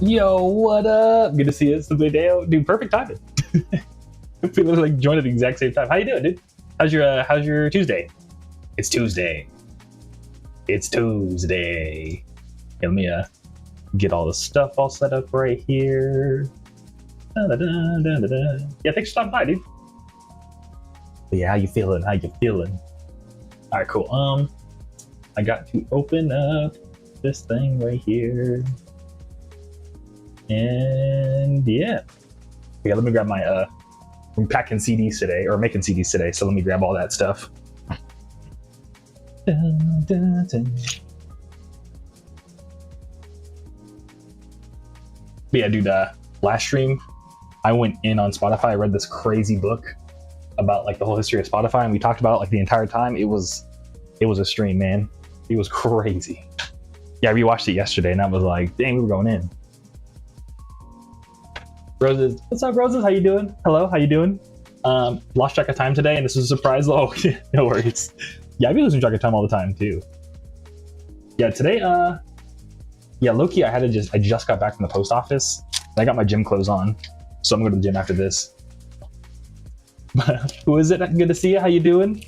Yo, what up? Good to see you. It's the video. Dude, perfect timing. We literally like joined at the exact same time. How you doing, dude? How's your Tuesday? It's Tuesday. It's Tuesday. Let me get all the stuff all set up right here. Da, da, da, da, da, da. Yeah, thanks for stopping by, dude. But yeah, how you feeling? How you feeling? All right, cool. I got to open up this thing right here. And yeah, let me grab my I'm packing CDs today, or making CDs today, so let me grab all that stuff. Dun, dun, dun. But yeah, dude, last stream I went in on Spotify. I read this crazy book about like the whole history of Spotify, and we talked about it like the entire time. It was a stream, man. It was crazy. Yeah, I rewatched it yesterday, and I was like, dang, we were going in. Roses, what's up, Roses? How you doing? Hello, how you doing? Lost track of time today, and this was a surprise. Oh, no worries. Yeah, I be losing track of time all the time too. Yeah, today, yeah, low-key, I just got back from the post office, and I got my gym clothes on, so I'm going to the gym after this. Who is it? Good to see you. How you doing?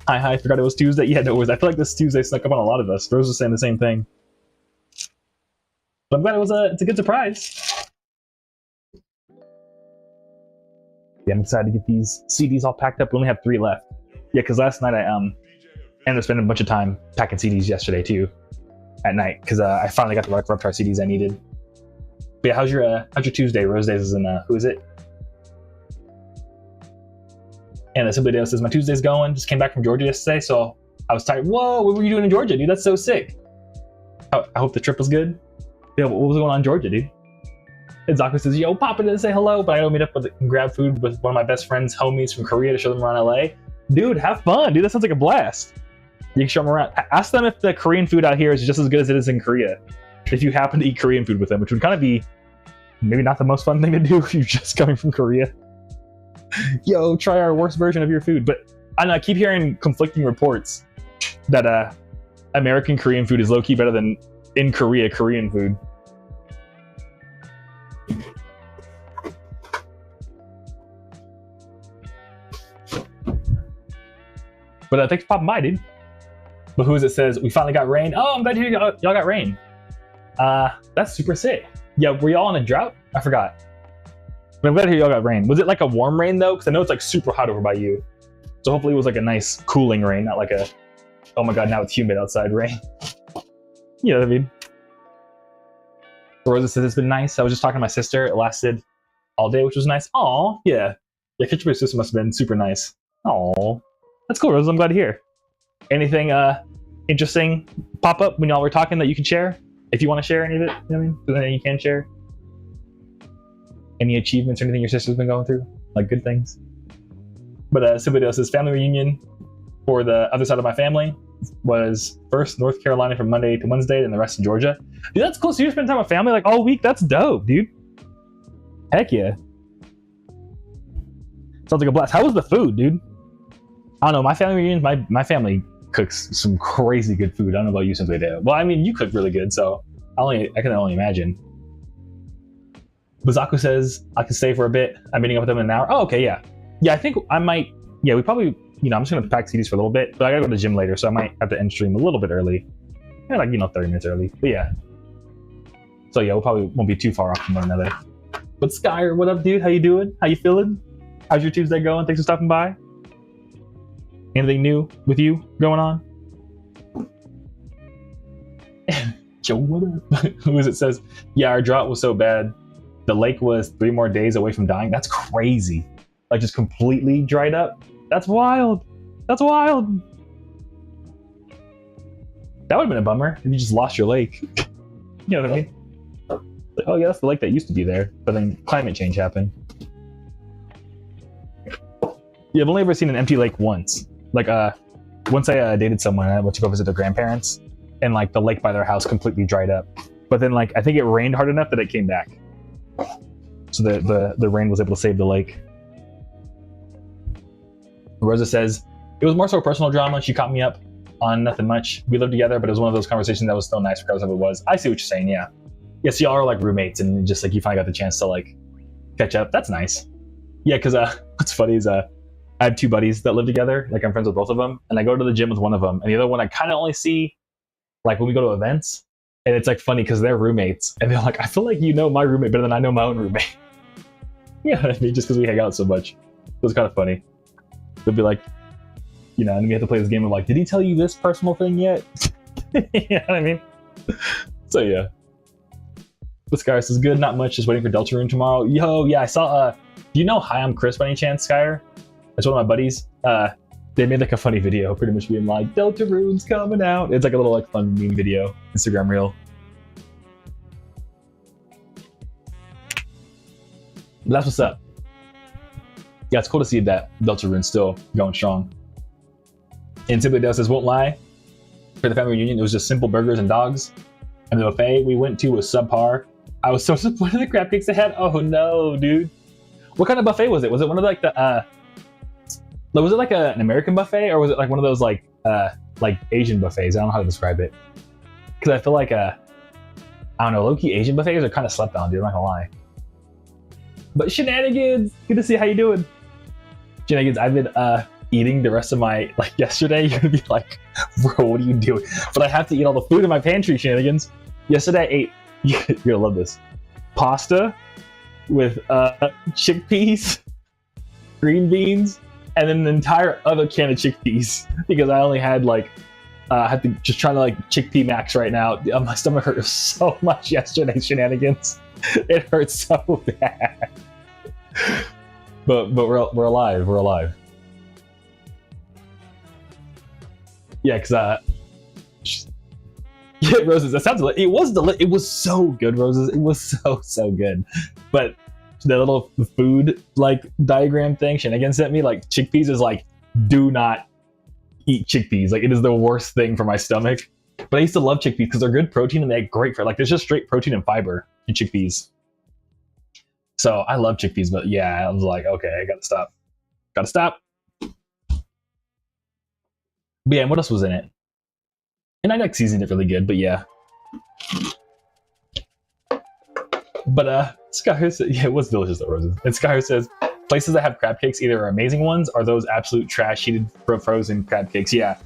Hi, I forgot it was Tuesday. Yeah, no worries. I feel like this Tuesday snuck up on a lot of us. Rose was saying the same thing. But I'm glad it's a good surprise. Yeah, I'm excited to get these CDs all packed up. We only have 3 left. Yeah, because last night I ended up spending a bunch of time packing CDs yesterday too, at night, because I finally got the right Reptar CDs I needed. But yeah, how's your Tuesday? Rose Days is in who is it? And somebody else says my Tuesday's going. Just came back from Georgia yesterday, so I was tired. Whoa, what were you doing in Georgia, dude? That's so sick. I hope the trip was good. Yeah, what was going on in Georgia, dude? And Zaku says, yo, pop in and say hello, but I don't meet up with and grab food with one of my best friends, homies from Korea, to show them around LA. Dude, have fun, dude. That sounds like a blast. You can show them around. Ask them if the Korean food out here is just as good as it is in Korea. If you happen to eat Korean food with them, which would kind of be maybe not the most fun thing to do if you're just coming from Korea. Yo, try our worst version of your food. But I keep hearing conflicting reports that American Korean food is low-key better than in Korea Korean food. But thanks for popping by, dude. But who is it says, we finally got rain. Oh, I'm glad to hear y'all got rain. That's super sick. Yeah, were y'all in a drought? I forgot. But I'm glad to hear y'all got rain. Was it like a warm rain though? Because I know it's like super hot over by you. So hopefully it was like a nice cooling rain, not like a, oh my god, now it's humid outside rain. You know what I mean? Rosa says it's been nice. I was just talking to my sister. It lasted all day, which was nice. Aw, yeah. Yeah, Kitchen sister must have been super nice. Aw. That's cool, Rose. I'm glad to hear. Anything interesting pop up when y'all were talking that you can share? If you want to share any of it, you know what I mean? Anything you can share? Any achievements or anything your sister's been going through? Like good things? But somebody else's family reunion for the other side of my family was first North Carolina from Monday to Wednesday, then the rest in Georgia. Dude, that's cool. So you spend time with family like all week? That's dope, dude. Heck yeah. Sounds like a blast. How was the food, dude? I don't know, my family reunions, my family cooks some crazy good food. I don't know about you, since we do. Well, I mean, you cook really good, so I can only imagine. Bazaku says I can stay for a bit. I'm meeting up with them in an hour. Oh, okay, yeah. Yeah, I think I might, yeah, we probably, I'm just gonna pack CDs for a little bit, but I gotta go to the gym later, so I might have to end stream a little bit early. Yeah, like, 30 minutes early, but yeah. So yeah, we probably won't be too far off from one another. But Skyer, what up, dude? How you doing? How you feeling? How's your Tuesday going? Thanks for stopping by. Anything new with you going on? Yo, what up? Who is it says, yeah, our drought was so bad. The lake was 3 more days away from dying. That's crazy. Like just completely dried up. That's wild. That's wild. That would have been a bummer if you just lost your lake. You know what I mean? Like, oh yeah, that's the lake that used to be there. But then climate change happened. Yeah, I've only ever seen an empty lake once. Like once I dated someone, I went to go visit their grandparents, and like the lake by their house completely dried up. But then like I think it rained hard enough that it came back. So the rain was able to save the lake. Rosa says, it was more so a personal drama. She caught me up on nothing much. We lived together, but it was one of those conversations that was still nice regardless of what it was. I see what you're saying, yeah. Yeah, so y'all are like roommates, and just like you finally got the chance to like catch up. That's nice. Yeah, because what's funny is I have two buddies that live together. Like I'm friends with both of them, and I go to the gym with one of them, and the other one I kind of only see like when we go to events. And it's like funny because they're roommates, and they're like, I feel like you know my roommate better than I know my own roommate. Yeah, I mean, just because we hang out so much, it was kind of funny. They'll be like, you know, and we have to play this game of like, did he tell you this personal thing yet? You know what I mean? So yeah. But Skyer says, good, not much, just waiting for Deltarune tomorrow. Yo, yeah, I saw, do you know Hi, I'm Chris by any chance, Skyer? That's one of my buddies. They made like a funny video, pretty much being like, Deltarune's coming out. It's like a little like fun meme video, Instagram reel. But that's what's up. Yeah, it's cool to see that Deltarune's still going strong. And Simply Dale says, won't lie, for the family reunion, it was just simple burgers and dogs. And the buffet we went to was subpar. I was so disappointed in the crab cakes they had. Oh no, dude. What kind of buffet was it? Was it one of like the, was it like an American buffet, or was it like one of those like Asian buffets? I don't know how to describe it. Because I feel like, I don't know, low-key Asian buffets are kind of slept on, dude, I'm not gonna lie. But Shenanigans, good to see how you doing. Shenanigans, I've been eating the rest of my, like yesterday, you're gonna be like, bro, what are you doing? But I have to eat all the food in my pantry, Shenanigans. Yesterday I ate, you're gonna love this, pasta with chickpeas, green beans, and then an entire other can of chickpeas because I only had like, I had to just try to like chickpea max right now. My stomach hurt so much yesterday, Shenanigans. It hurts so bad. But we're alive. We're alive. Yeah, because yeah, Roses. That sounds it was it was so good, Roses. It was so good. But the little food like diagram thing Shenanigans sent me, like chickpeas is like, do not eat chickpeas. Like it is the worst thing for my stomach. But I used to love chickpeas because they're good protein and they're great for like there's just straight protein and fiber in chickpeas. So I love chickpeas, but yeah, I was like, okay, I gotta stop. Gotta stop. But yeah, and what else was in it? And I like seasoned it really good, but yeah. But Skyher said, yeah, it was delicious though, Roses. And Skyher says, places that have crab cakes either are amazing ones or those absolute trash heated frozen crab cakes. Yeah.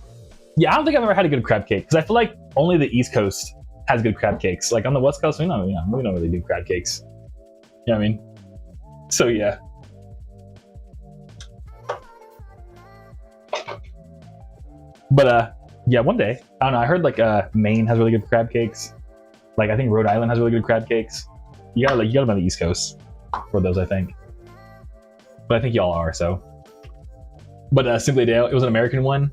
Yeah, I don't think I've ever had a good crab cake because I feel like only the East Coast has good crab cakes. Like on the West Coast, we don't really do crab cakes. You know what I mean? So yeah. But yeah, one day, I don't know, I heard like Maine has really good crab cakes. Like I think Rhode Island has really good crab cakes. You gotta be on the East Coast for those, I think. But I think y'all are, so. But Simply Dale, it was an American one.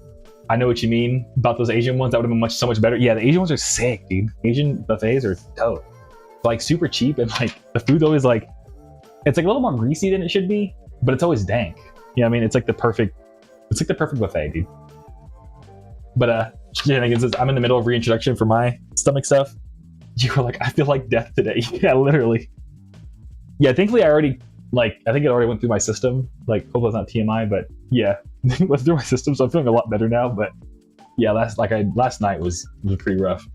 I know what you mean about those Asian ones. That would have been so much better. Yeah, the Asian ones are sick, dude. Asian buffets are dope. Like super cheap, and like the food's always like, it's like a little more greasy than it should be, but it's always dank. You know what I mean? It's like the perfect buffet, dude. But Shenanigans says, I'm in the middle of reintroduction for my stomach stuff. You were like, I feel like death today. Yeah, literally. Yeah, thankfully I think it already went through my system. Like, hopefully it's not TMI, but yeah, it went through my system, so I'm feeling a lot better now. But yeah, last night was pretty rough.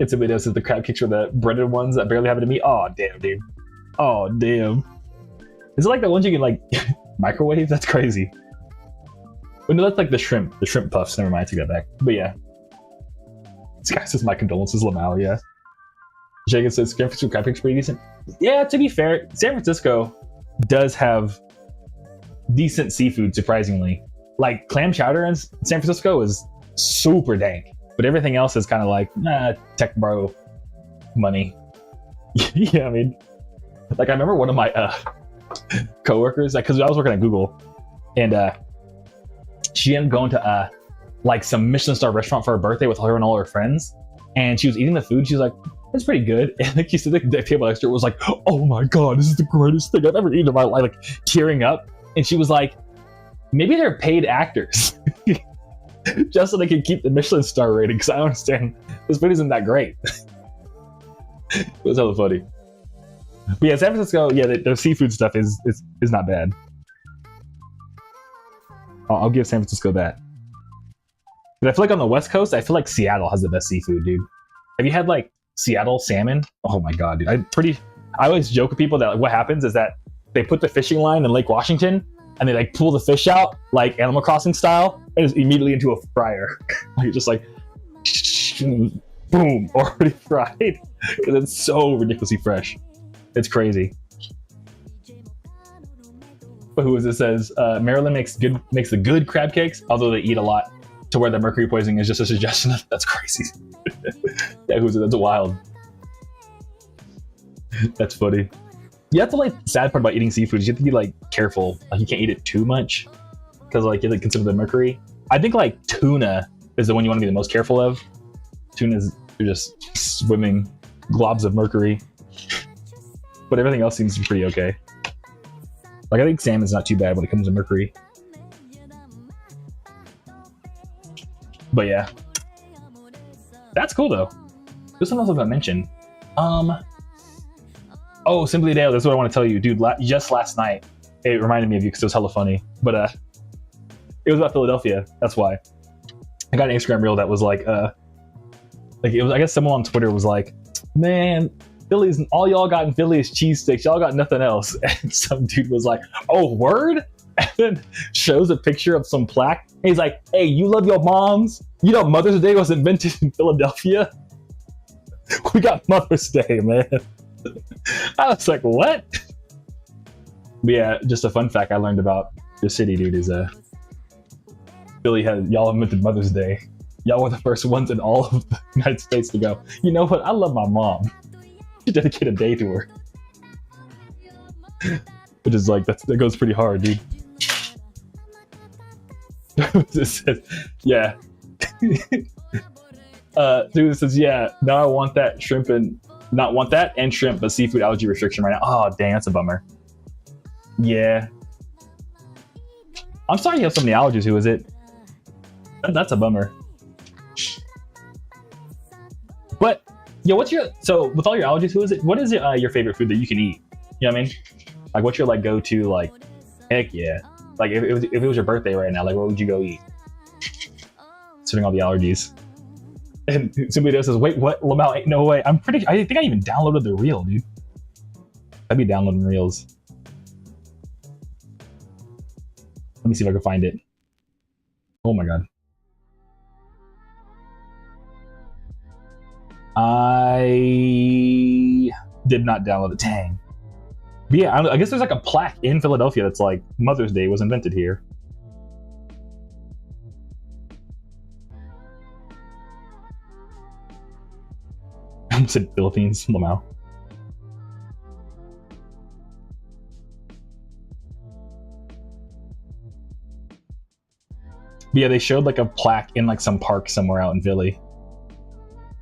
It's a video says the crab cakes were the breaded ones that barely happened to me. Oh damn, dude. Oh damn. Is it like the ones you can like microwave? That's crazy. But no, that's like the shrimp puffs. Never mind, I take that back. But yeah. This guy says my condolences, Lamal, yeah. Jagan says San Francisco crab cakes pretty decent. Yeah, to be fair, San Francisco does have decent seafood, surprisingly. Like clam chowder in San Francisco is super dank, but everything else is kind of like, tech bro money. Yeah, I mean, like I remember one of my coworkers, like, because I was working at Google, and she ended up going to like some Michelin star restaurant for her birthday with her and all her friends, and she was eating the food. She was like, "That's pretty good." And like she said, the table extra was like, "Oh my god, this is the greatest thing I've ever eaten in my life!" Like tearing up. And she was like, "Maybe they're paid actors, just so they can keep the Michelin star rating." Because I don't understand, this food isn't that great. It was hella funny. But yeah, San Francisco, yeah, their seafood stuff is not bad. I'll give San Francisco that. But I feel like on the West Coast, I feel like Seattle has the best seafood, dude. Have you had like Seattle salmon. Oh my god, dude! I always joke with people that like, what happens is that they put the fishing line in Lake Washington and they like pull the fish out like Animal Crossing style and it's immediately into a fryer. Like just like boom, already fried because it's so ridiculously fresh. It's crazy. But who is it? Says Maryland makes the good crab cakes, although they eat a lot to where the mercury poisoning is just a suggestion. That's crazy. Yeah, who's it? That's wild. That's funny. You have to like sad part about eating seafood is you have to be like careful. Like you can't eat it too much because like you have to consider the mercury. I think like tuna is the one you want to be the most careful of. Tuna's just swimming globs of mercury, but everything else seems to be pretty okay. Like I think salmon's not too bad when it comes to mercury. But yeah, that's cool though. There's something else I'm gonna mention. Oh, Simply Dale, that's what I want to tell you, dude. Just last night, it reminded me of you because it was hella funny. But it was about Philadelphia. That's why. I got an Instagram reel that was like it was. I guess someone on Twitter was like, "Man, Philly's all y'all got in Philly is cheesesteaks. Y'all got nothing else." And some dude was like, "Oh, word?" And then shows a picture of some plaque. And he's like, "Hey, you love your moms? You know Mother's Day was invented in Philadelphia. We got Mother's Day, man." I was like, what? But yeah, just a fun fact I learned about the city, dude, is Philly had y'all invented Mother's Day. Y'all were the first ones in all of the United States to go, you know what? I love my mom. You dedicate a day to her. Which is like, that goes pretty hard, dude. This says, yeah. Dude says, yeah, now I want that shrimp and not want that and shrimp, but seafood allergy restriction right now. Oh, dang, that's a bummer. Yeah. I'm sorry you have so many allergies. Who is it? That's a bummer. But, yo, what's your, so with all your allergies, who is it? What is your favorite food that you can eat? You know what I mean? Like, what's your, like, go-to, like, heck yeah. Like, if it was your birthday right now, like, what would you go eat? Considering all the allergies. And somebody else says, wait, what? Lamau, ain't no way. I think I even downloaded the reel, dude. I'd be downloading reels. Let me see if I can find it. Oh my god. I did not download it. Dang. But yeah, I guess there's like a plaque in Philadelphia that's like Mother's Day was invented here. I said Philippines, Lamau. Yeah, they showed like a plaque in like some park somewhere out in Philly.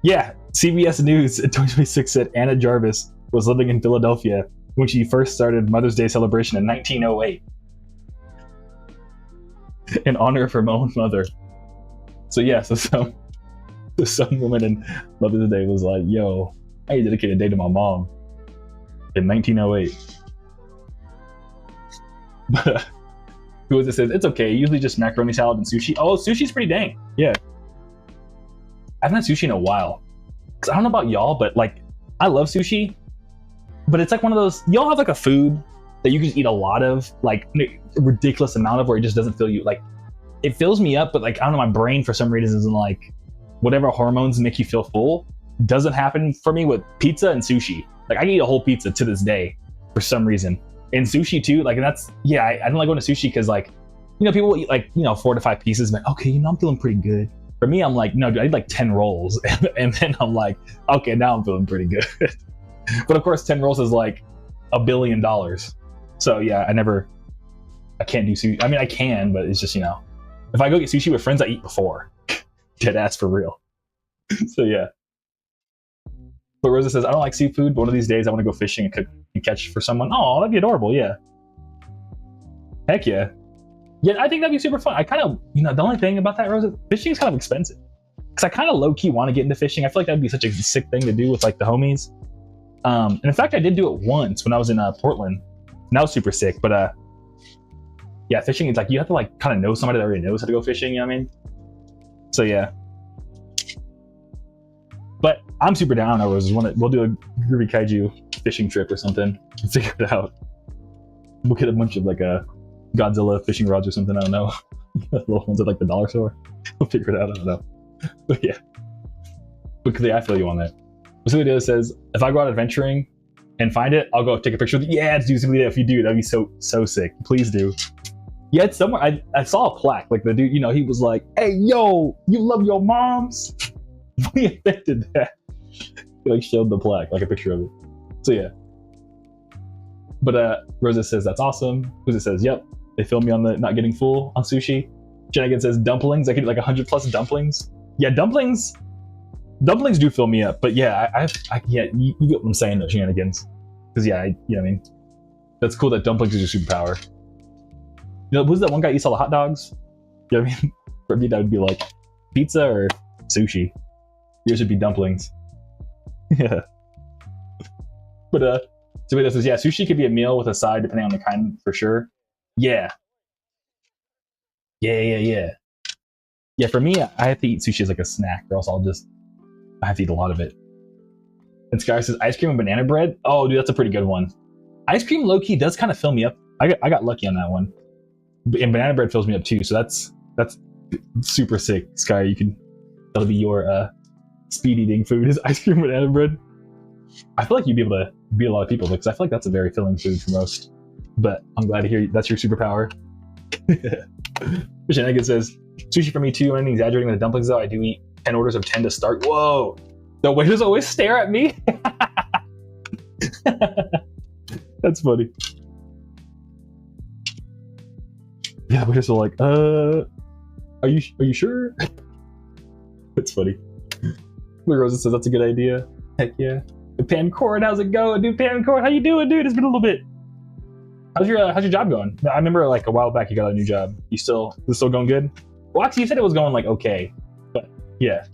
Yeah, CBS News in 2026 said Anna Jarvis was living in Philadelphia when she first started Mother's Day celebration in 1908 in honor of her own mother. So yeah, so some woman in Mother's Day was like, yo, I dedicated a day to my mom in 1908. But who is it says, it's okay, usually just macaroni salad and sushi. Oh, sushi's pretty dang. Yeah. I haven't had sushi in a while. Because I don't know about y'all, but like, I love sushi. But it's like one of those, y'all have like a food that you can just eat a lot of, like a ridiculous amount of, where it just doesn't fill you, like, it fills me up, but like, I don't know, my brain for some reason isn't like, whatever hormones make you feel full doesn't happen for me with pizza and sushi. Like I can eat a whole pizza to this day for some reason. And sushi too, like that's, yeah, I don't like going to sushi because like, you know, people will eat like, you know, 4 to 5 pieces, but okay, you know, I'm feeling pretty good. For me, I'm like, no, dude, I need like 10 rolls. And then I'm like, okay, now I'm feeling pretty good. But of course, 10 rolls is like $1 billion. So yeah, I can't do sushi. I mean, I can, but it's just, you know, if I go get sushi with friends, I eat before. Dead ass for real. So yeah. But Rosa says, I don't like seafood, but one of these days I want to go fishing and cook and catch for someone. Oh, that'd be adorable, yeah. Heck yeah. Yeah, I think that'd be super fun. I kind of, you know, the only thing about that, Rosa, fishing is kind of expensive. Because I kind of low-key want to get into fishing. I feel like that'd be such a sick thing to do with like the homies. And in fact, I did do it once when I was in Portland. And that was super sick. But yeah, fishing is like, you have to like kind of know somebody that already knows how to go fishing, you know what I mean? So yeah. But I'm super down. We'll do a Groovy Kaiju fishing trip or something and figure it out. We'll get a bunch of like a Godzilla fishing rods or something. I don't know. Little ones at like the dollar store. We'll figure it out. I don't know. But yeah. Because I feel you on that. This video says, if I go out adventuring and find it, I'll go take a picture with it. Yeah, do something. If you do, that'd be so sick. Please do. Yeah, it's somewhere. I saw a plaque. Like the dude, you know, he was like, "Hey, yo, you love your moms." We invented that. He like showed the plaque, like a picture of it. So yeah. But Rosa says that's awesome. Rosa says, "Yep, they filmed me on the not getting full on sushi." Shenanigan says dumplings. I could eat like 100+ dumplings. Yeah, dumplings. Dumplings do fill me up, but yeah, yeah, you get what I'm saying, though, Shenanigans. Because yeah, you know what I mean. That's cool that dumplings is your superpower. You know, who's that one guy eats all the hot dogs? You know what I mean? For me, that would be like pizza or sushi. Yours would be dumplings. Yeah. But somebody says, yeah, sushi could be a meal with a side depending on the kind for sure. Yeah. Yeah. Yeah, for me, I have to eat sushi as like a snack, or else I have to eat a lot of it. And Sky says, ice cream and banana bread? Oh, dude, that's a pretty good one. Ice cream, low-key, does kind of fill me up. I got lucky on that one. And banana bread fills me up too, so that's super sick. Sky, that'll be your speed eating food is ice cream and banana bread. I feel like you'd be able to beat a lot of people because I feel like that's a very filling food for most. But I'm glad to hear that's your superpower. Shenanigan says, sushi for me too. I'm exaggerating with the dumplings though. I do eat 10 orders of 10 to start. Whoa! The waiters always stare at me. That's funny. Yeah, waiters are like, are you sure? That's funny. Blue Rosa says that's a good idea. Heck yeah. Pancord, how's it going, dude? Pancord, how you doing, dude? It's been a little bit. How's your job going? I remember like a while back you got a new job. Is it still going good? Well, actually, you said it was going like okay, but yeah.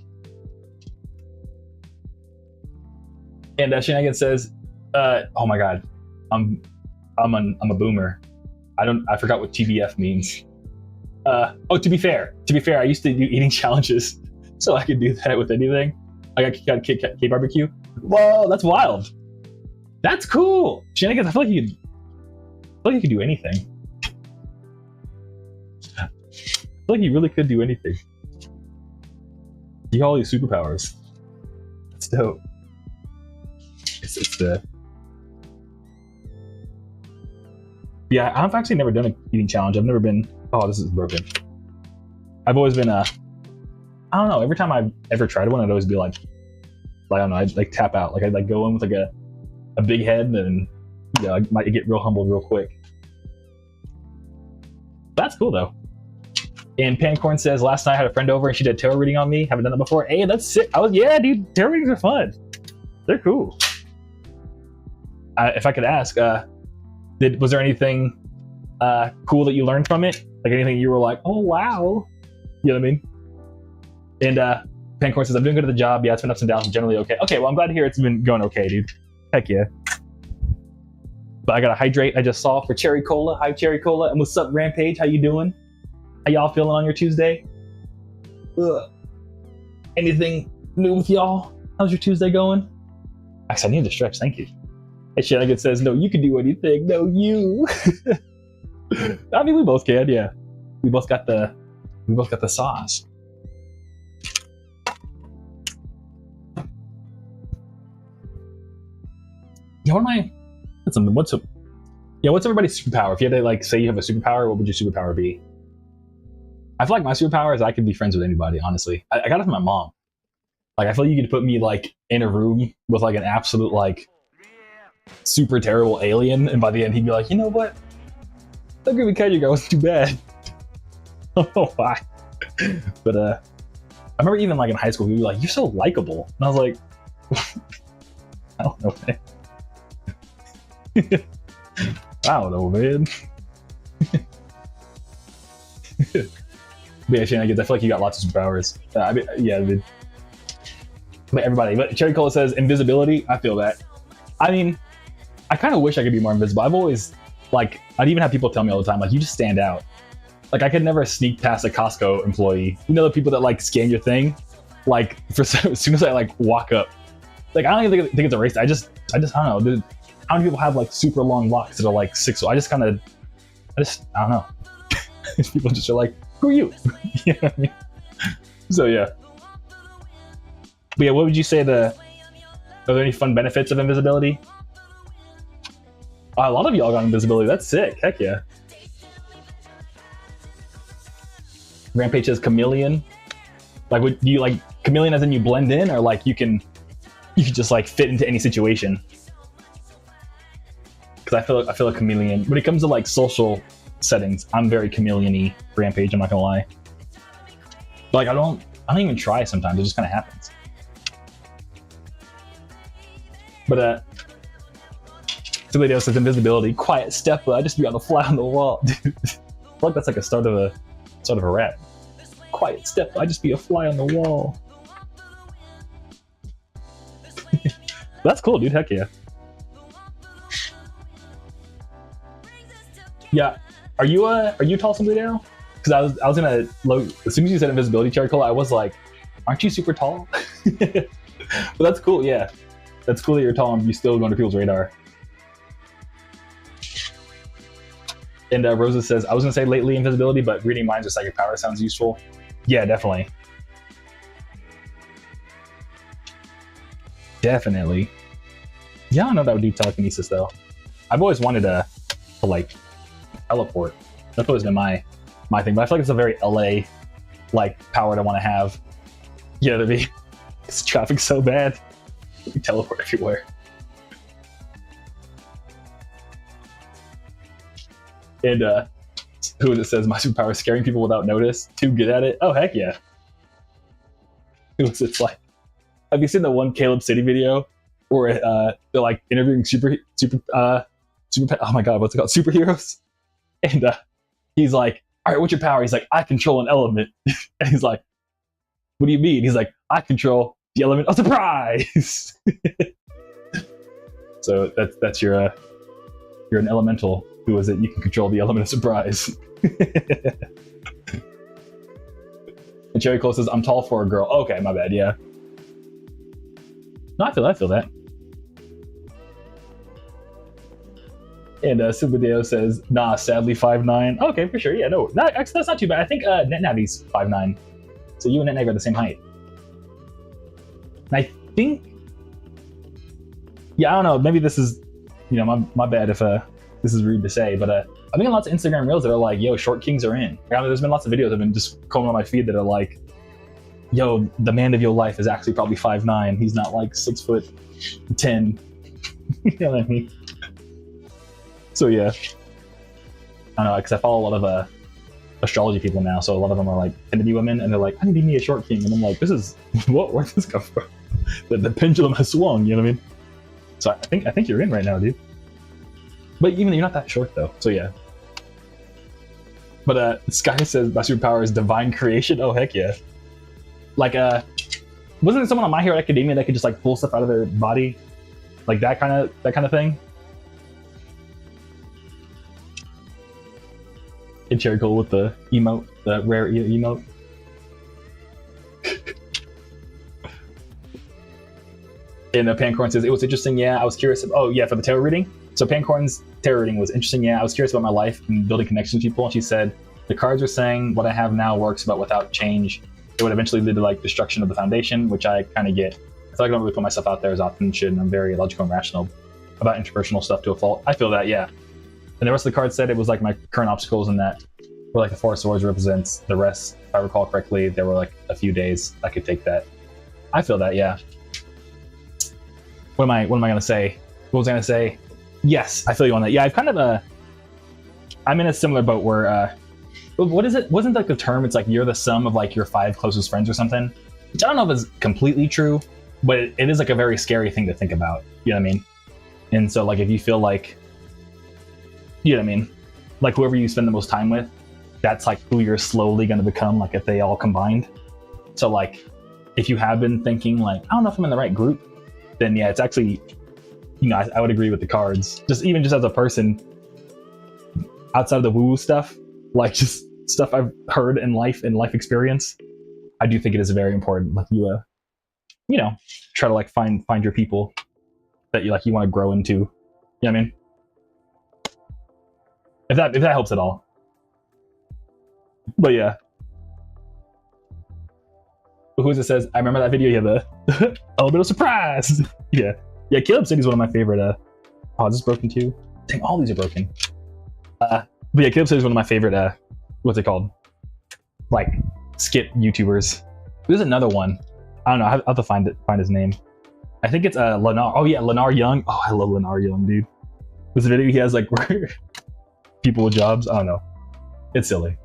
And Shenanigan says, "Oh my God, I'm a boomer. I forgot what TBF means. Oh, to be fair, I used to do eating challenges, so I could do that with anything. I got K barbecue. Whoa, that's wild. That's cool. Shenanigans, I feel like you could do anything. I feel like you really could do anything. You got all these superpowers. That's dope. It's yeah, I've actually never done an eating challenge. I've never been. Oh, this is broken. I've always been I don't know. Every time I've ever tried one, I'd always be like I don't know. I'd like tap out. Like I'd like go in with like a big head, and you know, I might get real humbled real quick. That's cool though. And Pancorn says, last night I had a friend over and she did tarot reading on me. Haven't done that before. Hey, that's sick. Yeah, dude, tarot readings are fun. They're cool. If I could ask, was there anything cool that you learned from it? Like anything you were like, oh wow, you know what I mean? And Pancorn says, I'm doing good at the job. Yeah, it's been ups and downs, but generally okay. Okay, well I'm glad to hear it's been going okay, dude. Heck yeah. But I gotta hydrate. I just saw for Cherry Cola. Hi, Cherry Cola. And what's up, Rampage? How you doing? How y'all feeling on your Tuesday? Anything new with y'all? How's your Tuesday going? Actually, I need to stretch. Thank you. Hey, Shenanigan says, no, you can do anything. No, you. I mean, we both can. Yeah, we both got the sauce. Yeah, what's everybody's superpower? If you had to like say you have a superpower, what would your superpower be? I feel like my superpower is I could be friends with anybody, honestly. I got it from my mom. Like, I feel like you could put me, like, in a room with, like, an absolute, like, super terrible alien, and by the end he'd be like, you know what? That Groovy Kaiju guy wasn't too bad. I don't know why. But, I remember even, like, in high school, we'd be like, you're so likable. And I was like, I don't know, man. I don't know, man. But yeah, Shenanigans, I feel like you got lots of superpowers. I mean, yeah, dude. But everybody, but Cherry Cola says invisibility. I feel that. I mean, I kind of wish I could be more invisible. I've always, like, I'd even have people tell me all the time, like, you just stand out. Like, I could never sneak past a Costco employee. You know the people that, like, scan your thing? Like, as soon as I, like, walk up, Like, I don't even think it's a race. I just I don't know. Dude, how many people have like super long locks that are like 6? I don't know. People just are like, who are you? You know what I mean? So yeah. But yeah, what would you say are there any fun benefits of invisibility? A lot of y'all got invisibility. That's sick. Heck yeah. Rampage says chameleon. Like, do you like chameleon as in you blend in, or like you can just like fit into any situation? Because I feel a chameleon when it comes to like social settings. I'm very chameleon-y. Rampage. I'm not gonna lie. But, like I don't even try sometimes. It just kind of happens. But Toledo says invisibility. Quiet step, but I just be on the fly on the wall. Dude, I feel like that's like a start of a rap. Quiet step, I just be a fly on the wall. That's cool, dude. Heck yeah. Yeah. Are you tall, Toledo? Because I was gonna load as soon as you said invisibility charcoal, I was like, aren't you super tall? But that's cool. Yeah, that's cool that you're tall and you still go under people's radar. And Rosa says, I was gonna say lately invisibility, but reading minds or psychic power sounds useful. Yeah, definitely. Definitely. Yeah, I don't know if that would do telekinesis though. I've always wanted to like teleport. That's always been my thing, but I feel like it's a very LA like power to want to have. You know what I mean? Because traffic's so bad. You can teleport everywhere. And who is it says my superpower is scaring people without notice? Too good at it? Oh heck yeah. It's like, have you seen the one Caleb City video where they're like interviewing super oh my god, what's it called? Superheroes? And he's like, all right, what's your power? He's like, I control an element. And he's like, what do you mean? He's like, I control the element of surprise. So that's you're an elemental. Who is it? You can control the element of surprise. And Cherry Cole says, I'm tall for a girl. Okay, my bad, yeah. No, I feel that. And Super Deo says, nah, sadly 5'9". Okay, for sure, yeah, no. Actually, that's not too bad. I think NetNavi's 5'9". So you and NetNavi are the same height. And I think... Yeah, I don't know, maybe this is, my bad if this is rude to say, but I'm getting lots of Instagram reels that are like, yo, short kings are in. There's been lots of videos that have been just coming on my feed that are like, yo, the man of your life is actually probably 5'9". He's not like 6'10". You know what I mean? So yeah. I don't know, because I follow a lot of astrology people now, so a lot of them are like tend to be women, and they're like, I need to be me a short king. And I'm like, this is, where'd this come from? The pendulum has swung, you know what I mean? So I think you're in right now, dude. But even you're not that short though, so yeah. But Sky says my superpower is divine creation. Oh heck yeah! Like wasn't there someone on My Hero Academia that could just like pull stuff out of their body, like that kind of thing? And Cherry Cole with the emote, the rare emote. And Pancorn says it was interesting. Yeah, I was curious. Oh yeah, for the tarot reading. So Pancorn's tarot reading was interesting. Yeah, I was curious about my life and building connections with people. And she said the cards are saying what I have now works, but without change, it would eventually lead to like destruction of the foundation, which I kind of get. I feel like I don't really put myself out there as often as I should, and I'm very logical and rational about interpersonal stuff to a fault. I feel that, yeah. And the rest of the cards said it was like my current obstacles, and that where like the Four of Swords represents the rest. If I recall correctly, there were like a few days I could take that. I feel that, yeah. What am I gonna say? What was I gonna say? Yes, I feel you on that. Yeah, I've kind of I'm in a similar boat where what is it? Wasn't like the term? It's like you're the sum of like your 5 closest friends or something. Which I don't know if it's completely true, but it is like a very scary thing to think about. You know what I mean? And so like if you feel like, you know what I mean, like whoever you spend the most time with, that's like who you're slowly gonna become. Like if they all combined. So like if you have been thinking like I don't know if I'm in the right group, then yeah, it's actually, I would agree with the cards. Just as a person, outside of the woo-woo stuff, like just stuff I've heard in life and life experience, I do think it is very important. Like you you know, try to like find your people that you want to grow into. You know what I mean? If that helps at all. But yeah. Who is it says, I remember that video, yeah, the a little bit of surprise. Yeah. Yeah, Caleb City's one of my favorite oh, is this broken too? Dang, all these are broken. But yeah, Caleb City's one of my favorite what's it called? Like skit YouTubers. There's another one. I don't know, I'll have to find his name. I think it's Lenar. Oh yeah, Lenar Young. Oh, I love Lenar Young, dude. This video he has like people with jobs. I don't know. It's silly.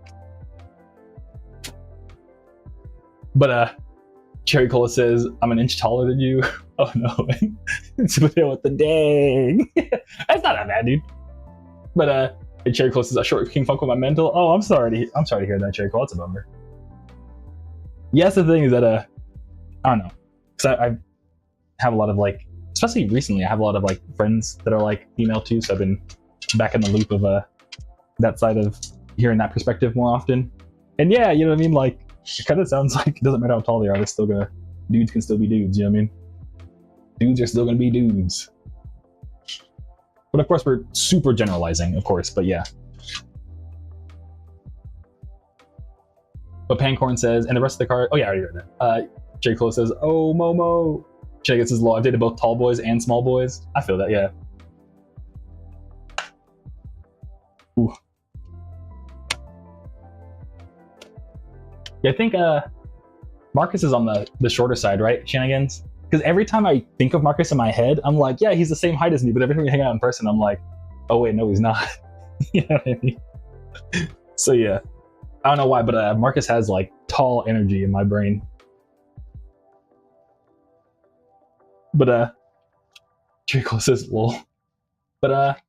But Cherry Cola says, I'm an inch taller than you. Oh no. It's with the dang. That's not that bad, dude. But Cherry Cola says, a short King Funk with my mental. Oh, I'm sorry to hear that, Cherry Cola. That's a bummer. Yes, the thing is that I don't know. Because I have a lot of like, especially recently, I have a lot of like friends that are like female too, so I've been back in the loop of that side of hearing that perspective more often. And yeah, you know what I mean? Like, it kind of sounds like it doesn't matter how tall they are, dudes can still be dudes, you know what I mean? Dudes are still gonna be dudes. But of course, we're super generalizing, of course, but yeah. But Pancorn says, and the rest of the card, oh yeah, I already read that. J. Cole says, oh, Momo. Jay gets his low. I've dated both tall boys and small boys. I feel that, yeah. Ooh. Yeah, I think Marcus is on the shorter side, right? Shenanigans? Because every time I think of Marcus in my head, I'm like, yeah, he's the same height as me. But every time we hang out in person, I'm like, oh wait, no, he's not. You know what I mean? So yeah, I don't know why, but Marcus has like tall energy in my brain. But Trico says, lol. But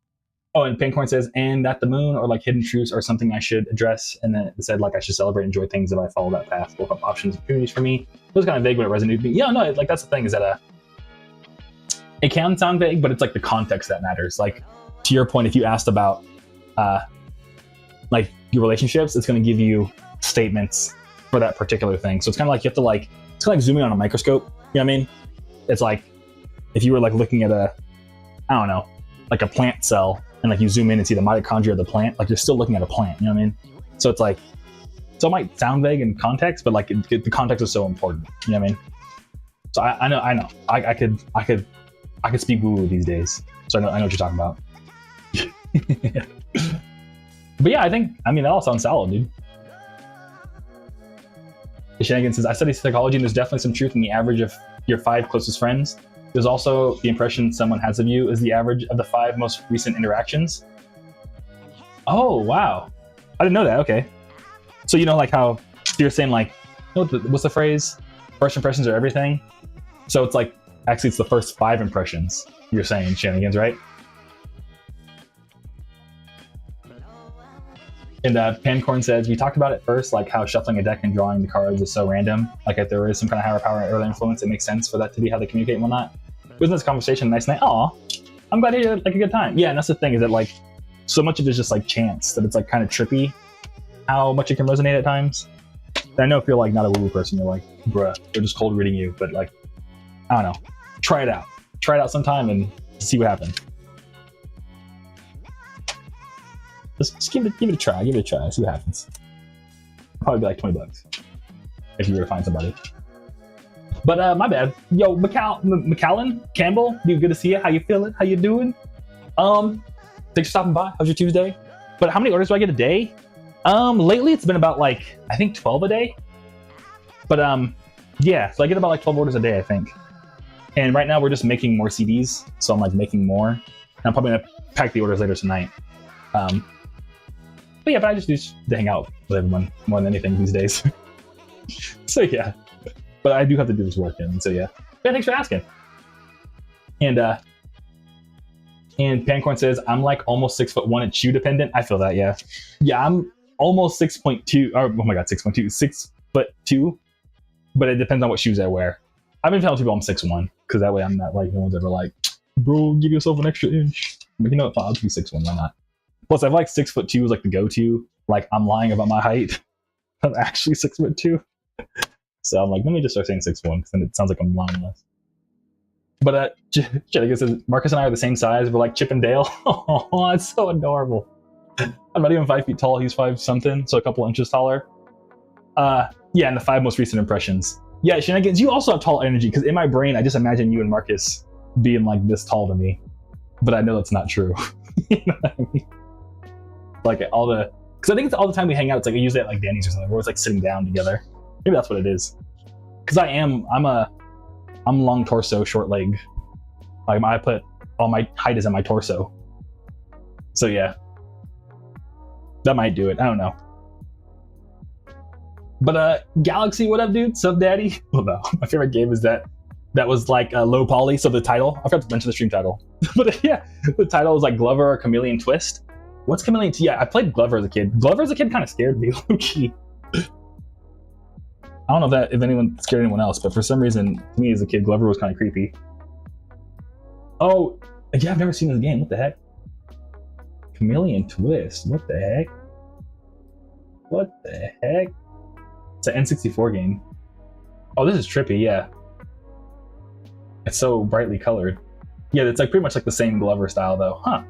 oh, and Pancorn says, and that the moon or like hidden truths are something I should address. And then it said like I should celebrate, enjoy things if I follow that path. Will have options, opportunities for me. It was kind of vague, but it resonated with me. Yeah, no, like that's the thing is that it can sound vague, but it's like the context that matters. Like to your point, if you asked about like your relationships, it's going to give you statements for that particular thing. So it's kind of like you have to like, it's kind of like zooming on a microscope. You know what I mean? It's like if you were like looking at I don't know, like a plant cell, and like you zoom in and see the mitochondria of the plant, like you're still looking at a plant. You know what I mean? So it's like, so it might sound vague in context, but like the context is so important. You know what I mean? So I know. I could speak woo-woo these days. So I know what you're talking about. But yeah, I mean that all sounds solid, dude. Shenanigans says, I study psychology and there's definitely some truth in the average of your 5 closest friends. There's also the impression someone has of you is the average of the 5 most recent interactions. Oh, wow. I didn't know that. Okay. So, you know, like how you're saying, like, what's the phrase? First impressions are everything. So it's like, actually, it's the first 5 impressions you're saying, Shenanigans, right? And Pancorn says, we talked about it first, like how shuffling a deck and drawing the cards is so random. Like if there is some kind of higher power or early influence, it makes sense for that to be how they communicate and whatnot. Wasn't this conversation a nice night? Aw, I'm glad you had like a good time. Yeah, and that's the thing is that like so much of it is just like chance that it's like kind of trippy how much it can resonate at times. And I know if you're like not a woo-woo person, you're like, bruh, they're just cold reading you. But like, I don't know, try it out. Try it out sometime and see what happens. Just give it a try. Give it a try. See what happens. Probably be like $20 if you were to find somebody. But my bad. Yo, McAllen Campbell, dude, good to see you. How you feeling? How you doing? Thanks for stopping by. How's your Tuesday? But how many orders do I get a day? Lately it's been about like I think 12 a day. But yeah, so I get about like 12 orders a day, I think. And right now we're just making more CDs, so I'm like making more. And I'm probably gonna pack the orders later tonight. But yeah, but I just do to hang out with everyone more than anything these days. So yeah, but I do have to do this work in. So yeah, thanks for asking. And Pancorn says, I'm like almost 6'1" and shoe dependent. I feel that, yeah. Yeah, I'm almost 6.2, or oh my god, 6.2, 6'2", but it depends on what shoes I wear. I've been telling people I'm 6'1", because that way I'm not like no one's ever like, bro, give yourself an extra inch. But you know what, I'll be 6'1", why not? Plus, I have like 6'2" is like the go-to. Like I'm lying about my height. I'm actually 6'2". So I'm like, let me just start saying 6'1", because then it sounds like I'm lying less. But shit, I guess Marcus and I are the same size. We're like Chip and Dale. Oh, it's so adorable. I'm not even 5 feet tall. He's 5 something, so a couple inches taller. Yeah, and the 5 most recent impressions. Yeah, Shenanigans, you also have tall energy, because in my brain, I just imagine you and Marcus being like this tall to me. But I know that's not true. You know what I mean? Like all the, because I think it's all the time we hang out. It's like I usually at like Danny's or something. We're always like sitting down together. Maybe that's what it is. Because I'm long torso, short leg. Like I put all my height is in my torso. So yeah, that might do it. I don't know. But Galaxy, what up, dude? Sup, daddy? Well, no, my favorite game is that was like low poly. So the title, I forgot to mention the stream title. But yeah, the title was like Glover or Chameleon Twist. What's Chameleon? Yeah, I played Glover as a kid. Glover as a kid kind of scared me, low-key. I don't know if anyone scared anyone else, but for some reason, to me as a kid, Glover was kind of creepy. Oh, yeah, I've never seen this game. What the heck? Chameleon Twist. What the heck? What the heck? It's an N64 game. Oh, this is trippy, yeah. It's so brightly colored. Yeah, it's like pretty much like the same Glover style, though. Huh.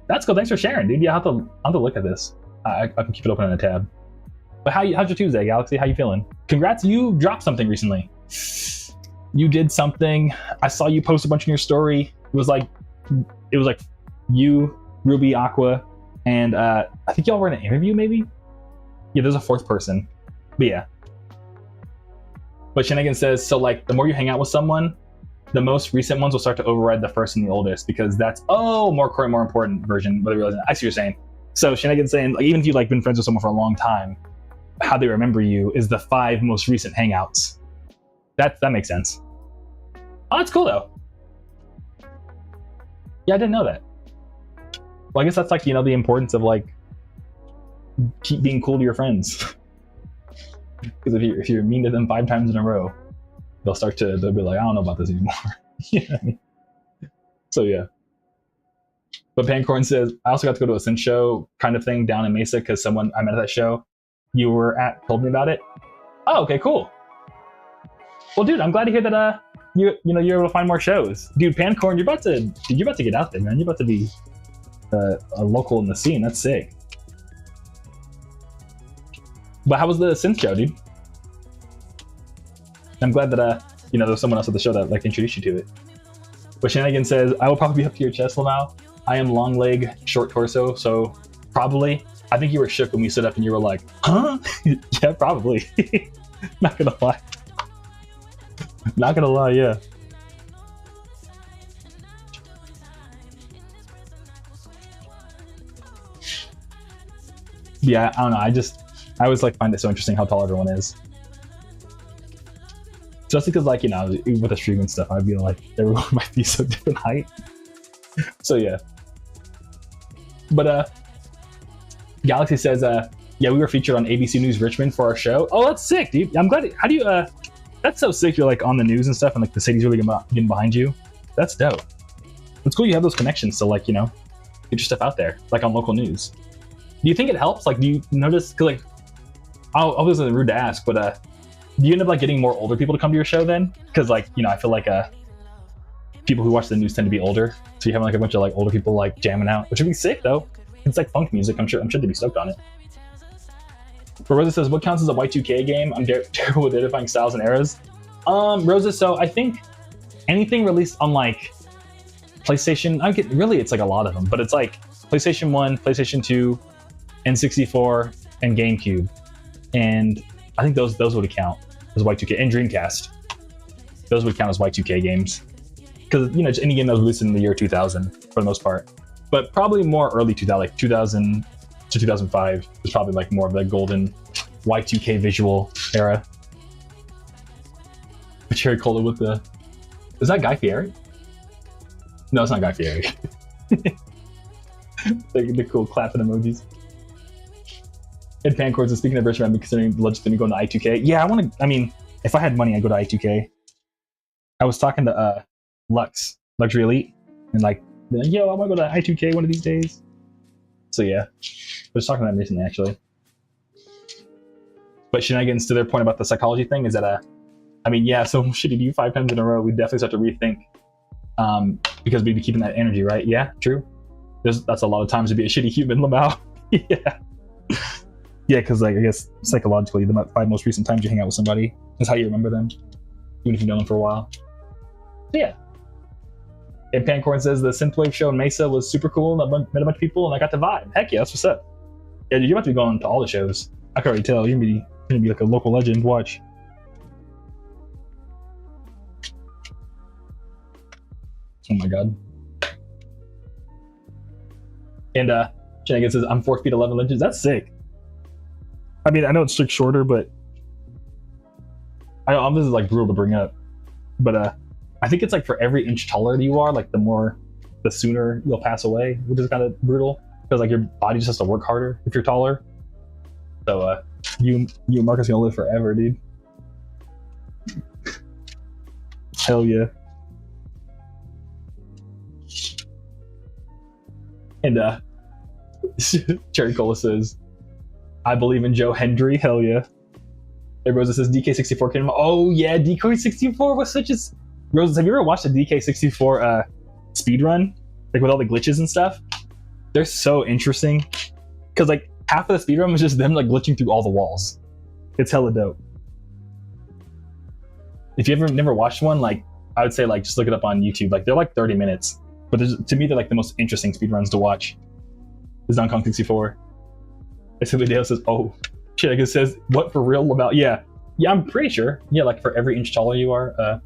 That's cool. Thanks for sharing, dude. Yeah, I'll have to look at this. I can keep it open in a tab. But how's your Tuesday, Galaxy? How you feeling? Congrats, you dropped something recently. You did something. I saw you post a bunch in your story. It was like you, Ruby, Aqua, and I think y'all were in an interview, maybe? Yeah, there's a 4th person. But yeah. But Shenanigan says, so like the more you hang out with someone, the most recent ones will start to override the first and the oldest, because that's more important version. But I see what you're saying. So Shenanigan's saying, like, even if you've like been friends with someone for a long time, how they remember you is the 5 most recent hangouts. That makes sense. Oh, that's cool though. Yeah, I didn't know that. Well, I guess that's like, you know, the importance of like keep being cool to your friends. Because if you're mean to them 5 times in a row, they'll be like, I don't know about this anymore. You know what I mean? So yeah. But Pancorn says, I also got to go to a synth show kind of thing down in Mesa because someone I met at that show you were at told me about it. Oh, okay, cool. Well, dude, I'm glad to hear that you're able to find more shows. Dude, Pancorn, you're about to get out there, man. You're about to be a local in the scene. That's sick. But how was the synth show, dude? I'm glad that there was someone else at the show that like introduced you to it. But Shenanigan says, I will probably be up to your chest now. I am long leg, short torso, so probably. I think you were shook when we stood up and you were like, huh? Yeah, probably. Not gonna lie. Not gonna lie, yeah. Yeah, I don't know. I always like find it so interesting how tall everyone is. Just because, like, with the stream and stuff, I'd be like, everyone might be so different height. So yeah. But Galaxy says, yeah, we were featured on ABC News Richmond for our show. Oh, that's sick, dude. I'm glad. How do you? That's so sick. You're like on the news and stuff, and like the city's really getting behind you. That's dope. It's cool you have those connections to like get your stuff out there, like on local news. Do you think it helps? Like, do you notice? Cause like, obviously rude to ask, but do you end up like getting more older people to come to your show then? Because like I feel like people who watch the news tend to be older, so you have like a bunch of like older people like jamming out, which would be sick though. It's like funk music. I'm sure they'd be stoked on it. But Rosa says, what counts as a Y2K game? I'm terrible with identifying styles and eras. Rosa, so I think anything released on like PlayStation, really it's like a lot of them, but it's like PlayStation 1, PlayStation 2, N64, and GameCube. And I think those would count as Y2K, and Dreamcast. Those would count as Y2K games. Because, just any game that was released in the year 2000 for the most part. But probably more early 2000, like 2000 to 2005 was probably like more of the golden Y2K visual era. But Cherry Cola with the... Is that Guy Fieri? No, it's not Guy Fieri. the cool clapping emojis. And Pancords is speaking of Richmond, I've been considering legitimately going to I2K. Yeah, if I had money, I'd go to I2K. I was talking to Luxury Elite, and like, yo, I want to go to I2K one of these days. So yeah, I was talking to them recently actually. But shenanigans, to their point about the psychology thing, is that I mean, yeah, so shitty do 5 times in a row, we definitely start to rethink, because we'd be keeping that energy, right? Yeah, true. That's a lot of times to be a shitty human, Lamau. Yeah. Yeah, because like I guess psychologically, the 5 most recent times you hang out with somebody is how you remember them, even if you've known them for a while. So yeah. And Pancorn says the synthwave show in Mesa was super cool, and I met a bunch of people, and I got the vibe. Heck yeah, that's what's up. Yeah, you're about to be going to all the shows. I can already tell you're gonna be like a local legend. Watch. Oh my god. And Shenanigan says I'm 4 feet 11 inches. That's sick. I mean, I know it's shorter, but I know this is like brutal to bring up. But I think it's like for every inch taller you are, like the sooner you'll pass away, which is kind of brutal because like your body just has to work harder if you're taller. So you and Marcus gonna live forever, dude. Hell yeah. And Cherry Cola says, I believe in Joe Hendry. Hell yeah. And Rosa says DK64 came. Oh yeah, DK64 was such a. Rosa, have you ever watched a DK64 speedrun? Like with all the glitches and stuff? They're so interesting. Because like half of the speedrun was just them like glitching through all the walls. It's hella dope. If you never watched one, like I would say like just look it up on YouTube. Like they're like 30 minutes. But to me, they're like the most interesting speedruns to watch. Is Donkey Kong 64. Video says, oh shit, I guess it says, what for real about, yeah, I'm pretty sure. Yeah, like for every inch taller you are,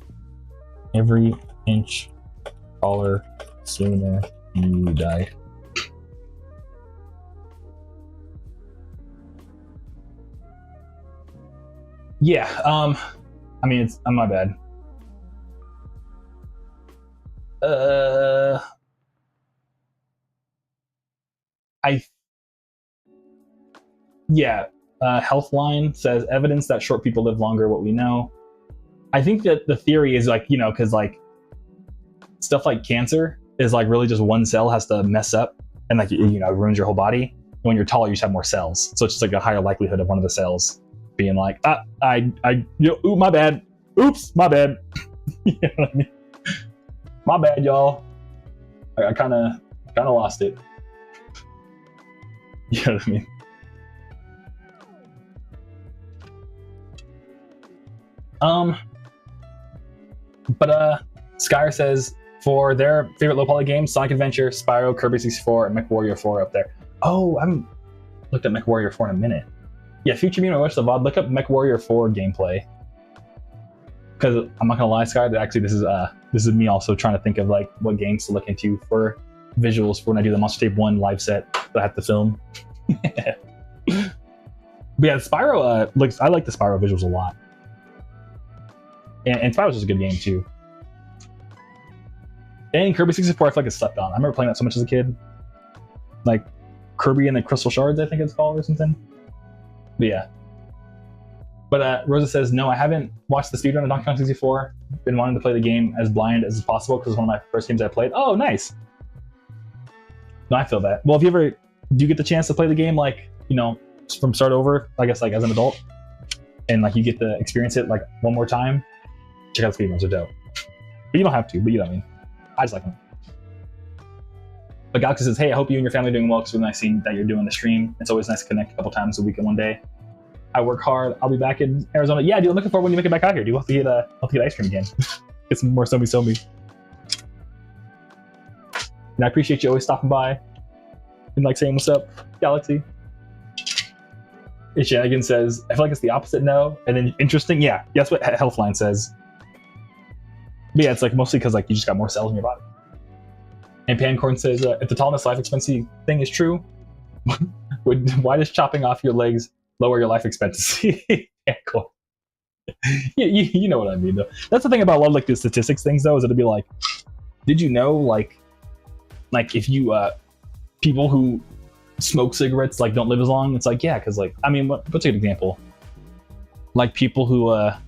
every inch taller, sooner you die. Yeah, I mean, it's my bad. Healthline says evidence that short people live longer. What we know, I think that the theory is like, you know, because like stuff like cancer is like really just one cell has to mess up and like, you know, it ruins your whole body. When you're taller, you just have more cells, so it's just like a higher likelihood of one of the cells being like, my bad, oops, my bad. You know what I mean? My bad, y'all. I kind of lost it. You know what I mean? But Skyer says for their favorite low poly games, Sonic Adventure, Spyro, Kirby 64, and MechWarrior 4 up there. Oh, I haven't looked at MechWarrior 4 in a minute. Yeah, future me when I watch the VOD, look up MechWarrior 4 gameplay. Because I'm not gonna lie, Skyer, that actually this is me also trying to think of like what games to look into for visuals for when I do the Monster Tape 1 live set that I have to film. But yeah, Spyro I like the Spyro visuals a lot. And Spyro's just a good game too. And Kirby 64 I feel like it's slept on. I remember playing that so much as a kid. Like Kirby and the Crystal Shards, I think it's called, or something. But yeah. But Rosa says, no, I haven't watched the speedrun of Donkey Kong 64. Been wanting to play the game as blind as possible because it's one of my first games I played. Oh, nice. No, I feel that. Well, if you ever do get the chance to play the game, like, you know, from start over, I guess like as an adult, and like you get to experience it like one more time, check out the speedruns, are dope. But you don't have to, but you know what I mean. I just like them. But Galaxy says, hey, I hope you and your family are doing well because it's really nice seeing that you're doing the stream. It's always nice to connect a couple times a week in one day. I work hard. I'll be back in Arizona. Yeah, dude, I'm looking forward when you make it back out here. Dude, we'll have to get ice cream again. Get some more somi. And I appreciate you always stopping by and like saying what's up, Galaxy. Shenanigan says, I feel like it's the opposite no. And then interesting, yeah, that's what Healthline says. But yeah, it's like mostly because like you just got more cells in your body. And Pancorn says, if the tallness life expectancy thing is true, why does chopping off your legs lower your life expectancy? Yeah, cool. You know what I mean, though. That's the thing about a lot of like the statistics things, though, is it'll be like, did you know, like if you people who smoke cigarettes like don't live as long? It's like, yeah, because like, I mean, what's a good example? Like people who I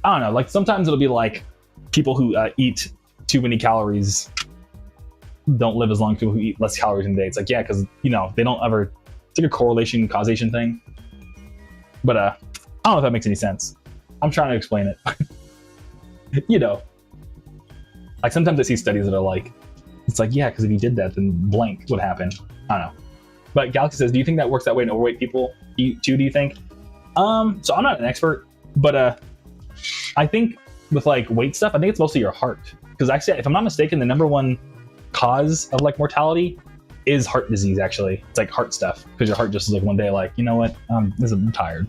don't know, like sometimes it'll be like people who eat too many calories don't live as long as people who eat less calories in a day. It's like, yeah, because you know they don't ever. It's like a correlation causation thing. But I don't know if that makes any sense. I'm trying to explain it. You know, like sometimes I see studies that are like, it's like, yeah, because if you did that, then blank would happen. I don't know. But Galaxy says, do you think that works that way in overweight people too, do you think? So I'm not an expert, but I think with like weight stuff, I think it's mostly your heart. Because actually, if I'm not mistaken, the number one cause of like mortality is heart disease. Actually, it's like heart stuff, because your heart just is like one day like, you know what, I'm tired.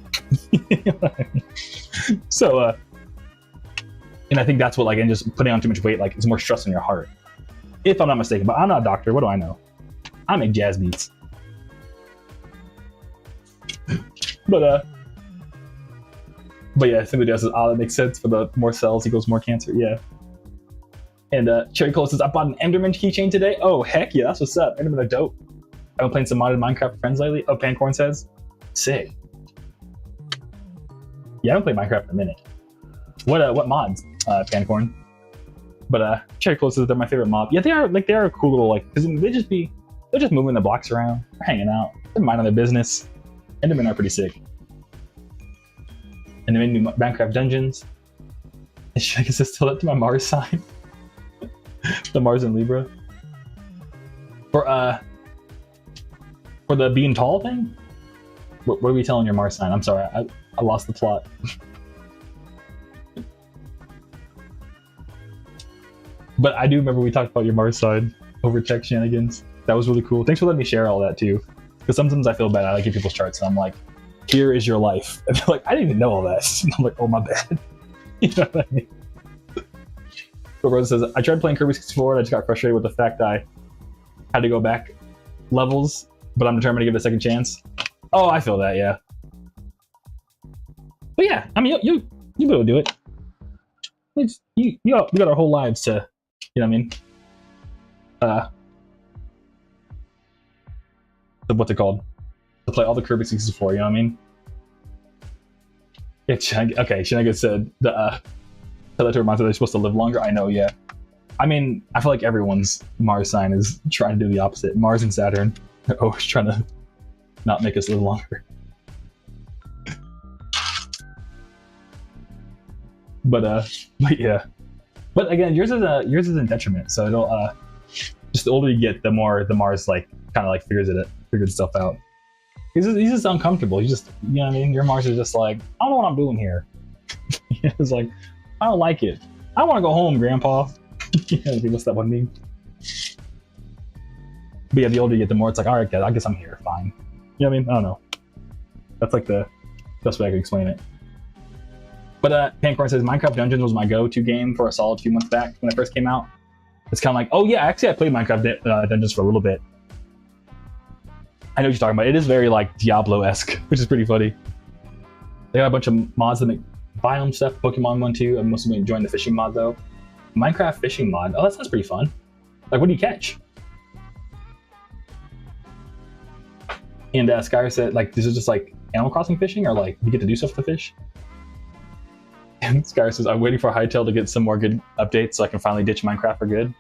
So and I think that's what, like, and just putting on too much weight, like, it's more stress on your heart, if I'm not mistaken. But I'm not a doctor. What do I know? I make jazz beats. But yeah, somebody else says, oh, that makes sense, for the more cells equals more cancer. Yeah. And Cherry Cole says, I bought an Enderman keychain today. Oh, heck yeah, that's what's up. Enderman are dope. I've been playing some modded Minecraft with friends lately. Oh, Pancorn says, sick. Yeah, I haven't played Minecraft in a minute. What mods, Pancorn? But Cherry Cole says they're my favorite mob. Yeah, they are. Like, they are a cool little, like, because they're just moving the blocks around. They're hanging out. They're minding their business. Endermen are pretty sick. And they made new Minecraft dungeons. I guess I still up to my Mars sign. The Mars and Libra. For the being tall thing? What are we telling your Mars sign? I'm sorry, I lost the plot. But I do remember we talked about your Mars sign over tech shenanigans. That was really cool. Thanks for letting me share all that too. Because sometimes I feel bad. I like give people's charts, and I'm like, here is your life. And they're like, I didn't even know all that. And I'm like, oh, my bad. You know what I mean? So Rosa says, I tried playing Kirby 64 and I just got frustrated with the fact that I had to go back levels, but I'm determined to give it a second chance. Oh, I feel that, yeah. But yeah, I mean, you'll be able to do it. We got our whole lives to, you know what I mean? What's it called? To play all the Kirby 64, you know what I mean? Yeah, Shenanigans said the Teletor reminds me they're supposed to live longer. I know, yeah. I mean, I feel like everyone's Mars sign is trying to do the opposite. Mars and Saturn are always trying to not make us live longer. But yeah. But again, yours is in detriment. So it'll just the older you get, the more the Mars like kind of like figures itself out. He's just uncomfortable. He's just, you know what I mean? Your Mars is just like, I don't know what I'm doing here. It's like, I don't like it. I want to go home, Grandpa. What's that one mean? But yeah, the older you get, the more it's like, all right, guys, I guess I'm here, fine. You know what I mean? I don't know. That's like the best way I could explain it. But Pancorn says, Minecraft Dungeons was my go-to game for a solid few months back when it first came out. It's kind of like, oh yeah, actually I played Minecraft Dungeons for a little bit. I know what you're talking about. It is very like Diablo-esque, which is pretty funny. They got a bunch of mods that make biome stuff. Pokemon one too. I'm mostly enjoying the fishing mod though. Minecraft fishing mod. Oh, that sounds pretty fun. Like, what do you catch? And Skyr said, like, this is just like Animal Crossing fishing, or like you get to do stuff with the fish? And Skyr says, I'm waiting for Hytale to get some more good updates so I can finally ditch Minecraft for good.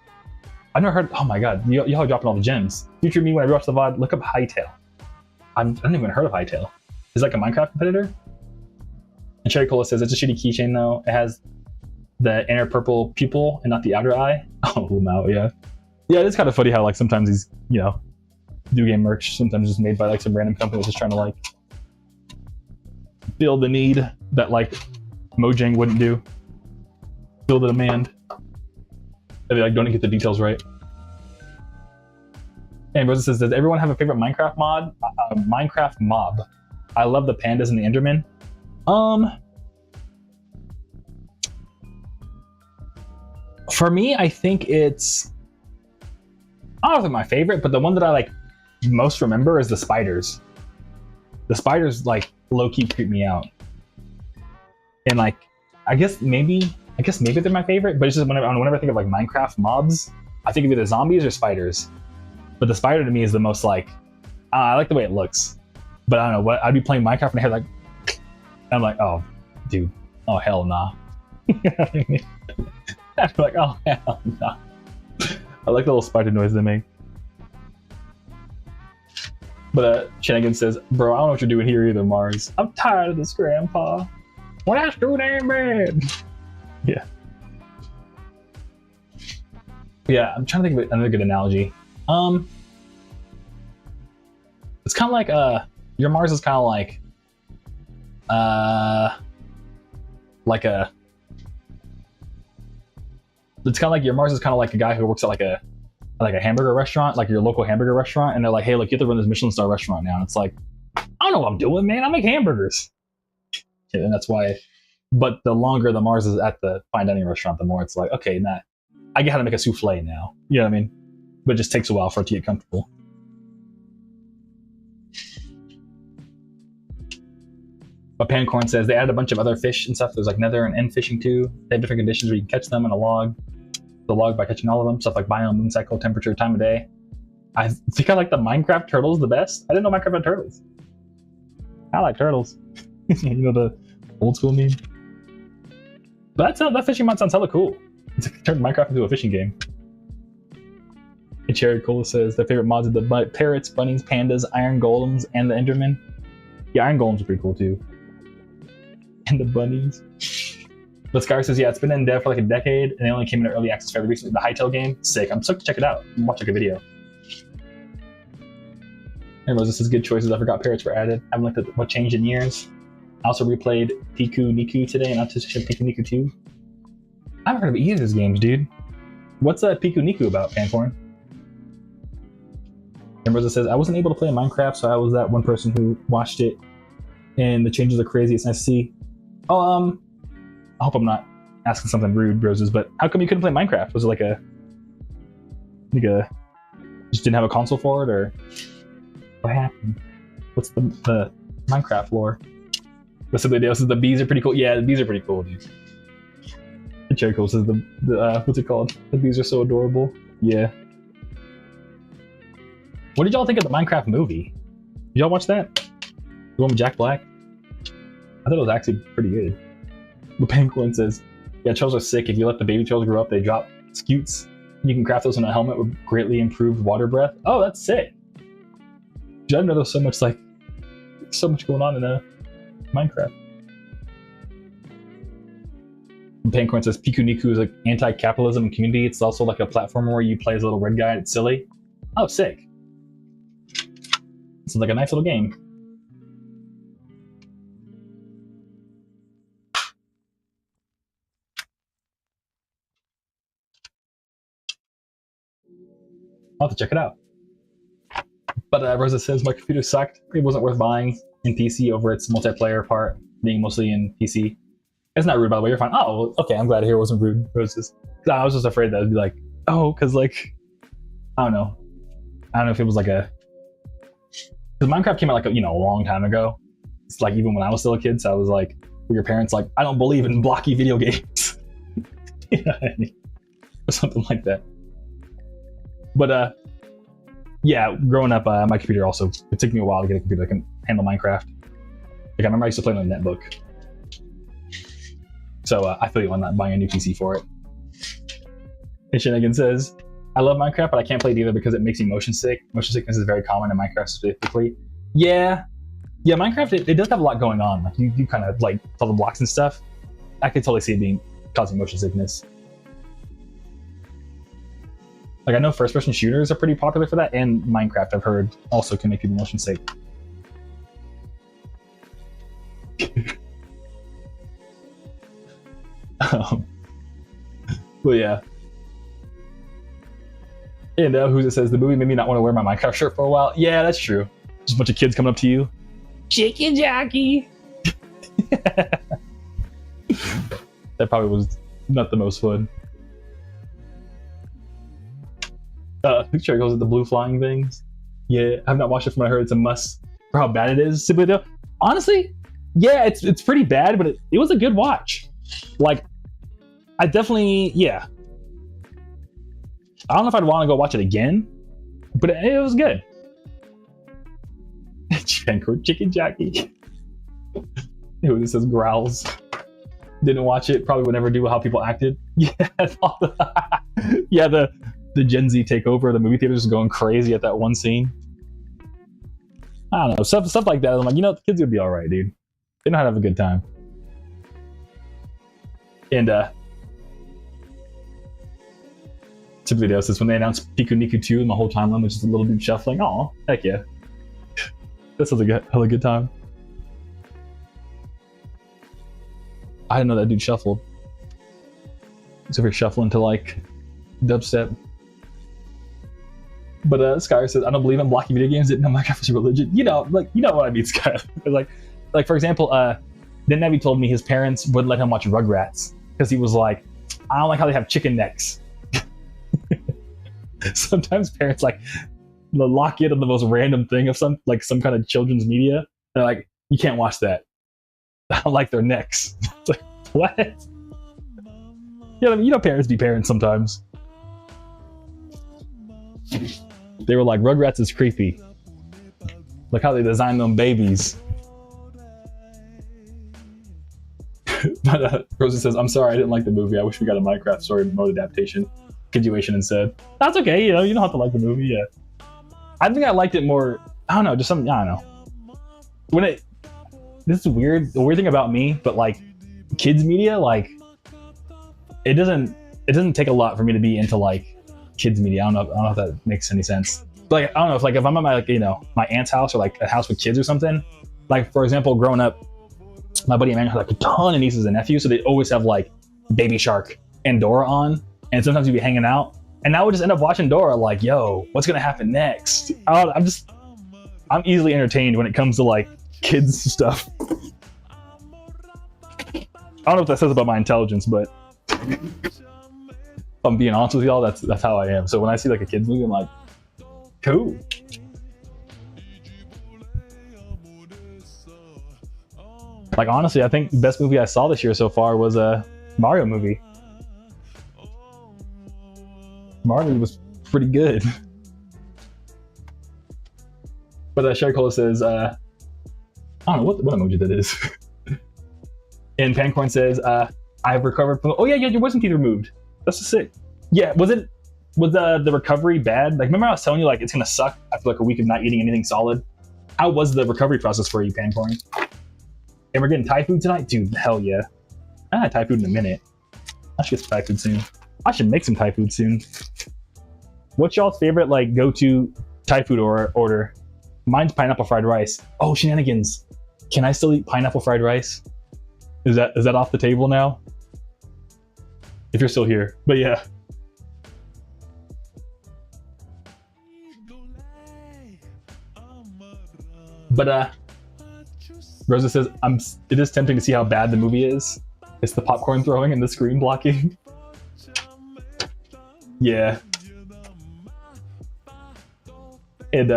I've never heard. Oh my god, y'all are dropping all the gems. Future me, when I watch the VOD, look up Hytale. I haven't even heard of Hytale. Is it like a Minecraft competitor? And Cherry Cola says, it's a shitty keychain though. It has the inner purple pupil and not the outer eye. Oh, no, yeah. Yeah, it is kind of funny how like sometimes these, you know, video game merch sometimes is made by like some random company just trying to like fill the need that like Mojang wouldn't do. Fill the demand. They like don't get the details right. And Rosa says, does everyone have a favorite Minecraft mod? Minecraft mob. I love the pandas and the Enderman. For me, I think it's, I don't know if it's my favorite, but the one that I like most remember is the spiders. The spiders like low-key creep me out. And like, I guess maybe they're my favorite, but it's just whenever I think of like Minecraft mobs, I think of either zombies or spiders. But the spider to me is the most like, I like the way it looks. But I don't know, what I'd be playing Minecraft and I hear like, I'm like, oh, dude, oh hell nah. You know what I mean? I'd be like, oh hell nah. I like the little spider noise they make. But Shenanigan says, bro, I don't know what you're doing here either, Mars. I'm tired of this, Grandpa. Well, that's too damn bad. Yeah. Yeah, I'm trying to think of another good analogy. It's kind of like your Mars is kind of like a. It's kind of like your Mars is kind of like a guy who works at like a hamburger restaurant, like your local hamburger restaurant, and they're like, hey, look, you have to run this Michelin star restaurant now. And it's like, I don't know what I'm doing, man. I make hamburgers. Yeah, and that's why. But the longer the Mars is at the fine dining restaurant, the more it's like, okay, nah, I get how to make a souffle now. You know what I mean? But it just takes a while for it to get comfortable. But Pancorn says they added a bunch of other fish and stuff. There's like nether and end fishing too. They have different conditions where you can catch them in a log. The log by catching all of them. Stuff like biome, moon cycle, temperature, time of day. I think I like the Minecraft turtles the best. I didn't know Minecraft had turtles. I like turtles. You know, the old school meme. But that fishing mod sounds hella cool. It's like turned Minecraft into a fishing game. And Cherry Cola says their favorite mods are the parrots, bunnies, pandas, iron golems, and the enderman. Yeah, iron golems are pretty cool too. And the bunnies. But Scar says, yeah, it's been in dev for like a decade, and they only came in early access fairly recently. The Hytale game, sick. I'm stoked to check it out and watch like a video. And Rosa says, good choices. I forgot parrots were added. I haven't looked at what changed in years. I also replayed Piku Niku today, and Anticipation Piku Niku 2. I haven't heard of either of those games, dude. What's Piku Niku about, Pancorn? And Rosa says, I wasn't able to play Minecraft, so I was that one person who watched it, and the changes are crazy. It's nice to see. Oh, I hope I'm not asking something rude, Roses, but how come you couldn't play Minecraft? Was it like a just didn't have a console for it, or what happened? What's the Minecraft lore? But somebody else says the bees are pretty cool. Yeah, the bees are pretty cool, dude. The Cherry Cool says the what's it called? The bees are so adorable. Yeah. What did y'all think of the Minecraft movie? Did y'all watch that? The one with Jack Black? I thought it was actually pretty good. But Penguin says, yeah, turtles are sick. If you let the baby turtles grow up, they drop scutes. You can craft those in a helmet with greatly improved water breath. Oh, that's sick. Dude, I didn't know there's so much going on in Minecraft. And Penguin says, Piku Niku is like anti-capitalism community. It's also like a platformer where you play as a little red guy and it's silly. Oh, sick. Sounds like a nice little game. I'll have to check it out. But Rosa says, my computer sucked. It wasn't worth buying in PC over its multiplayer part being mostly in PC. It's not rude, by the way. You're fine. Oh, okay. I'm glad to hear it wasn't rude, Roses. I was just afraid that it'd be like, oh, because like, I don't know if it was like a... Because Minecraft came out like, a long time ago. It's like even when I was still a kid, so I was like, with your parents like, I don't believe in blocky video games. You know what I mean? Or something like that. But yeah, growing up, my computer also, it took me a while to get a computer that can handle Minecraft. Like I remember I used to play on a netbook. So I feel you on not buying a new PC for it. And Shenanigan says, I love Minecraft, but I can't play it either because it makes me motion sick. Motion sickness is very common in Minecraft specifically. Yeah, Minecraft, it does have a lot going on. Like you kind of like all the blocks and stuff. I could totally see it causing motion sickness. Like I know first-person shooters are pretty popular for that, and Minecraft I've heard also can make people motion sick. Well, yeah. And Who's It says the movie made me not want to wear my Minecraft shirt for a while. Yeah, that's true. Just a bunch of kids coming up to you. Chicken Jackie. That probably was not the most fun. Picture goes with the blue flying things. Yeah, I've not watched it from what I heard. It's a must for how bad it is. Honestly, yeah, it's pretty bad, but it was a good watch. Like, I definitely, yeah. I don't know if I'd want to go watch it again, but it was good. Chicken Jackie. This says growls. Didn't watch it. Probably would never do how people acted. Yeah, yeah. The Gen Z takeover of the movie theaters is going crazy at that one scene. I don't know, stuff like that. I'm like, you know, the kids would be all right, dude. They know how to have a good time. And tip video says when they announced Piku Niku 2, my whole timeline was just a little dude shuffling. Oh, heck yeah. This was a hella good time. I didn't know that dude shuffled. He's over here shuffling to like dubstep. But Skyler says, I don't believe in blocking video games. Didn't know Minecraft was a religion. You know what I mean, Skyler. like for example, then Nevi told me his parents wouldn't let him watch Rugrats because he was like, I don't like how they have chicken necks. Sometimes parents like lock in on the most random thing of some kind of children's media. They're like, you can't watch that. I don't like their necks. It's like, what? You know, parents be parents sometimes. They were like, Rugrats is creepy. Look how they designed them babies. But Rosa says, I'm sorry, I didn't like the movie. I wish we got a Minecraft story mode adaptation. Continuation instead. That's okay, you know, you don't have to like the movie, yeah. I think I liked it more, I don't know, just something, I don't know. This is weird, the weird thing about me, but like, kids media, like, it doesn't take a lot for me to be into like, kids media. I don't know if that makes any sense. But like, I don't know if I'm at my, like, you know, my aunt's house or like a house with kids or something. Like, for example, growing up, my buddy Emmanuel had like a ton of nieces and nephews, so they always have like Baby Shark and Dora on. And sometimes we'd be hanging out, and I would just end up watching Dora like, yo, what's gonna happen next? I'm easily entertained when it comes to like kids stuff. I don't know if that says about my intelligence, but if I'm being honest with y'all, that's how I am. So when I see like a kids movie, I'm like, cool. Like, honestly, I think the best movie I saw this year so far was a Mario movie. Mario was pretty good. But Sherry Cola says, I don't know what emoji that is. And Pancorn says, I've recovered from, oh yeah, your wisdom teeth removed. That's just sick. Yeah, was the recovery bad? Like, remember I was telling you like it's gonna suck after like a week of not eating anything solid? How was the recovery process for you, Pancorn? And we're getting Thai food tonight? Dude, hell yeah. I had Thai food in a minute. I should get some Thai food soon. I should make some Thai food soon. What's y'all's favorite like go-to Thai food order? Mine's pineapple fried rice. Oh, shenanigans. Can I still eat pineapple fried rice? Is that off the table now? If you're still here. But yeah. But Rosa says, it is tempting to see how bad the movie is. It's the popcorn throwing and the screen blocking. Yeah. And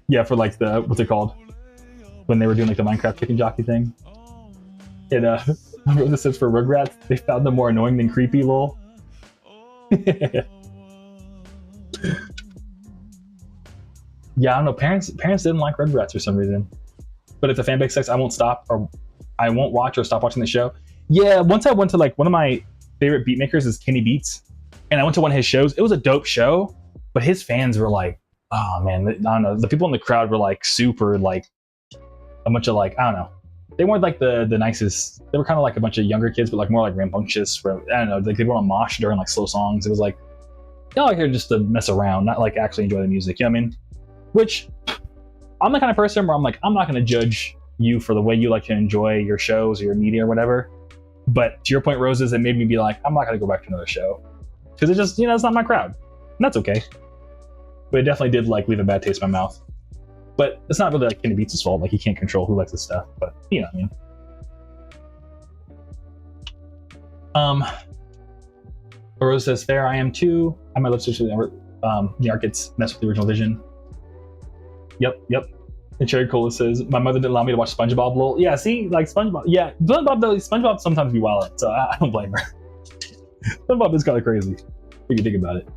yeah, for like the, what's it called? When they were doing like the Minecraft chicken jockey thing. And Rosa says for Rugrats, they found them more annoying than creepy, lol. Yeah, I don't know. Parents didn't like Rugrats for some reason. But if the fanbase sucks, I won't watch or stop watching the show. Yeah, once I went to like one of my favorite beat makers is Kenny Beats, and I went to one of his shows. It was a dope show, but his fans were like, oh man, I don't know. The people in the crowd were like super like a bunch of like, I don't know. They weren't like the nicest. They were kind of like a bunch of younger kids, but like more like rambunctious. I don't know. Like they went on mosh during like slow songs. It was like, y'all are here just to mess around, not like actually enjoy the music. You know what I mean? Which I'm the kind of person where I'm like, I'm not going to judge you for the way you like to enjoy your shows or your media or whatever. But to your point, Roses, it made me be like, I'm not going to go back to another show because it just, you know, it's not my crowd. And that's okay. But it definitely did like leave a bad taste in my mouth. But it's not really like Kenny Beats' fault. Like he can't control who likes his stuff. But you know what I mean. Rose says, fair, I am too. I might love to the Arcades mess with the original vision. Yep. And Cherry Cola says, my mother didn't allow me to watch SpongeBob, lol. Yeah, see, like SpongeBob. Yeah, SpongeBob sometimes be wild, so I don't blame her. SpongeBob is kind of crazy, if you think about it.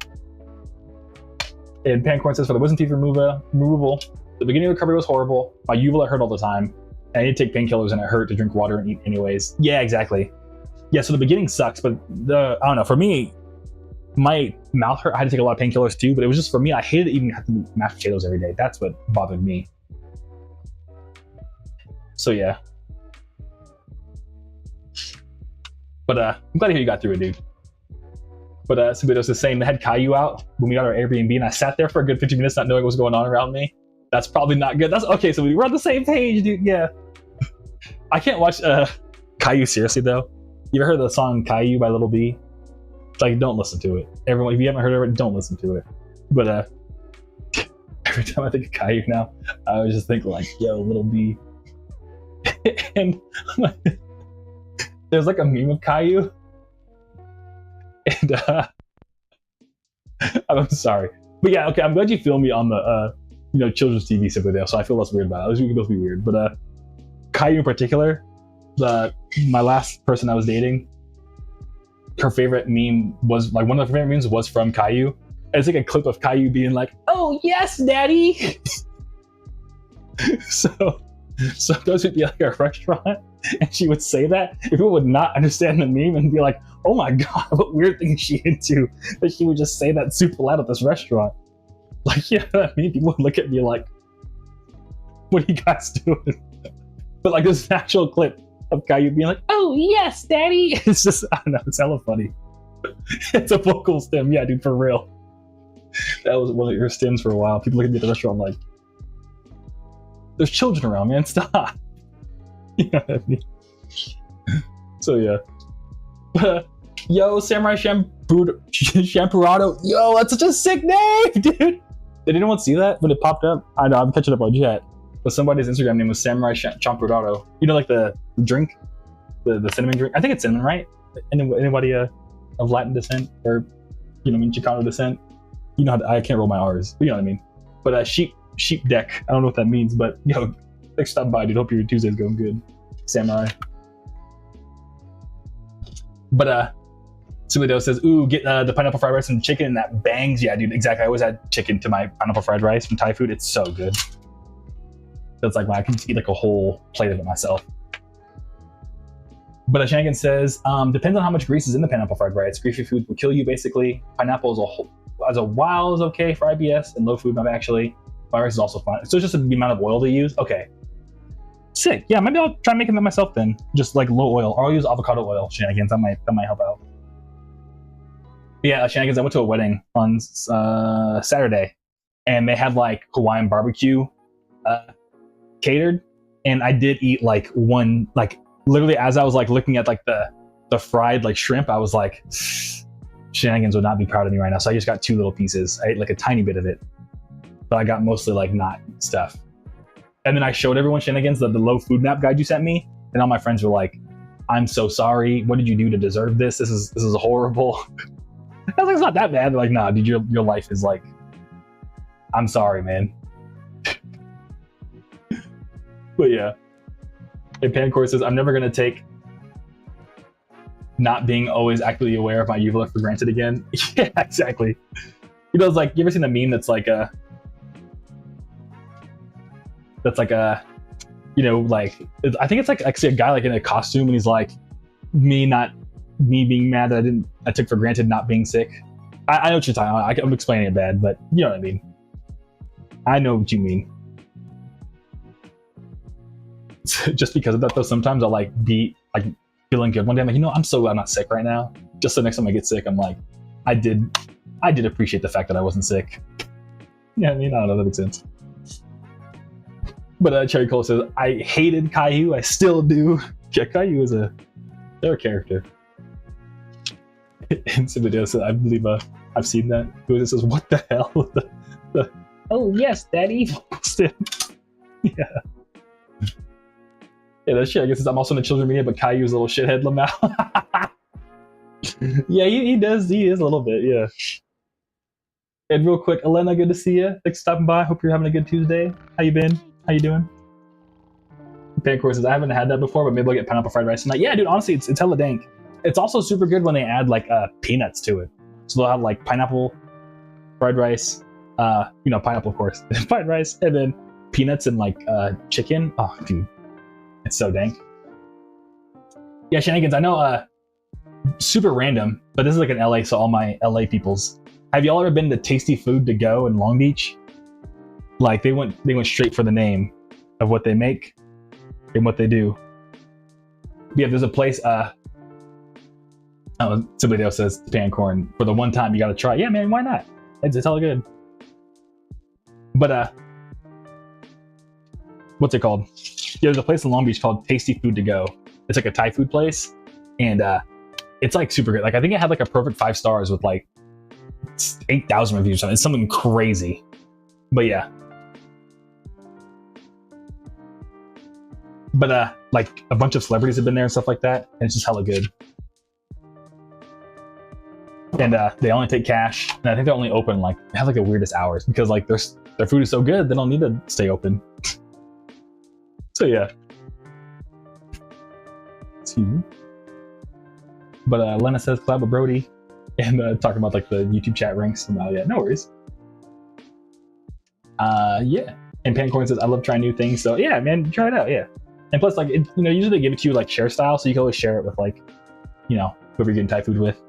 And Pancorn says, for the wisdom teeth removal, the beginning of recovery was horrible. My uvula hurt all the time. And I need to take painkillers and it hurt to drink water and eat anyways. Yeah, exactly. Yeah, so the beginning sucks, but I don't know, for me, my mouth hurt. I had to take a lot of painkillers too, but it was just for me, I hated eating mashed potatoes every day. That's what bothered me. So yeah. But I'm glad to hear you got through it, dude. But Subidos is saying they had Kaiju out when we got our Airbnb, and I sat there for a good 50 minutes not knowing what was going on around me. That's probably not good. That's okay. So we're on the same page, dude. Yeah. I can't watch Kaiju seriously though. You ever heard the song Kaiju by Little B? Like, don't listen to it. Everyone, if you haven't heard of it, don't listen to it. But every time I think of Kaiju now, I always just think like, yo, Little B. And there's like a meme of Kaiju. And I'm sorry. But yeah, okay, I'm glad you filmed me on the children's TV simply there, so I feel less weird about it. I was supposed to be weird. But Kaiju in particular, my last person I was dating, her favorite meme was like one of her favorite memes was from Kaiju. And it's like a clip of Kaiju being like, "Oh yes, daddy." So those would be like a restaurant, and she would say that. People would not understand the meme and be like, "Oh my god, what weird thing is she into?" That she would just say that super loud at this restaurant. Like, you know what I mean? People would look at me like, "What are you guys doing?" But like this actual clip of Kaiju being like, "Oh yes, daddy." It's just, I don't know, it's hella funny. It's a vocal stem, yeah, dude, for real. That was one of your stems for a while. People look at me at the restaurant like, "There's children around, man, stop." You know what I mean? So yeah. Yo, Samurai Shampurado. Yo, that's such a sick name, dude. Did anyone see that when it popped up? I know, I'm catching up on chat. But somebody's Instagram name was Samurai Champurado. You know, like the drink? The cinnamon drink? I think it's cinnamon, right? Anybody of Latin descent? Or, Chicano descent? You know, I can't roll my R's. But you know what I mean? But sheep deck. I don't know what that means, but, thanks for stopping by, dude. Hope your Tuesday's going good. Samurai. But, Sumido says, "Ooh, get the pineapple fried rice and chicken, and that bangs." Yeah, dude, exactly. I always add chicken to my pineapple fried rice from Thai food. It's so good. It's like I can just eat like a whole plate of it myself. But Shangan says, depends on how much grease is in the pineapple fried rice. Greasy foods will kill you, basically. Pineapple as a while is okay for IBS, and low food not actually. Fried rice is also fine. So it's just the amount of oil they use. Okay. Sick. Yeah, maybe I'll try making that myself then. Just like low oil. Or I'll use avocado oil, Shenanigans. That might help out. Yeah, Shenanigans, I went to a wedding on Saturday, and they had like Hawaiian barbecue catered, and I did eat like one, like literally as I was like looking at like the fried like shrimp, I was like, Shenanigans would not be proud of me right now. So I just got 2 little pieces. I ate like a tiny bit of it, but I got mostly like not stuff. And then I showed everyone, Shenanigans, the low food map guide you sent me, and all my friends were like, "I'm so sorry. What did you do to deserve this? This is horrible." I was like, "It's not that bad." They're like, "Nah, dude, your life is like, I'm sorry, man." But yeah. And Pancor says, "I'm never gonna take not being always actively aware of my uvula for granted again." Yeah, exactly. It's like, you ever seen a meme that's like like I think it's like actually a guy like in a costume, and he's like, me being mad that I took for granted not being sick. I know what you're talking about. I'm explaining it bad, but you know what I mean. I know what you mean. Just because of that though, sometimes I'll like be like feeling good one day. I'm like, I'm so glad I'm not sick right now. Just so next time I get sick, I'm like, I did appreciate the fact that I wasn't sick. Yeah, I mean, I don't know, that makes sense. But Cherry Cole says, "I hated Kaiju. I still do." Yeah, Kaiju is they're a character. And some video says, "I believe I've seen that." Who says, "What the hell?" the "Oh yes, daddy." Yeah. Yeah, that shit. I guess I'm also in the children media, but Kaiu's a little shithead Lamau. Yeah, he does. He is a little bit. Yeah. And real quick, Elena, good to see you. Thanks for stopping by. Hope you're having a good Tuesday. How you been? How you doing? Pancor says, "I haven't had that before, but maybe I'll get pineapple fried rice tonight." Yeah, dude, honestly, it's hella dank. It's also super good when they add like peanuts to it. So they'll have like pineapple fried rice, pineapple of course, fried rice, and then peanuts and like chicken. Oh, dude, it's so dank. Yeah, Shenanigans, I know super random, but this is like an LA, so all my LA peoples. Have y'all ever been to Tasty Food to Go in Long Beach? Like they went straight for the name of what they make. in what they do. Yeah, there's a place. Somebody else says Capricorn, for the one time you gotta try. Yeah, man, why not? It's all good. But what's it called? Yeah, there's a place in Long Beach called Tasty Food to Go. It's like a Thai food place, and it's like super good. Like I think it had like a perfect 5 stars with like 8,000 reviews. It's something crazy. But yeah. But like a bunch of celebrities have been there and stuff like that, and it's just hella good. And they only take cash, and I think they're only open like they have like the weirdest hours because like their food is so good they don't need to stay open. So yeah. Excuse me. But Lena says collab with Brody, and talking about like the YouTube chat ranks. And yeah, no worries. Yeah. And Pancorn says I love trying new things, so yeah, man, try it out. Yeah. And plus, like usually they give it to you like share style, so you can always share it with like, whoever you're getting Thai food with.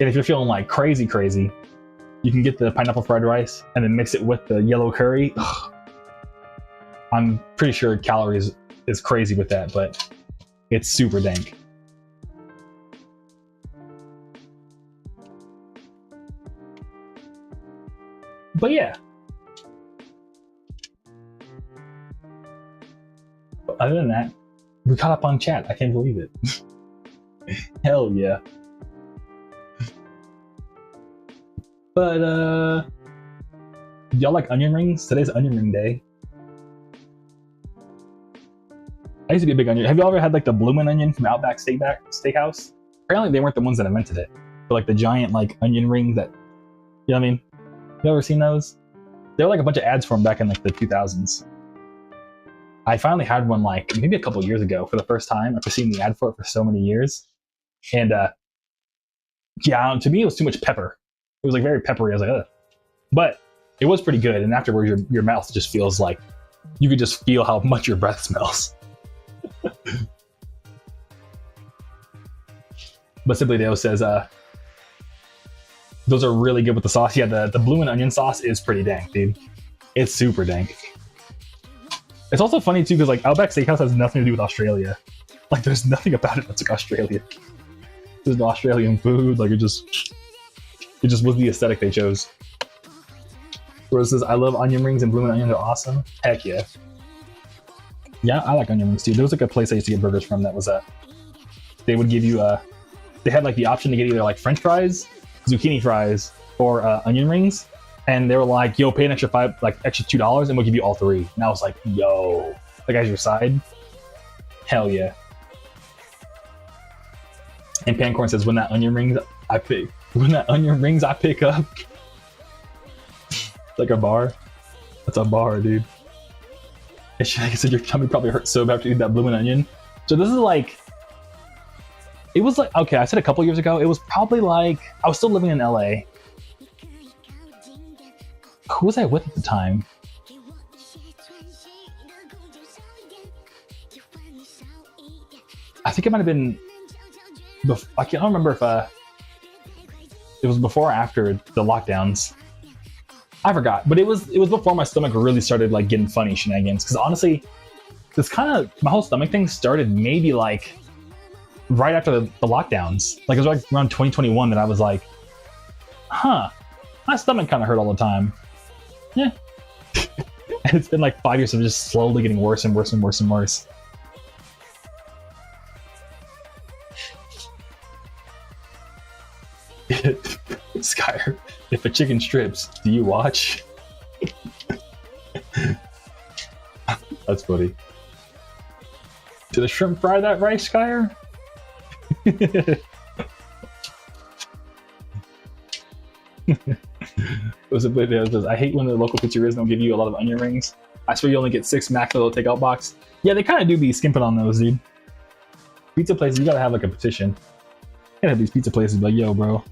And if you're feeling like crazy, you can get the pineapple fried rice and then mix it with the yellow curry. Ugh. I'm pretty sure calories is crazy with that, but it's super dank. But yeah. Other than that, we caught up on chat. I can't believe it. Hell yeah. But y'all like onion rings? Today's onion ring day. I used to be a big onion. Have you ever had like the bloomin' onion from Outback Steakhouse? Apparently they weren't the ones that invented it, but like the giant like onion ring that, you know what I mean? You ever seen those? There were like a bunch of ads for them back in like the 2000s. I finally had one like maybe a couple years ago for the first time after seeing the ad for it for so many years. And yeah, to me it was too much pepper. It was like very peppery. I was like, ugh. But it was pretty good. And afterwards, your mouth just feels like you could just feel how much your breath smells. But Simply Dale says, those are really good with the sauce. Yeah, the blue and onion sauce is pretty dank, dude. It's super dank. It's also funny too because like Outback Steakhouse has nothing to do with Australia. Like there's nothing about it that's like Australia. There's no Australian food. Like it just was the aesthetic they chose. Rose says, I love onion rings and bloomin' onions are awesome. Heck yeah. Yeah, I like onion rings too. There was like a place I used to get burgers from that was they would give you they had like the option to get either like French fries, zucchini fries, or onion rings. And they were like, yo, pay an extra extra $2 and we'll give you all 3. And I was like, yo, that guy's your side? Hell yeah. And Pancorn says, when that onion rings I pick up. Like a bar. That's a bar, dude. And Shanaka said your tummy probably hurts so bad after eating that bloomin' onion. So this is like, it was like, okay, I said a couple years ago, it was probably like, I was still living in LA. Who was I with at the time? I think it might have been, I don't remember if it was before or after the lockdowns. I forgot, but it was before my stomach really started like getting funny shenanigans. Because honestly, this kind of my whole stomach thing started maybe like right after the lockdowns. Like it was like around 2021 that I was like, huh, my stomach kind of hurt all the time. Yeah. And it's been like 5 years of just slowly getting worse and worse and worse and worse. Skyer, if a chicken strips, do you watch? That's funny. Did the shrimp fry that rice, Skyer? I hate when the local pizzerias don't give you a lot of onion rings. I swear you only get 6 max for the takeout box. Yeah, they kind of do be skimping on those, dude. Pizza places, you gotta have like a petition. You gotta have these pizza places like, yo, bro.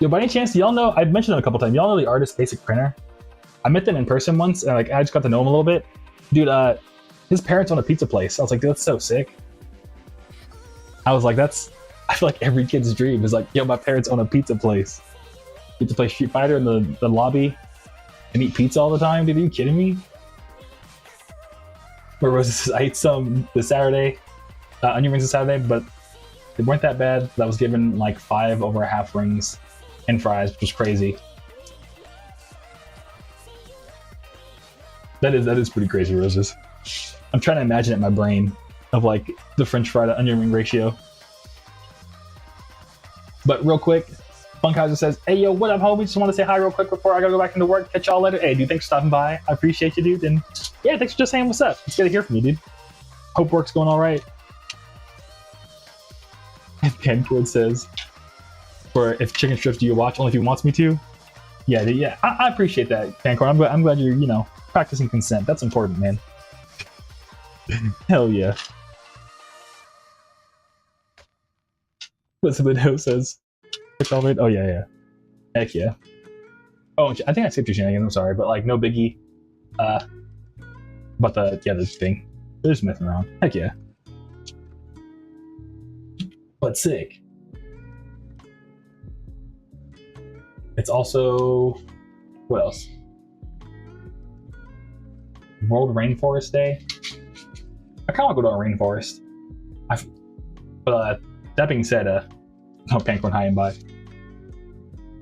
Yo, by any chance, do y'all know, I've mentioned them a couple times, y'all know the artist Basic Printer? I met them in person once, and like I just got to know him a little bit. Dude, his parents own a pizza place. I was like, dude, that's so sick. I was like, I feel like every kid's dream is like, yo, my parents own a pizza place. Street Fighter in the lobby. and eat pizza all the time, dude. Are you kidding me? Where was this? I ate some this Saturday, onion rings this Saturday, but they weren't that bad. I was given like 5 over half rings and fries, which was crazy. That is pretty crazy, Roses. I'm trying to imagine it in my brain of like the French fry to onion ring ratio. But real quick, Funkhauser says, "Hey yo, what up, homie? Just want to say hi real quick before I gotta go back into work. Catch y'all later." Hey, dude, thanks for stopping by. I appreciate you, dude. And yeah, thanks for just saying what's up. It's good to hear from you, dude. Hope work's going all right. And Pancord says, "For if chicken strips, do you watch only if he wants me to?" Yeah, dude, yeah. I appreciate that, Pancord. I'm glad you're practicing consent. That's important, man. Hell yeah. What the video says. Oh yeah. Heck yeah. Oh, I think I skipped your shenanigans, I'm sorry, but like no biggie. But the thing. They're just messing around. Heck yeah. But sick. It's also what else? World Rainforest Day. I kinda wanna go to a rainforest. But that being said, Pancorn high and by.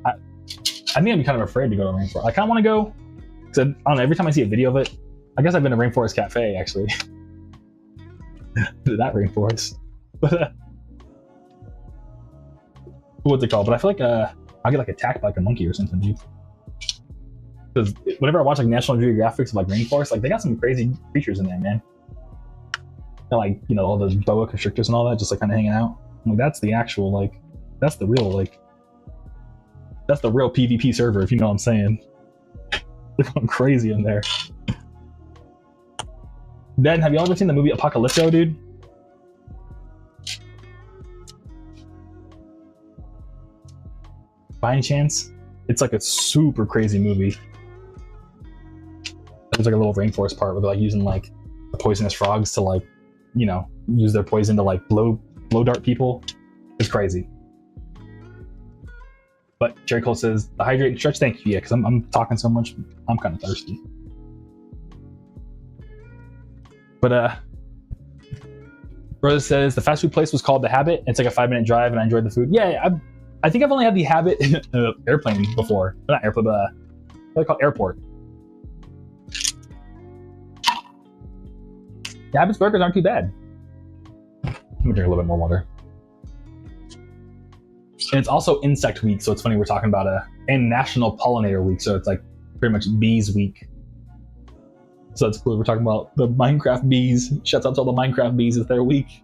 I think I'd be kind of afraid to go to a rainforest. I kind of want to go because I don't know. Every time I see a video of it, I guess I've been to Rainforest Cafe actually. That rainforest, but what's it called? But I feel like I'll get like attacked by like a monkey or something, dude. Because whenever I watch like National Geographics of like rainforest, like they got some crazy creatures in there, man. And like all those boa constrictors and all that, just like kind of hanging out. Like that's the actual like. That's the real PvP server, if you know what I'm saying. They're going crazy in there. Then, have you all ever seen the movie Apocalypto, dude? By any chance? It's like a super crazy movie. There's like a little rainforest part where they're like using like poisonous frogs to like, use their poison to like blow dart people. It's crazy. But Jerry Cole says, "The hydrate and stretch." Thank you, yeah, because I'm talking so much, I'm kind of thirsty. But Rose says the fast food place was called The Habit. It's like a 5-minute drive, and I enjoyed the food. Yeah, I think I've only had The Habit airplane before. Not airplane, but what do they call it? Airport. The Habit's burgers aren't too bad. Let me drink a little bit more water. And it's also Insect Week, so it's funny we're talking about and National Pollinator Week, so it's like pretty much Bees Week. So it's cool. We're talking about the Minecraft bees. Shouts out to all the Minecraft bees. It's their week.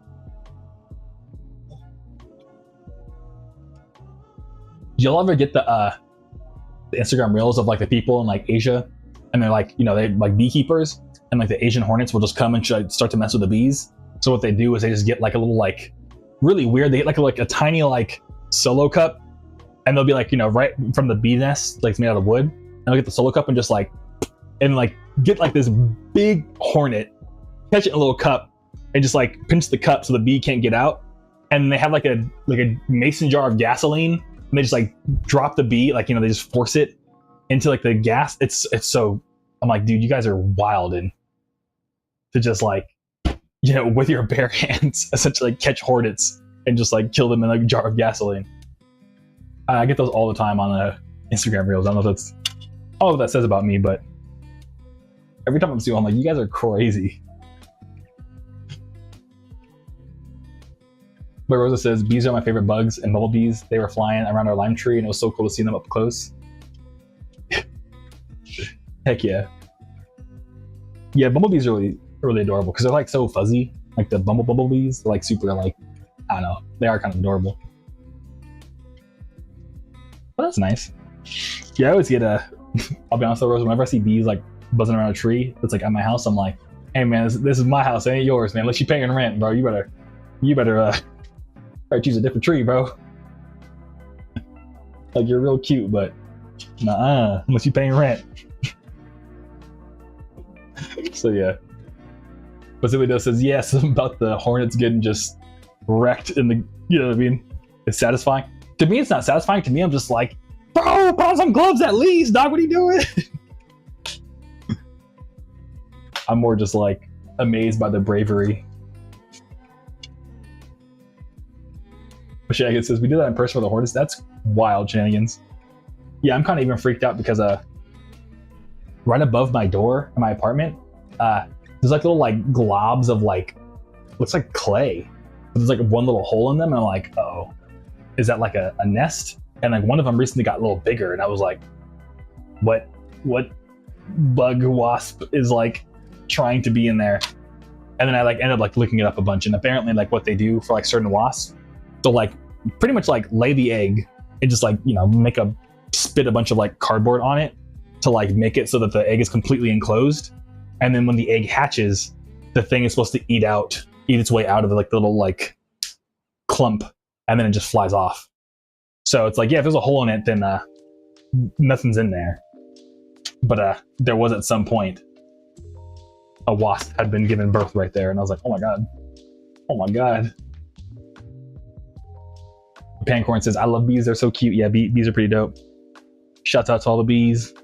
Do y'all ever get the Instagram reels of like the people in like Asia, and they're like they're like beekeepers, and like the Asian hornets will just come and start to mess with the bees. So what they do is they just get like a little like really weird. They get like a tiny like solo cup, and they'll be like right from the bee nest, like it's made out of wood, and they'll get the solo cup and just like get like this big hornet, catch it in a little cup, and just like pinch the cup so the bee can't get out. And they have like a mason jar of gasoline, and they just like drop the bee, like they just force it into like the gas. It's so, I'm like, dude, you guys are wild, and to just like with your bare hands essentially like, catch hornets and just like kill them in like a jar of gasoline. I get those all the time on Instagram reels. I don't know if that's all that says about me, but every time I'm seeing, I'm like, you guys are crazy. But Rosa says, bees are my favorite bugs, and bumblebees, they were flying around our lime tree, and it was so cool to see them up close. Heck yeah. Yeah, bumblebees are really, really adorable because they're like so fuzzy. Like the bumblebees, they're like super like, I don't know, they are kind of adorable. Well, that's nice. Yeah, I always get I'll be honest though, Rose, whenever I see bees like buzzing around a tree that's like at my house, I'm like, hey man, this is my house, it ain't yours, man. Unless you're paying rent, bro, you better choose a different tree, bro. Like you're real cute, but nah, unless you're paying rent. So yeah. But somebody says, yes, about the hornets getting just wrecked in the, you know what I mean? It's satisfying. To me, it's not satisfying. To me, I'm just like, bro, put on some gloves at least, dog. What are you doing? I'm more just like amazed by the bravery. But yeah, it says we did that in person for the Hornets. That's wild shenanigans. Yeah, I'm kind of even freaked out because right above my door in my apartment, there's like little like globs of like looks like clay. But there's like one little hole in them, and I'm like, oh, is that like a nest? And like one of them recently got a little bigger, and I was like, what bug wasp is like trying to be in there? And then I like ended up like looking it up a bunch, and apparently like what they do for like certain wasps, they'll like pretty much like lay the egg and just like, you know, spit a bunch of like cardboard on it to like make it so that the egg is completely enclosed. And then when the egg hatches, the thing is supposed to eat its way out of the, like the little like clump, and then it just flies off. So it's like, yeah, if there's a hole in it, then nothing's in there. But there was at some point a wasp had been given birth right there, and I was like, oh my god. Pancorn says, I love bees, they're so cute. Yeah, bees are pretty dope. Shouts out to all the bees.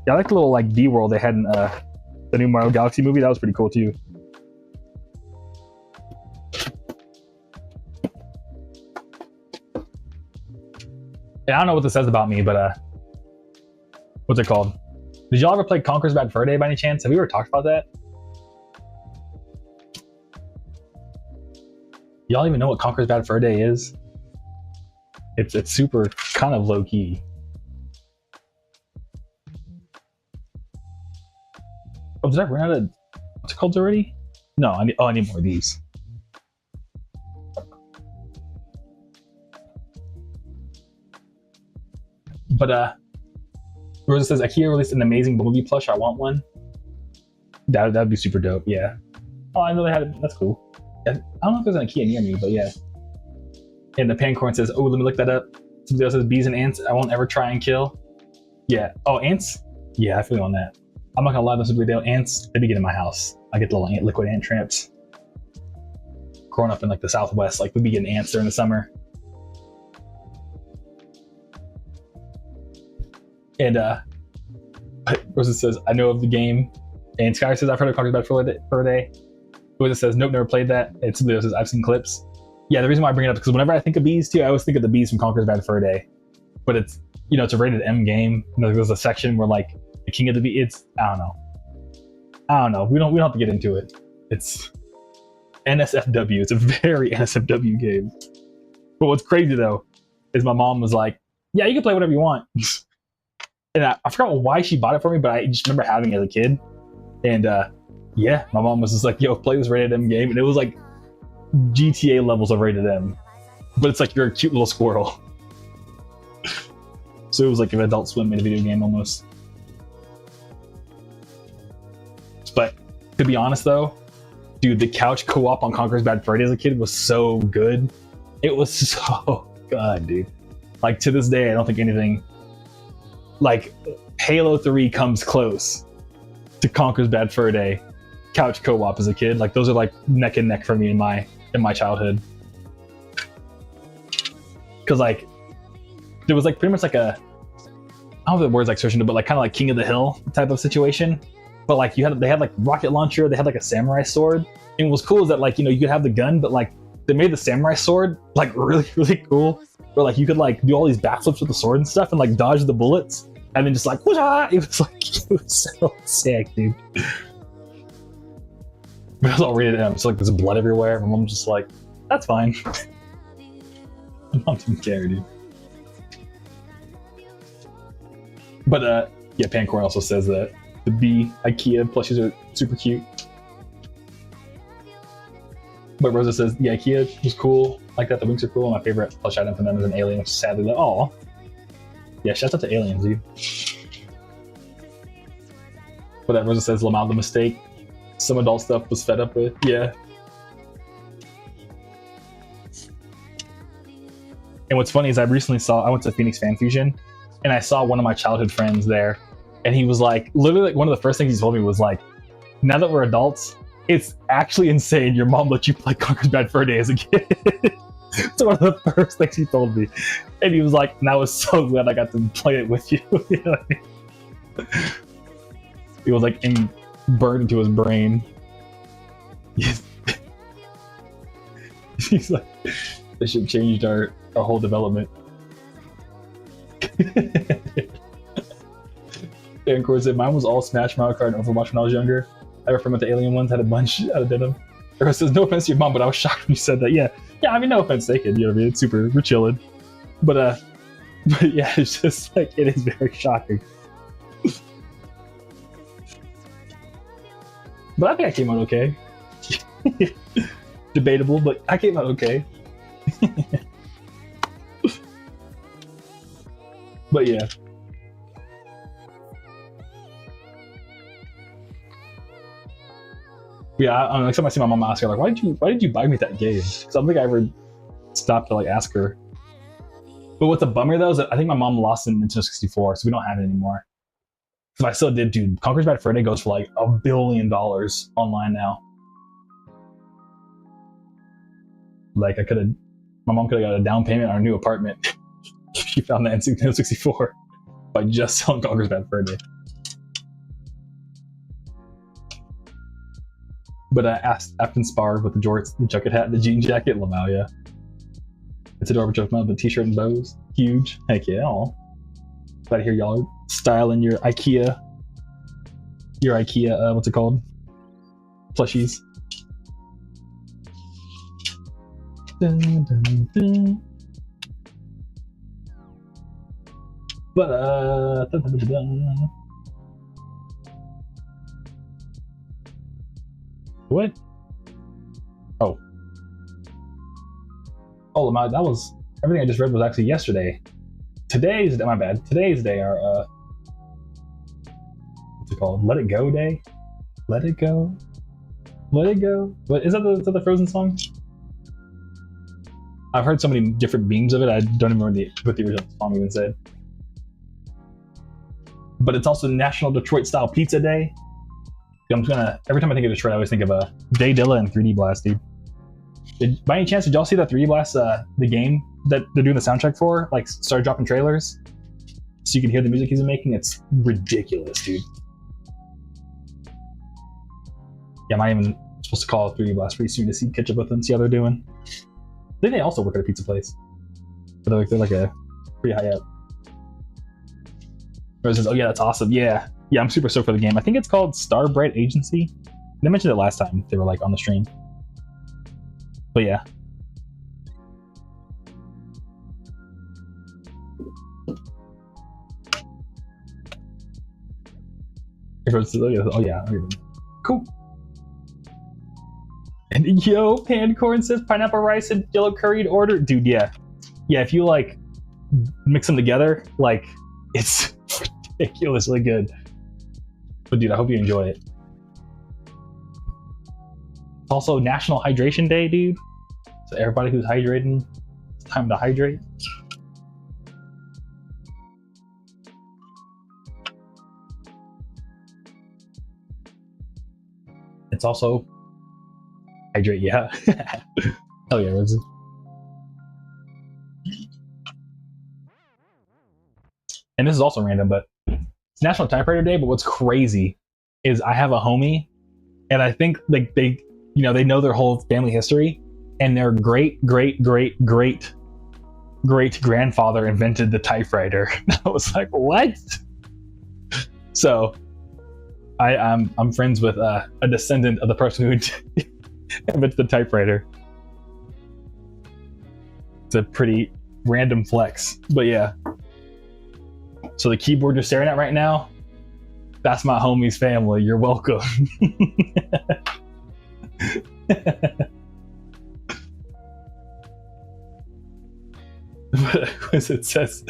Yeah, I like the little like bee world they had in the new Mario Galaxy movie. That was pretty cool too. Yeah, I don't know what this says about me, but what's it called? Did y'all ever play Conker's Bad Fur Day by any chance? Have we ever talked about that? Y'all even know what Conker's Bad Fur Day is? It's super kind of low key. Oh, did I run out of what's it called already? No, I need more of these. But Rosa says IKEA released an amazing Bumblebee plush. I want one. That'd be super dope. Yeah. Oh, I know they had it. That's cool. Yeah, I don't know if there's an IKEA near me, but yeah. And the Pancorn says, "Oh, let me look that up." Somebody else says, "Bees and ants. I won't ever try and kill." Yeah. Oh, ants. Yeah, I feel on that. I'm not gonna lie, those are real ants. They be getting in my house. I get the little liquid ant traps. Growing up in like the Southwest, like we'd be getting ants during the summer. And Rosa says, I know of the game. And Sky says, I've heard of Conker's Bad Fur Day. Rosa says, nope, never played that. And somebody else says, I've seen clips. Yeah, the reason why I bring it up is because whenever I think of bees too, I always think of the bees from Conker's Bad Fur Day. But it's, you know, it's a rated M game. You know, there's a section where like the king of the bee, it's, I don't know. We don't have to get into it. It's NSFW. It's a very NSFW game. But what's crazy though, is my mom was like, yeah, you can play whatever you want. And I forgot why she bought it for me, but I just remember having it as a kid. And yeah, my mom was just like, yo, play this rated M game. And it was like GTA levels of rated M. But it's like you're a cute little squirrel. So it was like an Adult Swim made a video game almost. But to be honest though, dude, the couch co-op on Conker's Bad Fur Day as a kid was so good. It was so good, dude. Like to this day, I don't think anything like Halo 3 comes close to Conker's Bad Fur Day couch co-op as a kid. Like those are like neck and neck for me in my childhood. Cause like there was like pretty much like a, I don't know if the word's like searching, but like kind of like King of the Hill type of situation. But like they had like rocket launcher, they had like a samurai sword. And what was cool is that like, you know, you could have the gun, but like they made the samurai sword like really, really cool. Where like you could like do all these backflips with the sword and stuff and like dodge the bullets. And then just like, whoosh-ah! It was so sick, dude. But it was all rated M, so like there's blood everywhere. My mom's just like, that's fine. My mom didn't care, dude. But yeah, Pancorn also says that the bee IKEA plushies are super cute. But Rosa says, yeah, IKEA was cool. Like that, the wings are cool. My favorite plush item from them is an alien, which is sadly like, aw. Yeah, shouts out to aliens, dude. But that Rosa says, Lamau the mistake. Some adult stuff was fed up with. Yeah. And what's funny is I went to Phoenix Fan Fusion, and I saw one of my childhood friends there, and he was like, literally like one of the first things he told me was like, now that we're adults, it's actually insane your mom let you play Conker's Bad Fur Day as a kid. It's one of the first things he told me. And he was like, and I was so glad I got to play it with you. You know what I mean? It was like burned into his brain. He's like, this shit changed our whole development. And of course, mine was all Smash, Mario Kart, and Overwatch when I was younger. I remember the Alien ones had a bunch out of them. Everyone says, no offense to your mom, but I was shocked when you said that. Yeah, I mean, no offense taken. You know what I mean? It's super, we're chilling. But yeah, it's just like, it is very shocking. But I think I came out okay. Debatable, but I came out okay. But yeah. Yeah, I next time I see my mom ask her, like, why did you buy me that game? Because I don't think I ever stopped to like ask her. But what's a bummer though is that I think my mom lost in Nintendo 64, so we don't have it anymore. If I still did, dude, Conker's Bad Fur Day goes for like $1 billion online now. Like my mom could have got a down payment on our new apartment. She found that in Nintendo 64 by just selling Conker's Bad Fur Day. But I asked Afton Spar with the jorts, the jacket hat, the jean jacket, Lamau, yeah. It's adorable joke about the t-shirt and bows. Huge. Heck yeah. Aw. Glad to hear y'all styling your IKEA, what's it called? Plushies. Dun, dun, dun. But, dun, dun, dun, dun. What? Oh, that was everything I just read was actually yesterday. Today's my bad. Today's day are what's it called? Let It Go Day. Let It Go. Let It Go. What is that? Is that the Frozen song? I've heard so many different memes of it. I don't even remember what the original song even said. But it's also National Detroit Style Pizza Day. I'm just gonna, every time I think of Detroit, I always think of Day Dilla and 3D Blast, dude. By any chance, did y'all see that 3D Blast, the game that they're doing the soundtrack for? Like, started dropping trailers so you can hear the music he's making. It's ridiculous, dude. Yeah, I'm not even supposed to call it 3D Blast pretty soon to see catch up with them, see how they're doing. I think they also work at a pizza place. But they're like a pretty high up. Says, oh yeah, that's awesome. Yeah, I'm super stoked for the game. I think it's called Starbright Agency. They mentioned it last time they were like on the stream. But yeah. Oh yeah. Cool. And yo, Pancorn says pineapple rice and yellow curried order. Dude, yeah. Yeah, if you like mix them together, like it's ridiculously good. But dude, I hope you enjoy it. It's also National Hydration Day, dude. So everybody who's hydrating, it's time to hydrate. It's also hydrate, yeah. Hell yeah, Rose. And this is also random, but it's National Typewriter Day. But what's crazy is I have a homie, and I think like they know their whole family history, and their great grandfather invented the typewriter. I was like, what? So I'm friends with a descendant of the person who invented the typewriter. It's a pretty random flex, but yeah. So the keyboard you're staring at right now, that's my homie's family. You're welcome. As it says,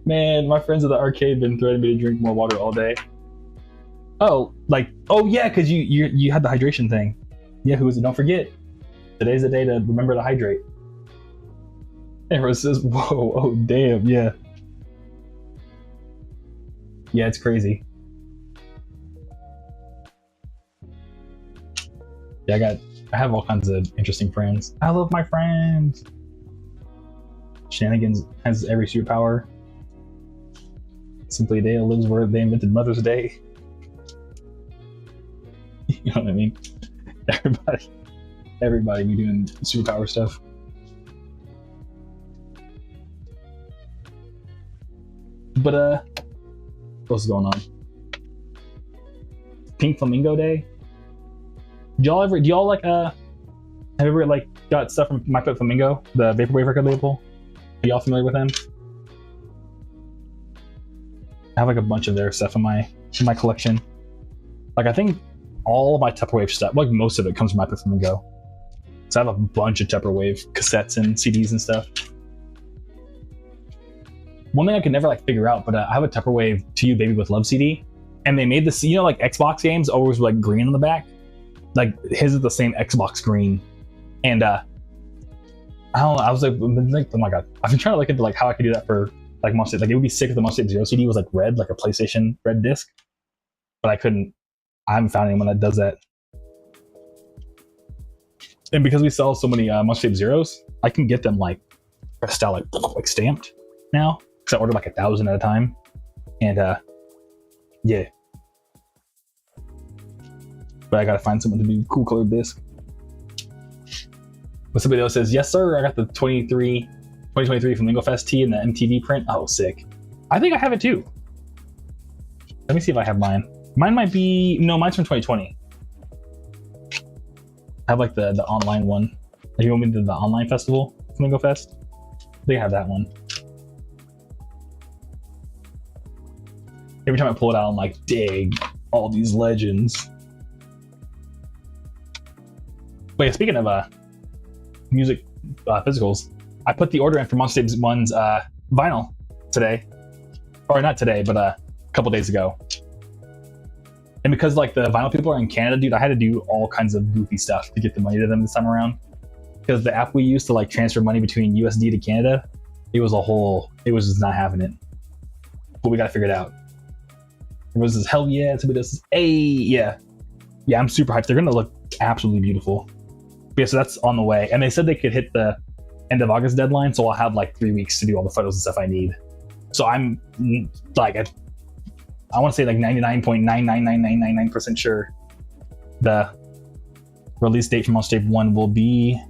man, my friends at the arcade been threatening me to drink more water all day. Oh, yeah, because you had the hydration thing. Yeah, who is it? Don't forget, today's the day to remember to hydrate. Everyone says, whoa, oh damn, yeah. Yeah, it's crazy. Yeah, I have all kinds of interesting friends. I love my friends. Shenanigans has every superpower. Simply Dale lives where they invented Mother's Day. You know what I mean? Everybody be doing superpower stuff. But what's going on? Pink Flamingo Day. Do y'all like have you ever like got stuff from My Pet Flamingo, the vaporwave record label? Are y'all familiar with them? I have like a bunch of their stuff in my collection. Like I think all of my Tupperwave stuff, like most of it, comes from My Pet Flamingo. So I have a bunch of Tupperwave cassettes and CDs and stuff. One thing I could never like figure out, but I have a Tupperwave To You Baby With Love CD, and they made this, you know, like Xbox games always were like green on the back. Like his is the same Xbox green, and I don't know. I was like, oh my god, I've been trying to look into like how I could do that for like Monster. Like it would be sick if the Monster Zero CD was like red, like a PlayStation red disc, but I couldn't. I haven't found anyone that does that. And because we sell so many Monster Zeros, I can get them like pressed out, like stamped now. Because I order like 1,000 at a time, and yeah. But I gotta find someone to do cool colored disc. But somebody else says, yes sir, I got the 2023 Flamingo Fest tee and the MTV print. Oh, sick. I think I have it too. Let me see if I have mine. Mine might be, no, mine's from 2020. I have like the online one. If you want me to do the online festival, Flamingo Fest, I think I have that one. Every time I pull it out, I'm like, dang, all these legends. But yeah, speaking of music physicals, I put the order in for Monster Babies 1's vinyl today. Or not today, but a couple days ago. And because like the vinyl people are in Canada, dude, I had to do all kinds of goofy stuff to get the money to them this time around. Because the app we used to like transfer money between USD to Canada, it was just not having it. But we gotta figure it out. It was this hell yeah, somebody does this, hey, yeah. Yeah, I'm super hyped. They're gonna look absolutely beautiful. But yeah, so that's on the way. And they said they could hit the end of August deadline, so I'll have like 3 weeks to do all the photos and stuff I need. So I'm like, I want to say like 99.99999% sure the release date for Monster Baby 1 will be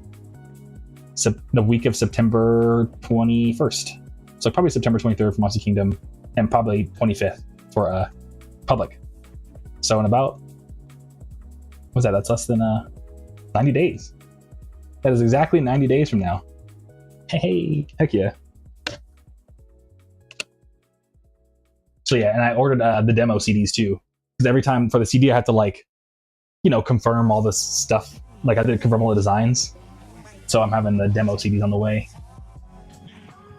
the week of September 21st. So probably September 23rd for Monster Kingdom, and probably 25th for Public. So in about, what's that? That's less than 90 days. That is exactly 90 days from now. Hey, heck yeah. So yeah, and I ordered the demo CDs too. Because every time for the CD, I had to like, you know, confirm all this stuff. Like I did confirm all the designs. So I'm having the demo CDs on the way.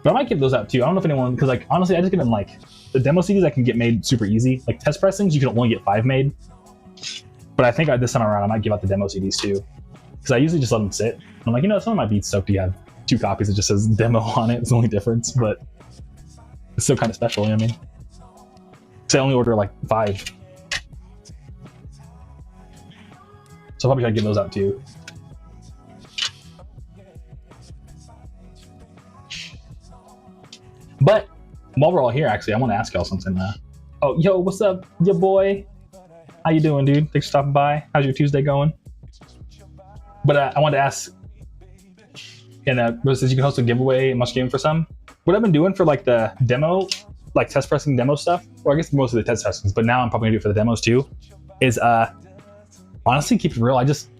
But I might give those out too. I don't know if anyone, because like honestly, I just get them like, the demo CDs I can get made super easy. Like test pressings, you can only get 5 made. But I think this time around, I might give out the demo CDs too. Because I usually just let them sit. I'm like, you know, someone might be stoked to have 2 copies that just says demo on it. It's the only difference, but it's still kind of special, you know what I mean? So I only order like 5. So I'll probably try to give those out too. But while we're all here, actually, I want to ask y'all something. Oh, yo, what's up, your boy? How you doing, dude? Thanks for stopping by. How's your Tuesday going? But I wanted to ask, and since you can host a giveaway and must game for some, what I've been doing for like the demo, like test pressing demo stuff, or I guess most of the test pressings, but now I'm probably gonna do it for the demos too, is honestly keep it real. I just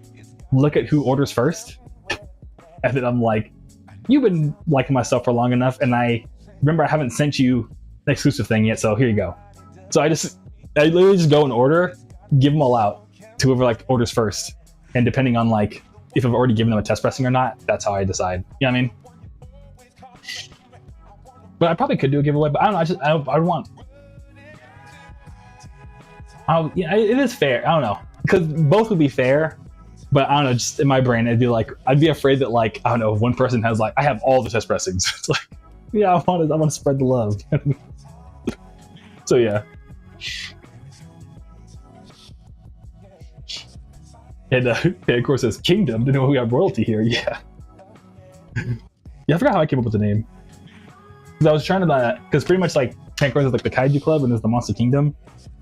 look at who orders first, and then I'm like, you've been liking my stuff for long enough, and I remember I haven't sent you an exclusive thing yet, so here you go. So I literally just go and order, give them all out to whoever like orders first, and depending on like if I've already given them a test pressing or not, that's how I decide. You know what I mean? But I probably could do a giveaway, but I don't know. Yeah, it is fair. I don't know, because both would be fair, but I don't know. Just in my brain, it'd be like I'd be afraid that like I don't know if one person has like I have all the test pressings. It's like, yeah, I want to spread the love. So yeah. And of course, says Kingdom. Didn't know we have royalty here. Yeah. Yeah, I forgot how I came up with the name. Because I was trying to, because pretty much like Capricorn is like the Kaiju Club and there's the Monster Kingdom.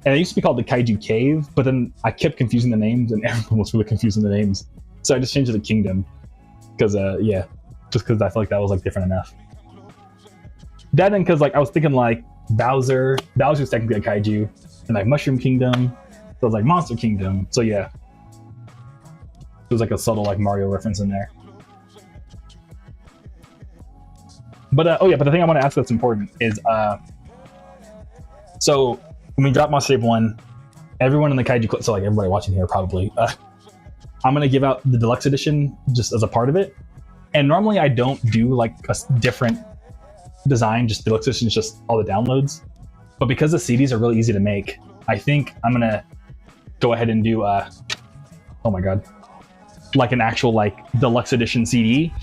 And it used to be called the Kaiju Cave, but then I kept confusing the names and everyone was really confusing the names. So I just changed it to Kingdom. Because, yeah, just because I felt like that was like different enough. That and because like I was thinking like Bowser's technically a Kaiju, and like Mushroom Kingdom, so it was like Monster Kingdom. So yeah. There's like a subtle like Mario reference in there. But oh yeah, but the thing I want to ask that's important is so when we drop Monster Tape 1, everyone in the Kaiju Club, so like everybody watching here probably, I'm gonna give out the deluxe edition just as a part of it. And normally I don't do like a different design, just deluxe edition is just all the downloads. But because the CDs are really easy to make, I think I'm gonna go ahead and do oh my god, like an actual like deluxe edition CD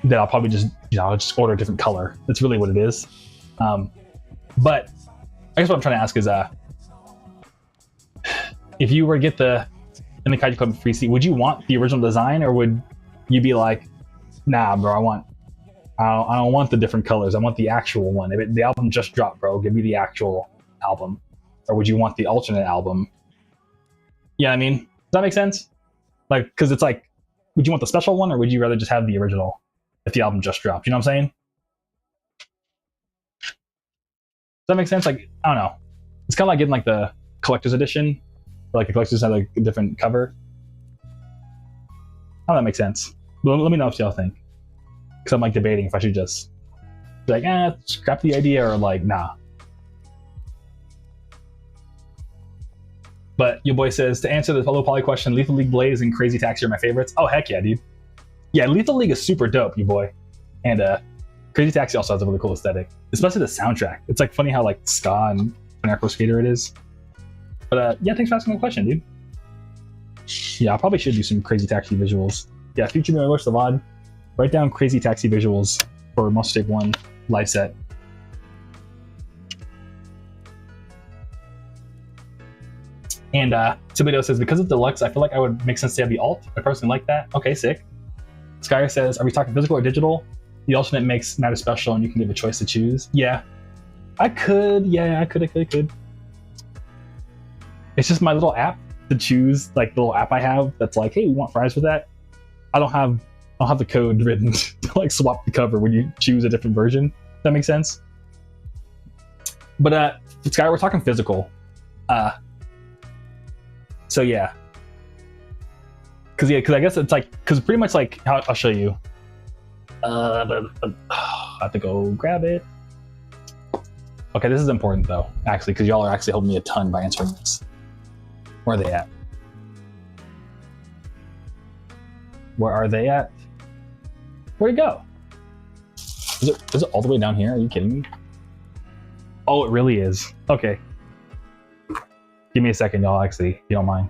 that I'll probably just, I'll just order a different color. That's really what it is. But I guess what I'm trying to ask is if you were to get in the Kaiju Club free CD, would you want the original design, or would you be like, nah bro, I don't want the different colors, I want the actual one. If the album just dropped, bro, give me the actual album. Or would you want the alternate album? Yeah, I mean, does that make sense? Like, because it's like, would you want the special one, or would you rather just have the original if the album just dropped? You know what I'm saying? Does that make sense? Like, I don't know. It's kind of like getting like the collector's edition, or like a collector's had like a different cover. How that makes sense? Let me know what y'all think. Because I'm like debating if I should just be like, scrap the idea, or like, nah. But your boy says, to answer the Hello Poly question, Lethal League Blaze and Crazy Taxi are my favorites. Oh, heck yeah, dude. Yeah, Lethal League is super dope, you boy. And Crazy Taxi also has a really cool aesthetic, especially the soundtrack. It's like funny how like ska and Pinnacle Skater it is. But yeah, thanks for asking the question, dude. Yeah, I probably should do some Crazy Taxi visuals. Yeah, future me, I wish the VOD. Write down Crazy Taxi visuals for Monster Tape 1 live set. And Thibodeau says, because it's deluxe, I feel like I would make sense to have the alt. I personally like that. Okay, sick. Skyer says, are we talking physical or digital? The alternate makes matter special and you can give a choice to choose. Yeah, I could. Yeah, I could. It's just my little app to choose, like the little app I have that's like, hey, we want fries with that. I don't have the code written to like swap the cover when you choose a different version. Does that make sense? But Skyer, we're talking physical. So yeah, because I guess it's like, because pretty much like, I'll show you. I have to go grab it. Okay, this is important though, actually, because y'all are actually helping me a ton by answering this. Where are they at? Where are they at? Where'd it go? Is it all the way down here? Are you kidding me? Oh, it really is. Okay. Give me a second, y'all, actually, if you don't mind.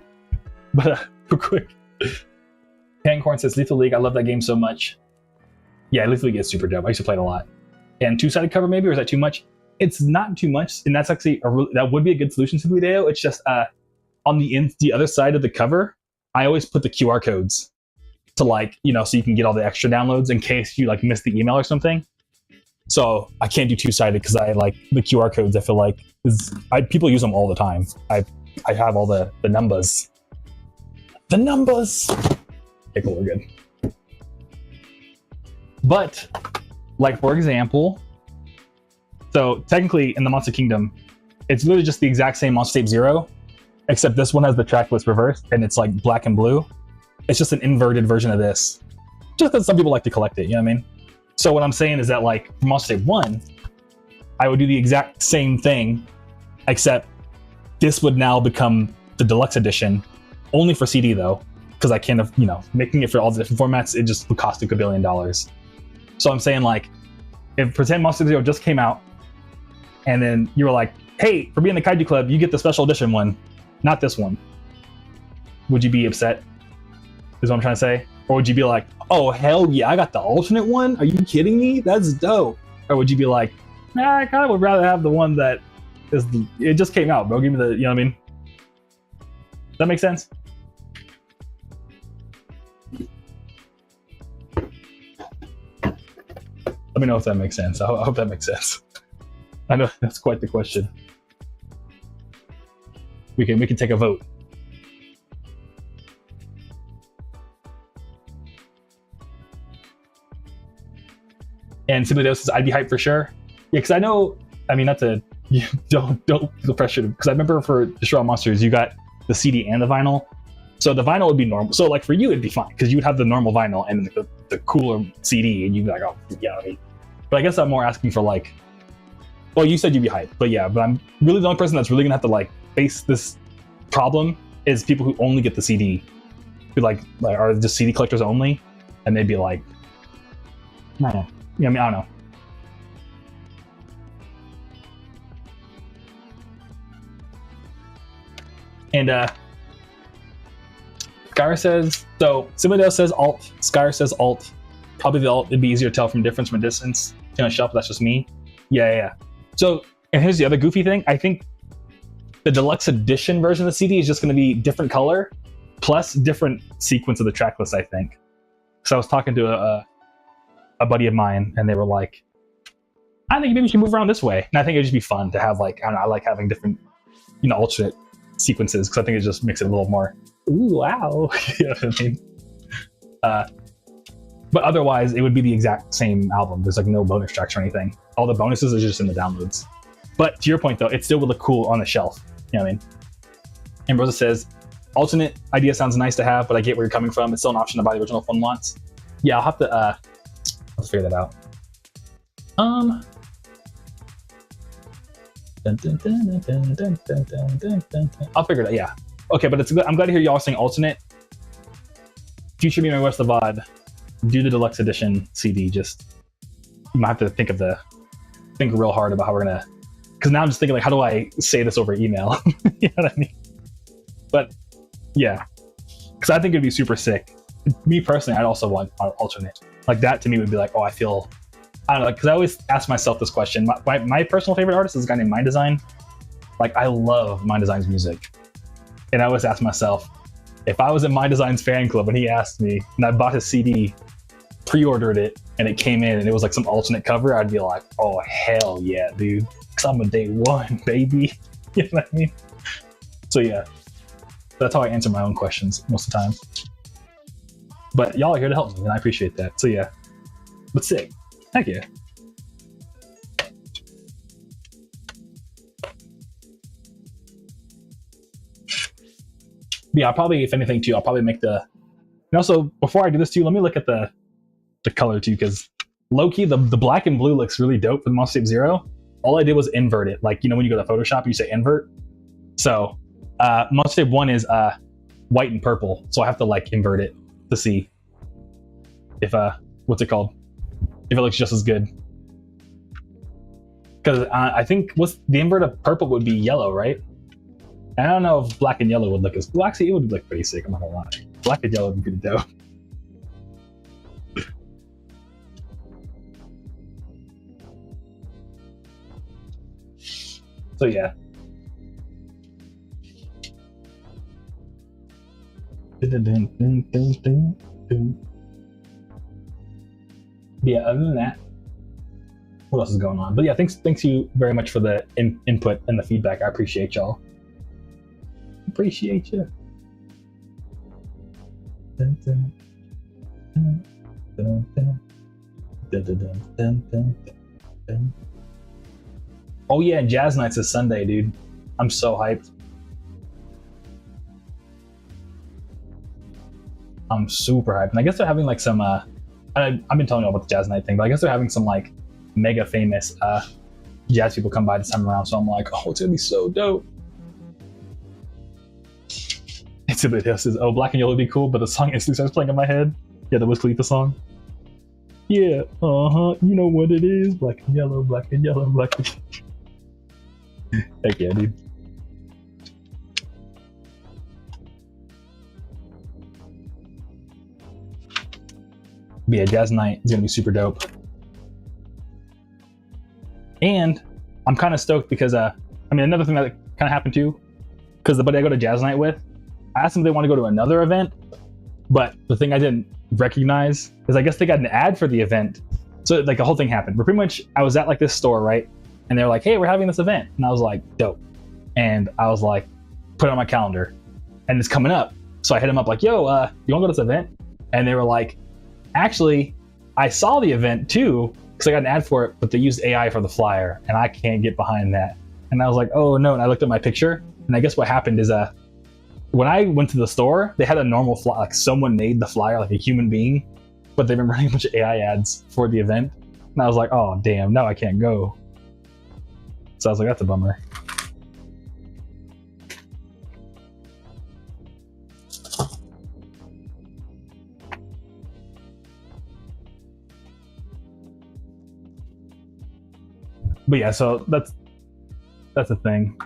But real quick. Capricorn says, Lethal League, I love that game so much. Yeah, Lethal League is super dope. I used to play it a lot. And two-sided cover maybe, or is that too much? It's not too much, and that's actually that would be a good solution to the video. It's just on the other side of the cover, I always put the QR codes to like, so you can get all the extra downloads in case you like miss the email or something. So I can't do two-sided because I like the QR codes. I feel like people use them all the time. I have all the numbers. The numbers. Okay, cool, we're good. But like for example, so technically in the Monster Kingdom, it's literally just the exact same Monster Tape 0, except this one has the track list reversed and it's like black and blue. It's just an inverted version of this. Just that some people like to collect it, you know what I mean? So what I'm saying is that like for Monster Tape 1, I would do the exact same thing, except this would now become the deluxe edition, only for CD though, because I can't, making it for all the different formats, it just would cost $1 billion. So I'm saying like, if pretend Monster 0 just came out, and then you were like, hey, for being the Kaiju Club, you get the special edition one, not this one. Would you be upset? Is what I'm trying to say? Or would you be like, oh, hell yeah, I got the alternate one? Are you kidding me? That's dope. Or would you be like, nah, I kind of would rather have the one that it just came out, bro. Give me the, you know what I mean? Does that make sense? Let me know if that makes sense. I hope that makes sense. I know that's quite the question. We can take a vote. And Simulados says, I'd be hyped for sure. Yeah, because I know, I mean, not to, don't feel pressured, because I remember for Destroy All Monsters, you got the CD and the vinyl. So the vinyl would be normal. So like for you, it'd be fine, because you would have the normal vinyl and the cooler CD, and you'd be like, oh, yeah, I mean. But I guess I'm more asking for like, well, you said you'd be hyped, but yeah, but I'm really the only person that's really gonna have to like face this problem is people who only get the CD, who like are just CD collectors only, and they'd be like, I don't know. Yeah, I mean, I don't know. And Skyr says, so Simodale says alt, Skyr says alt. Probably the alt, it'd be easier to tell from difference from distance. On a shelf, that's just me. Yeah. So, and here's the other goofy thing. I think the deluxe edition version of the CD is just going to be different color, plus different sequence of the track list, I think. So I was talking to a buddy of mine, and they were like, I think maybe we should move around this way. And I think it'd just be fun to have like, I don't know, I like having different, alternate sequences, because I think it just makes it a little more, ooh, wow. You know what I mean? But otherwise, it would be the exact same album. There's like no bonus tracks or anything. All the bonuses are just in the downloads. But to your point, though, it still would look cool on the shelf. You know what I mean? And Rosa says, alternate idea sounds nice to have, but I get where you're coming from. It's still an option to buy the original fun lots. Yeah, I'll have to figure that out. I'll figure it out, yeah. Okay, but it's good. I'm glad to hear y'all saying alternate. Future Me, My West of VOD. Do the deluxe edition CD. Just, you might have to think real hard about how we're gonna, because now I'm just thinking like, how do I say this over email? You know what I mean? But yeah, because I think it'd be super sick. Me personally, I'd also want alternate. Like that to me would be like, oh, I don't know, because I always ask myself this question. My personal favorite artist is a guy named Mind Design. Like I love Mind Design's music, and I always ask myself, if I was in Mind Design's fan club and he asked me, and I bought his CD, pre-ordered it, and it came in and it was like some alternate cover, I'd be like, oh hell yeah, dude, because I'm a day one, baby. You know what I mean? So yeah, that's how I answer my own questions most of the time. But y'all are here to help me, and I appreciate that. So yeah, but sick. Heck yeah. Yeah, I'll probably, if anything too, I'll probably make and also before I do this too, let me look at the color too, because low-key the black and blue looks really dope for the Monster Tape Zero. All I did was invert it, like when you go to Photoshop you say invert. So Monster Tape 1 is white and purple, so I have to like invert it to see if what's it called, if it looks just as good, because I think what's the invert of purple would be yellow, right? I don't know if black and yellow would look as well. Actually, it would look pretty sick. I'm not gonna lie. Black and yellow would be pretty dope. So yeah. Yeah. Other than that, what else is going on? But yeah, thanks you very much for the input and the feedback. I appreciate y'all. Appreciate you. Oh yeah, and Jazz Nights is Sunday, dude. I'm so hyped. I'm super hyped. And I guess they're having like some I've been telling you about the Jazz Night thing, but I guess they're having some like mega famous jazz people come by this time around, so I'm like, oh, it's gonna be so dope. It's a bit says, oh, Black and Yellow would be cool, but the song instantly starts playing in my head. Yeah, the Wiz Khalifa song. Yeah, you know what it is. Black and yellow, black and yellow, black and yellow. Heck yeah, dude. But yeah, Jazz Night is gonna be super dope. And I'm kind of stoked because, another thing that kind of happened too, because the buddy I go to Jazz Night with, I asked them if they want to go to another event, but the thing I didn't recognize is I guess they got an ad for the event. So like the whole thing happened. But pretty much I was at like this store, right? And they're like, hey, we're having this event. And I was like, dope. And I was like, put it on my calendar. And it's coming up. So I hit them up like, yo, you want to go to this event? And they were like, actually, I saw the event too, because I got an ad for it, but they used AI for the flyer, and I can't get behind that. And I was like, oh no. And I looked at my picture, and I guess what happened is when I went to the store, they had a normal flyer, like someone made the flyer, like a human being, but they've been running a bunch of AI ads for the event. And I was like, oh damn, no, I can't go. So I was like, that's a bummer. But yeah, so that's the thing.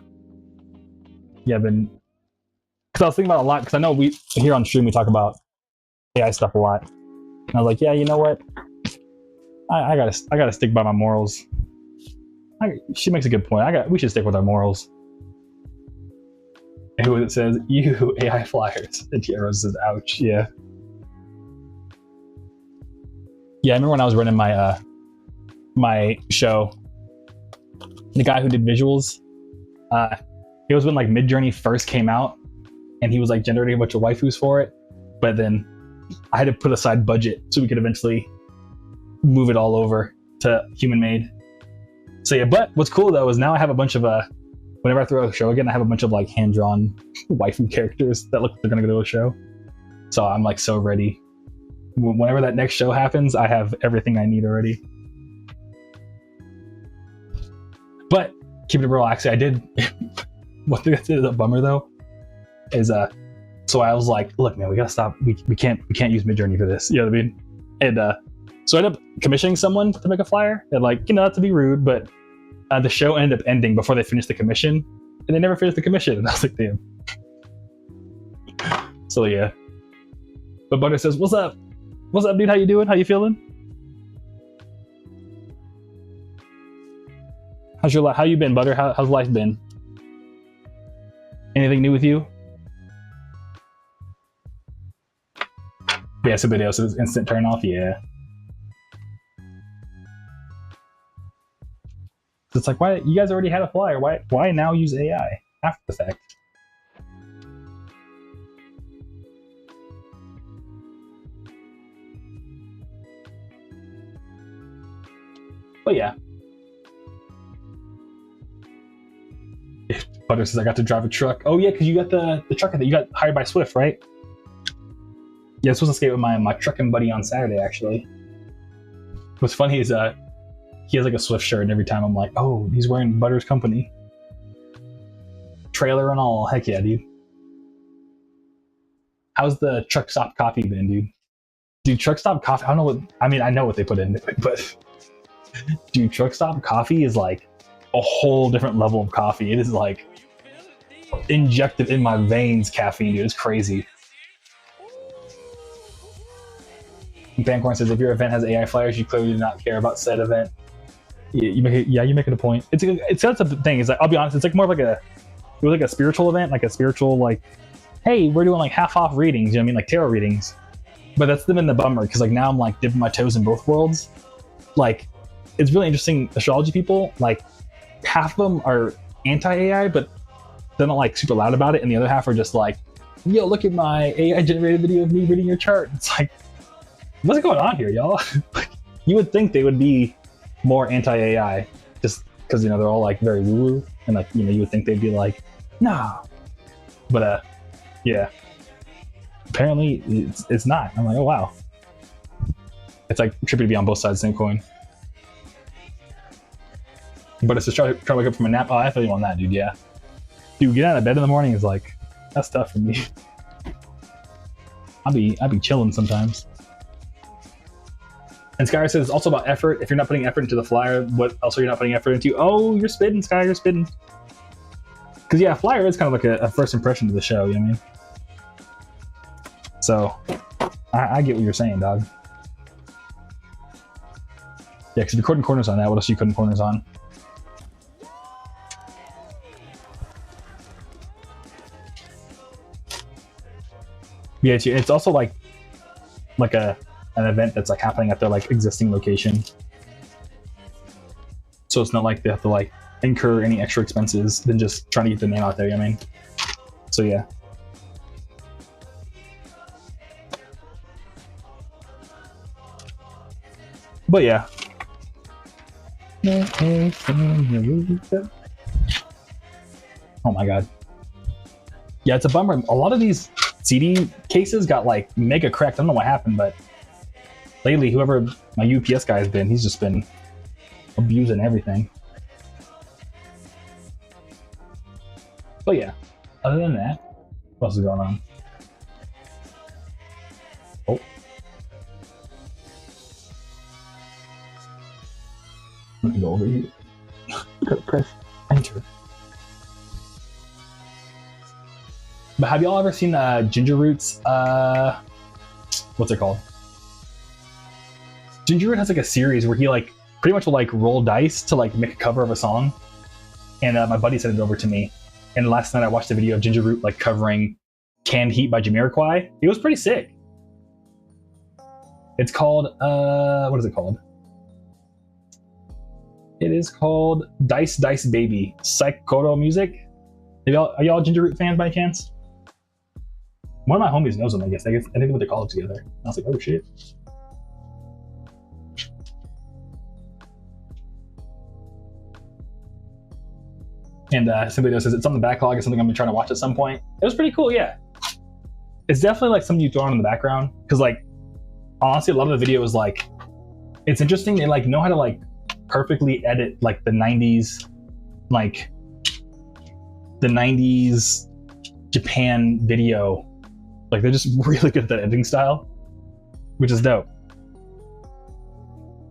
Yeah, because I was thinking about it a lot, because I know we here on stream we talk about AI stuff a lot. And I was like, yeah, you know what? I gotta stick by my morals. She makes a good point. We should stick with our morals. And who it says, you AI flyers. And Rose says, ouch. Yeah. Yeah, I remember when I was running my my show, the guy who did visuals, it was when like Midjourney first came out, and he was like generating a bunch of waifus for it. But then I had to put aside budget so we could eventually move it all over to human made. So yeah, but what's cool though is now I have a bunch of whenever I throw a show again, I have a bunch of like hand-drawn waifu characters that look like they're gonna go to a show. So I'm like so ready. Whenever that next show happens, I have everything I need already. But keeping it real, actually, I did. One thing that's a bummer though is so I was like, look, man, we gotta stop. We can't use Midjourney for this. You know what I mean? And so I ended up commissioning someone to make a flyer. And like, you know, not to be rude, but the show ended up ending before they finished the commission, and they never finished the commission. And I was like, damn. So yeah. But Butter says, "What's up? What's up, dude? How you doing? How you feeling? How's your life? How you been, Butter? How's life been? Anything new with you?" Yeah, somebody else is instant turn off. Yeah. It's like, why you guys already had a flyer? Why now use AI after the fact? But yeah. Butter says I got to drive a truck. Oh yeah, because you got the truck that you got hired by Swift, right? Yeah, I was supposed to skate with my trucking buddy on Saturday, actually. What's funny is he has like a Swift shirt, and every time I'm like, oh, he's wearing Butter's company. Trailer and all. Heck yeah, dude. How's the truck stop coffee been, dude? Dude, truck stop coffee, I don't know what, I mean, I know what they put into it, but dude, truck stop coffee is like a whole different level of coffee. It is like injected in my veins caffeine, dude. It's crazy. Bancorn says, if your event has AI flyers, you clearly do not care about said event. You make it a point. It's that's a thing. It's like, I'll be honest, it's like more of like it was like a spiritual event, like a spiritual, like, hey, we're doing like half off readings, you know what I mean, like tarot readings. But that's been the bummer, because like now I'm like dipping my toes in both worlds. Like, it's really interesting. Astrology people, like half of them are anti-AI, but they're not like super loud about it, and the other half are just like, yo, look at my AI generated video of me reading your chart. It's like, what's going on here, y'all? You would think they would be more anti-AI, just because, you know, they're all like very woo-woo, and like, you know, you would think they'd be like, nah. But yeah, apparently it's not. I'm like, oh wow. It's like trippy to be on both sides of the same coin. But it's just try to wake up from a nap. Oh, I feel you on that, dude. Yeah, dude, get out of bed in the morning is like, that's tough for me. I'll be chilling sometimes. And Skyr says it's also about effort. If you're not putting effort into the flyer, what else are you not putting effort into? Oh, you're spitting, Skyr, you're spitting. Because yeah, flyer is kind of like a first impression to the show, you know what I mean? So I get what you're saying, dog. Yeah, because if you're cutting corners on that, what else are you cutting corners on? Yeah, it's also like an event that's like happening at their like existing location. so it's not like they have to like incur any extra expenses than just trying to get the name out there. You know what I mean? So yeah. But yeah. Oh my god. Yeah, it's a bummer. A lot of these CD cases got like mega cracked. I don't know what happened, but lately, whoever my UPS guy has been, he's just been abusing everything. But yeah, other than that, what else is going on? Oh. Let me go over here. Press enter. But have y'all ever seen Ginger Root's, what's it called? Ginger Root has like a series where he like pretty much will like roll dice to like make a cover of a song. And my buddy sent it over to me. And last night I watched a video of Ginger Root like covering Canned Heat by Jamiroquai. It was pretty sick. It's called, what is it called? It is called Dice Dice Baby, Psychoro Music. Are y'all Ginger Root fans by chance? One of my homies knows them, I guess. I think they went to college together. I was like, oh shit. And somebody else says it's on the backlog. It's something I'm trying to watch at some point. It was pretty cool, yeah. It's definitely like something you throw on in the background. Because like, honestly, a lot of the video is like, it's interesting. They like know how to like perfectly edit like the 90s, like the 90s Japan video. Like they're just really good at that editing style, which is dope.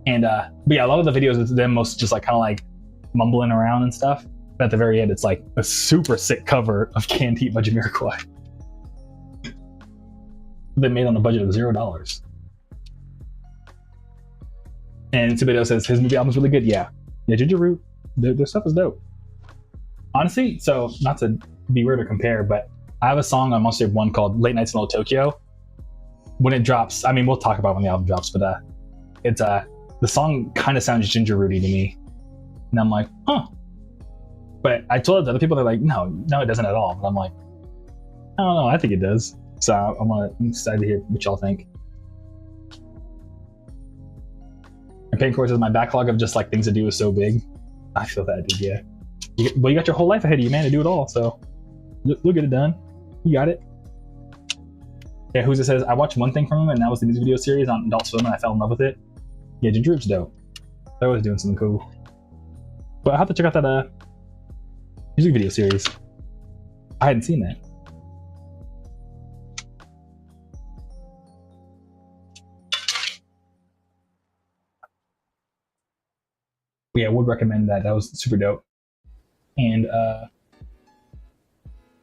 And but yeah, a lot of the videos is them most just like kind of like mumbling around and stuff. But at the very end, it's like a super sick cover of Canned Heat by Jamiroquai. They made on a budget of $0. And Subido says his movie album's really good. Yeah, Ginger Root, their stuff is dope. Honestly, so not to be weird or compare, but I have a song on Monster 1 called Late Nights in Old Tokyo. When it drops, I mean, we'll talk about when the album drops, but it's the song kind of sounds Ginger Rooty to me. And I'm like, huh. But I told other people, they're like, no, it doesn't at all. But I'm like, I don't know, I think it does. So I'm excited to hear what y'all think. And Pain Core says my backlog of just like things to do is so big. I feel that, dude, yeah. You got your whole life ahead of you, man, to do it all. So you'll get it done. You got it. Yeah, Who's It says, I watched one thing from him, and that was the music video series on Adult Swim, and I fell in love with it. Yeah, Ginger Root's dope. They're always doing something cool. But I have to check out that music video series. I hadn't seen that. Yeah, I would recommend that. That was super dope. And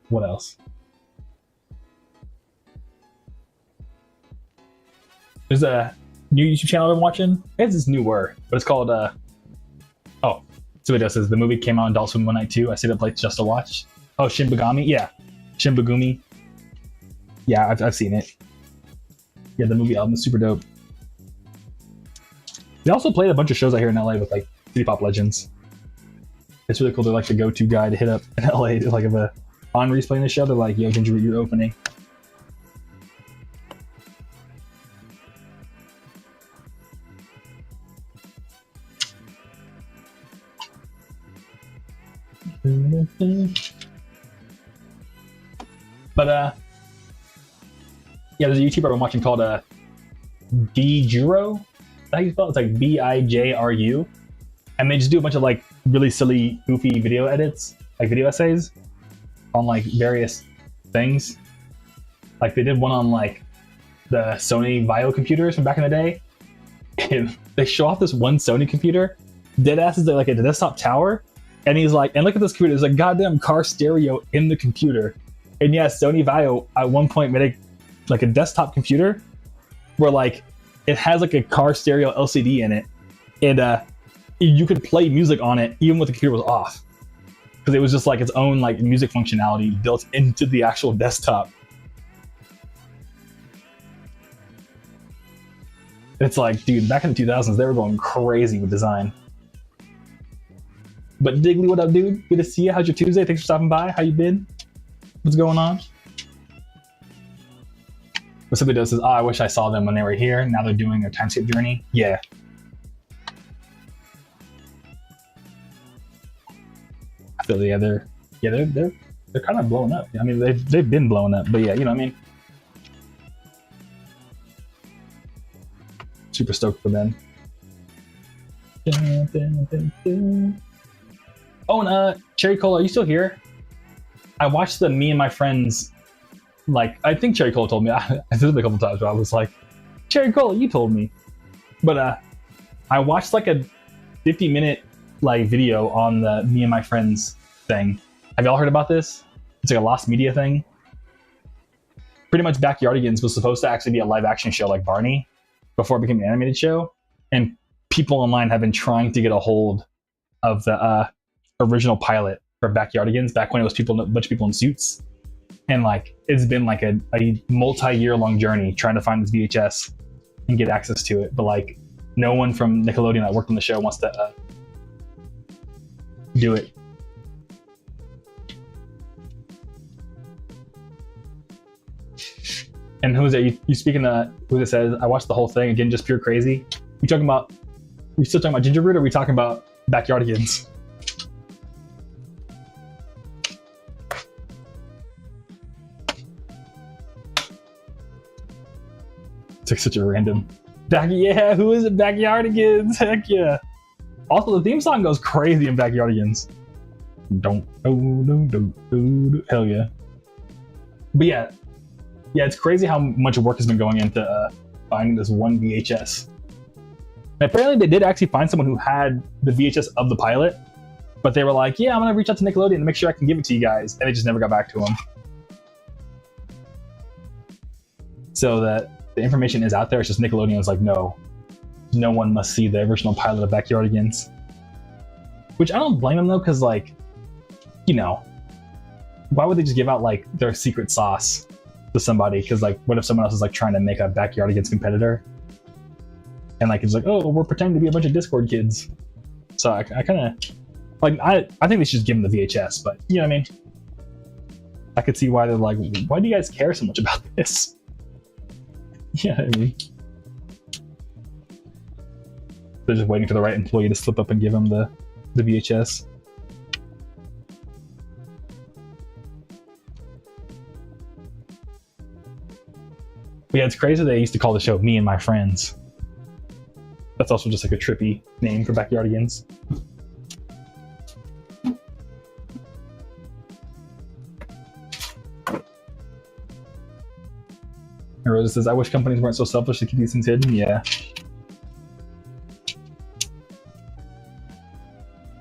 what else? There's a new YouTube channel I'm watching. It's this newer, but it's called oh, Subido says the movie came out on Adult Swim one night too. I stayed up late just to watch. Oh, Shinbagami? Yeah. Shinbagumi. Yeah, I've seen it. Yeah, the movie album is super dope. They also played a bunch of shows out here in LA with like City Pop legends. It's really cool. They're like the go-to guy to hit up in LA. Like if Henri's playing the show, they're like, yo, Ginger Root, you're opening. But yeah, there's a YouTuber I'm watching called Bijru. How you spell it? It's like Bijru, and they just do a bunch of like really silly, goofy video edits, like video essays on like various things. Like they did one on like the Sony Vaio computers from back in the day, and they show off this one Sony computer. Deadass is like a desktop tower, and he's like, and look at this computer. There's a goddamn car stereo in the computer. And yeah, Sony Vaio at one point made a desktop computer where like it has like a car stereo LCD in it, and you could play music on it even when the computer was off, because it was just like its own like music functionality built into the actual desktop. It's like, dude, back in the 2000s, they were going crazy with design. But Diggly, what up, dude? Good to see you. How's your Tuesday? Thanks for stopping by. How you been? What's going on? But somebody else says, oh, I wish I saw them when they were here. Now they're doing their time skip journey. Yeah. I feel they're kind of blowing up. I mean, they've been blowing up, but yeah, you know what I mean? Super stoked for them. Oh, and Cherry Cola, are you still here? I watched the Me and My Friends, like, I think Cherry Cola told me. I did it a couple times, but I was like, Cherry Cola, you told me. But I watched like a 50-minute like video on the Me and My Friends thing. Have y'all heard about this? It's like a lost media thing. Pretty much Backyardigans was supposed to actually be a live action show like Barney before it became an animated show. And people online have been trying to get a hold of the original pilot for Backyardigans back when it was a bunch of people in suits. And like it's been like a multi-year long journey trying to find this VHS and get access to it. But like no one from Nickelodeon that worked on the show wants to do it. And who's it? You speaking to who it says? I watched the whole thing again, just pure crazy. We still talking about Gingerbread, or are we talking about Backyardigans? It's like such a random. Yeah, who is it? Backyardigans. Heck yeah. Also, the theme song goes crazy in Backyardigans. Don't. Hell yeah. But yeah, it's crazy how much work has been going into finding this one VHS. And apparently, they did actually find someone who had the VHS of the pilot, but they were like, "Yeah, I'm gonna reach out to Nickelodeon to make sure I can give it to you guys," and they just never got back to them. So that the information is out there. It's just Nickelodeon is like, no one must see the original pilot of Backyardigans. Which I don't blame them though, because like, you know, why would they just give out like their secret sauce to somebody? Because like, what if someone else is like trying to make a Backyardigans competitor? And like, it's like, oh, we're pretending to be a bunch of Discord kids. So I kind of like, I think they should just give them the VHS, but you know what I mean? I could see why they're like, why do you guys care so much about this? Yeah, I mean, they're just waiting for the right employee to slip up and give them the VHS. But yeah, it's crazy they used to call the show Me and My Friends. That's also just like a trippy name for Backyardigans. And Rosa says, I wish companies weren't so selfish to keep these things hidden. Yeah.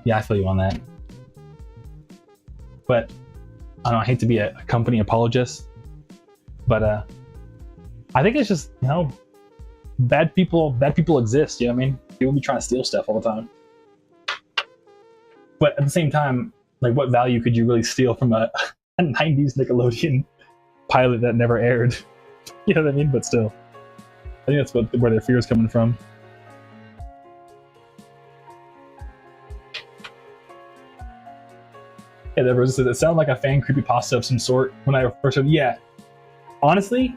Yeah, I feel you on that. But I don't know, I hate to be a company apologist, but I think it's just, you know, bad people exist, you know what I mean? People be trying to steal stuff all the time. But at the same time, like, what value could you really steal from a 90s Nickelodeon pilot that never aired? You know what I mean? But still, I think that's where their fear is coming from. Yeah, that Rosa says, it sounded like a fan creepypasta of some sort when I first heard. Yeah, honestly,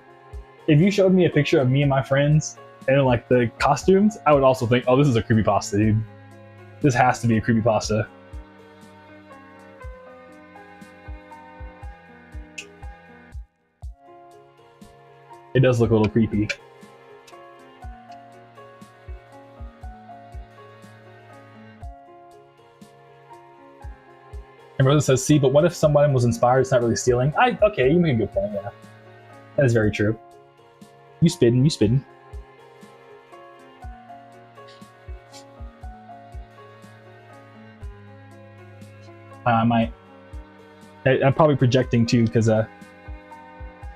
if you showed me a picture of Me and My Friends and like the costumes, I would also think, oh, this is a creepypasta, dude. This has to be a creepypasta. It does look a little creepy. And Rosa says, see, but what if someone was inspired? It's not really stealing. Okay, you make a good point, yeah. That is very true. You spitting. I'm probably projecting too, because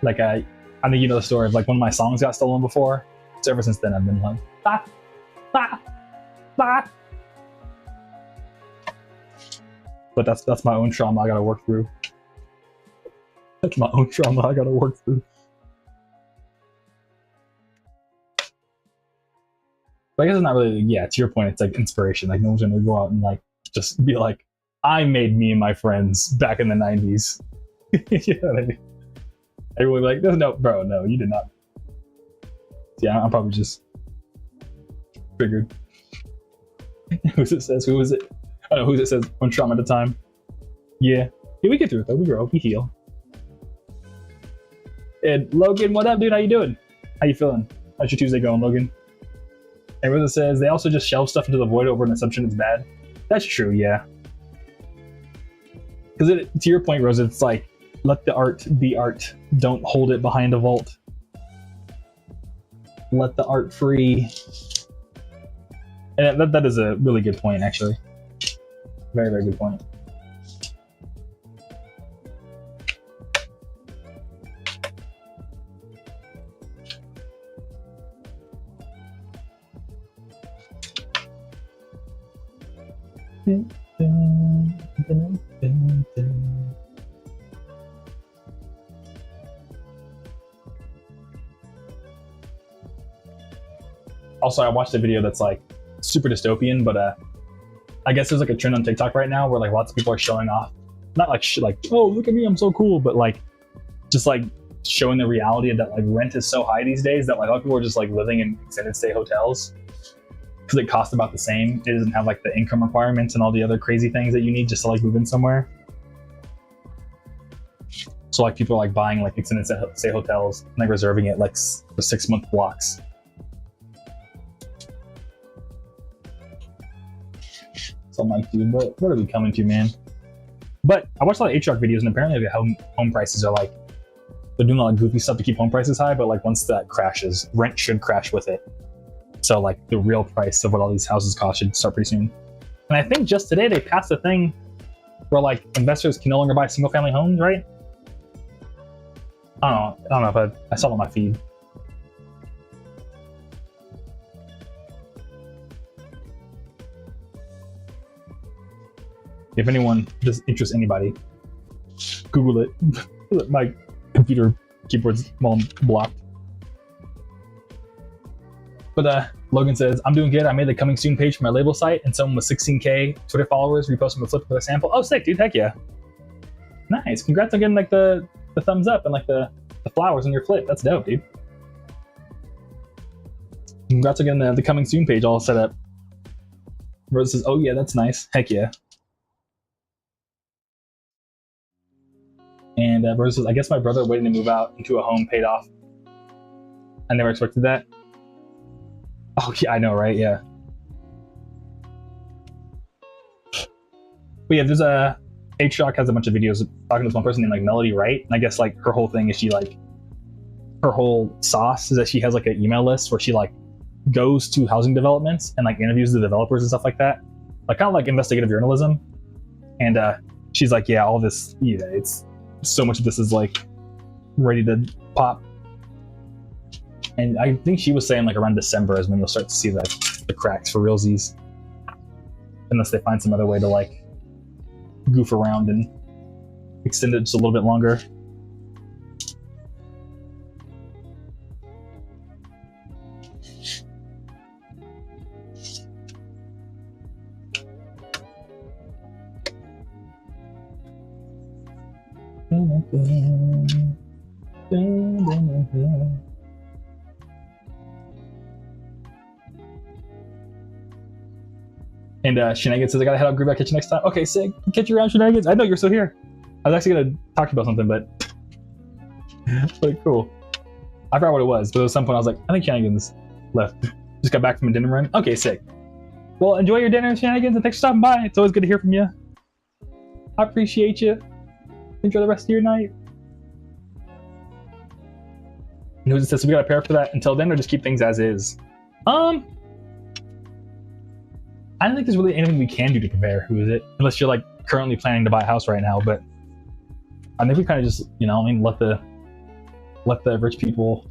like I think you know the story of like one of my songs got stolen before. So ever since then I've been like, bah, bah, bah. But that's my own trauma I gotta work through. That's my own trauma I gotta work through. But I guess it's not really, yeah, to your point, it's like inspiration. Like no one's gonna go out and like just be like, I made me and my friends back in the 90s. You know what I mean? Everyone was like, no, bro, no, you did not. Yeah, I'm probably just triggered. Who's it says? Who is it? I don't know who's it says one trauma at a time. Yeah, we get through it though. We grow, we heal. And Logan, what up, dude? How you doing? How you feeling? How's your Tuesday going, Logan? And Rosa says they also just shelve stuff into the void over an assumption it's bad. That's true, yeah. Because to your point, Rosa, it's like, let the art be art. Don't hold it behind a vault. Let the art free. And that is a really good point, actually. Very, very good point. Also, I watched a video that's like super dystopian, but I guess there's like a trend on TikTok right now where like lots of people are showing off, not like like, oh, look at me, I'm so cool, but like just like showing the reality that like rent is so high these days that like a lot of people are just like living in extended stay hotels because it costs about the same. It doesn't have like the income requirements and all the other crazy things that you need just to like move in somewhere. So like people are like buying like extended stay hotels and like reserving it like for 6-month blocks. So I'm like, dude, what are we coming to, man? But I watched a lot of HROC videos and apparently the home prices are like, they're doing a lot of goofy stuff to keep home prices high, but like once that crashes, rent should crash with it. So like the real price of what all these houses cost should start pretty soon. And I think just today they passed a thing where like investors can no longer buy single family homes, right? I don't know if I saw it on my feed. If anyone just interests anybody, Google it. My computer keyboard's well blocked. But Logan says, I'm doing good. I made the coming soon page for my label site, and someone with 16K Twitter followers reposted the flip with a sample. Oh, sick, dude. Heck yeah. Nice. Congrats on getting like the thumbs up and like the flowers on your flip. That's dope, dude. Congrats on getting the coming soon page all set up. Rose says, oh yeah, that's nice. Heck yeah. And Rose says, I guess my brother waiting to move out into a home paid off. I never expected that. Oh yeah, I know, right? Yeah. But yeah, there's HROC has a bunch of videos talking to this one person named like Melody Wright. And I guess like her whole thing is she like, her whole sauce is that she has like an email list where she like goes to housing developments and like interviews the developers and stuff like that. Like kind of like investigative journalism. And she's like, yeah, all this, you know, it's so much of this is like ready to pop. And I think she was saying like around December is when you'll start to see the cracks for realsies. Unless they find some other way to like goof around and extend it just a little bit longer. And Shenanigans says, I gotta head out, Groovy Kaiju next time. Okay, sick. Catch you around, Shenanigans. I know you're still here. I was actually gonna talk to you about something, but but cool. I forgot what it was, but at some point I was like, I think Shenanigans left. Just got back from a dinner run. Okay, sick. Well, enjoy your dinner, Shenanigans, and thanks for stopping by. It's always good to hear from you. I appreciate you. Enjoy the rest of your night. And who says, so we gotta prepare for that until then, or just keep things as is? I don't think there's really anything we can do to prepare. Who is it? Unless you're like currently planning to buy a house right now, but I think we kind of just, you know, I mean, let the rich people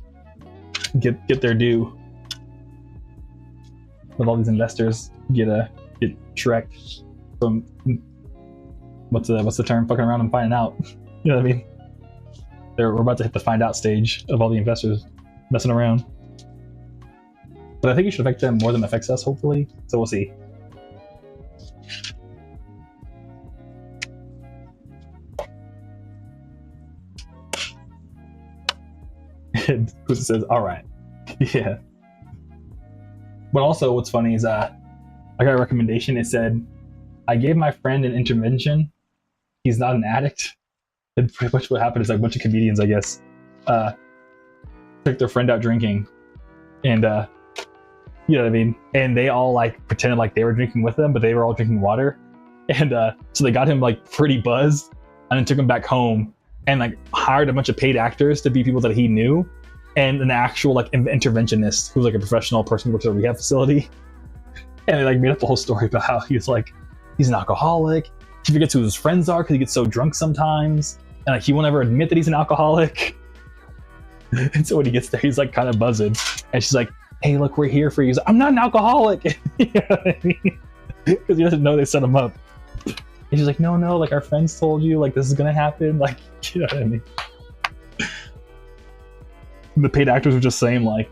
get their due. Let all these investors get Shrek from what's the term? Fucking around and finding out. You know what I mean? We're about to hit the find out stage of all the investors messing around. But I think it should affect them more than it affects us, hopefully. So we'll see. And Pussy says, all right. Yeah. But also what's funny is I got a recommendation. It said, I gave my friend an intervention. He's not an addict. And pretty much what happened is like a bunch of comedians, I guess, took their friend out drinking. And you know what I mean? And they all like pretended like they were drinking with them, but they were all drinking water. And so they got him like pretty buzzed and then took him back home and like hired a bunch of paid actors to be people that he knew and an actual like interventionist who was like a professional person who works at a rehab facility. And they like made up the whole story about how he's an alcoholic. He forgets who his friends are because he gets so drunk sometimes. And like he won't ever admit that he's an alcoholic. And so when he gets there, he's like kind of buzzing. And she's like, hey, look, we're here for you. He's like, I'm not an alcoholic. You know what I mean? Because he doesn't know they set him up. And she's like, no, like our friends told you, like this is gonna happen. Like, you know what I mean? And the paid actors were just saying like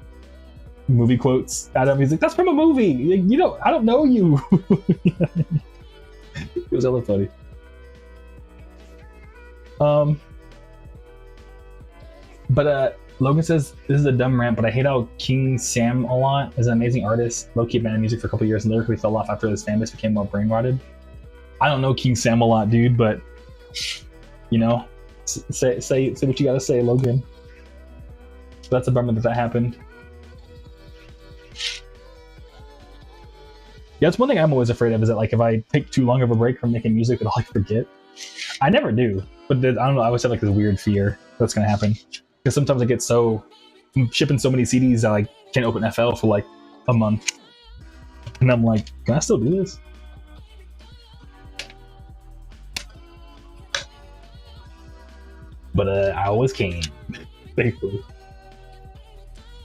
movie quotes at him. He's like, that's from a movie. Like, you know, I don't know you. You know what I mean? It was hella funny. But Logan says, this is a dumb rant, but I hate how King Sam a lot is an amazing artist. Low-key banned music for a couple years and lyrically fell off after his fan base became more brain-rotted. I don't know King Sam a lot, dude, but you know, say what you gotta say, Logan. So that's a bummer that happened. Yeah, that's one thing I'm always afraid of, is that like if I take too long of a break from making music, that I'll like forget. I never do, but I don't know, I always have like this weird fear that's gonna happen. Because sometimes I get I'm shipping so many CDs I like can't open FL for like a month. And I'm like, can I still do this? But I always can. Thankfully.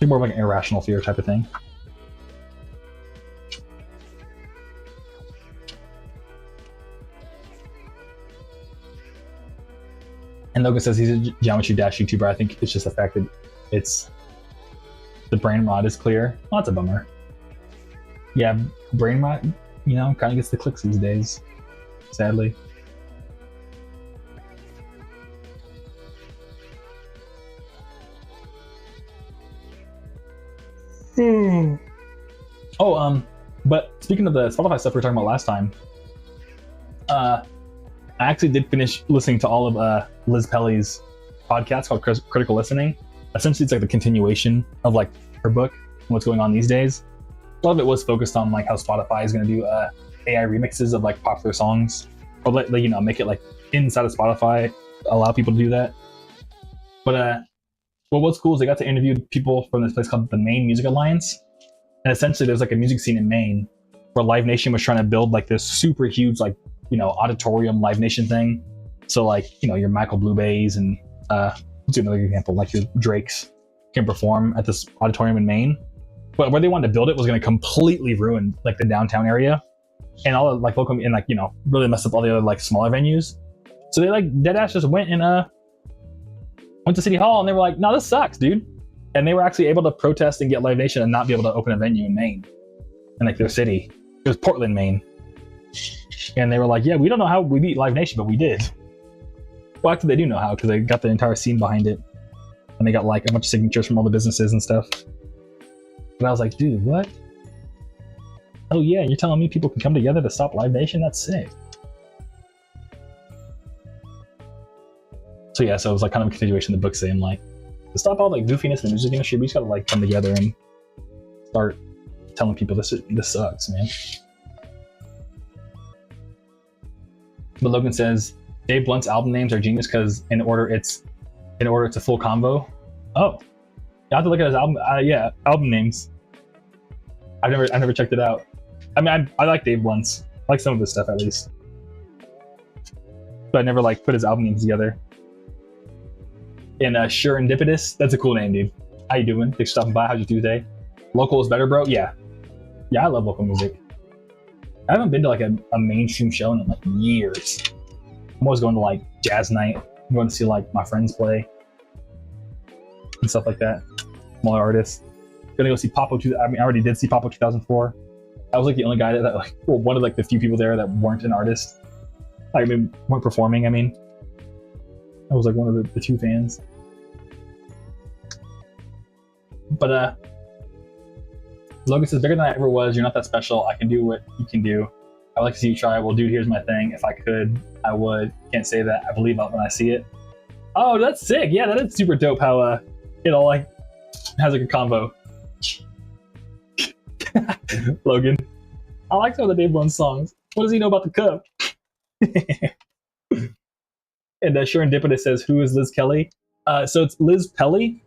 It's more of like an irrational fear type of thing. And Logan says he's a Geometry Dash YouTuber. I think it's just the fact that it's the brain rot is clear. Well, that's a bummer. Yeah, brain rot, you know, kind of gets the clicks these days, sadly. Oh, but speaking of the Spotify stuff we were talking about last time, I actually did finish listening to all of Liz Pelly's podcast called Critical Listening. Essentially, it's like the continuation of like her book and what's going on these days. A lot of it was focused on like how Spotify is going to do AI remixes of like popular songs, or like you know, make it like inside of Spotify, allow people to do that. But well, what's cool is they got to interview people from this place called the Maine Music Alliance, and essentially there's like a music scene in Maine where Live Nation was trying to build like this super huge like, you know, auditorium Live Nation thing. So like, you know, your Michael Bluebays and let's do another example, like your Drakes can perform at this auditorium in Maine. But where they wanted to build it was going to completely ruin like the downtown area and all the like local and like, you know, really mess up all the other like smaller venues. So they like deadass just went to City Hall and they were like, no, this sucks, dude. And they were actually able to protest and get Live Nation and not be able to open a venue in Maine, in like their city. It was Portland, Maine. And they were like, yeah, we don't know how we beat Live Nation, but we did. Well, actually, they do know how, because they got the entire scene behind it. And they got like a bunch of signatures from all the businesses and stuff. But I was like, dude, what? Oh yeah, you're telling me people can come together to stop Live Nation? That's sick. So yeah, so it was like kind of a continuation of the book saying like, to stop all like goofiness in the music industry, we just gotta like come together and start telling people this sucks, man. But Logan says Dave Blunt's album names are genius because in order it's a full combo. Oh, you have to look at his album. Yeah, album names. I've never checked it out. I mean, I like Dave Blunt's. I like some of his stuff at least, but I never like put his album names together. And Serendipitous, that's a cool name, dude. How you doing? Thanks for stopping by. How's your Tuesday? Local is better, bro. Yeah, I love local music. I haven't been to like a mainstream show in like years. I'm always going to like jazz night. I'm going to see like my friends play and stuff like that. Smaller artists. Gonna go see Popo. I already did see Popo 2004. I was like the only guy that like, well, one of like the few people there that weren't an artist. I mean, weren't performing. I mean, I was like one of the two fans. But Logan says, bigger than I ever was. You're not that special. I can do what you can do. I would like to see you try. Well, dude, here's my thing. If I could, I would. Can't say that. I believe it when I see it. Oh, that's sick. Yeah, that is super dope how it all like has like a combo. Logan. I like some of the Dave Bones songs. What does he know about the cup? And Serendipitous says, who is Liz Kelly? So it's Liz Pelly,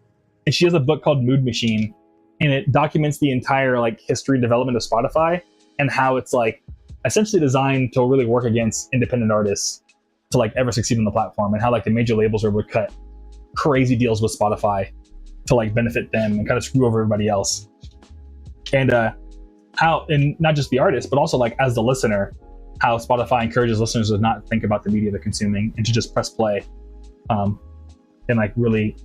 and she has a book called Mood Machine, and it documents the entire like history and development of Spotify and how it's like essentially designed to really work against independent artists to like ever succeed on the platform, and how like the major labels would cut crazy deals with Spotify to like benefit them and kind of screw over everybody else. And how, and not just the artist, but also like as the listener, how Spotify encourages listeners to not think about the media they're consuming and to just press play, and like really,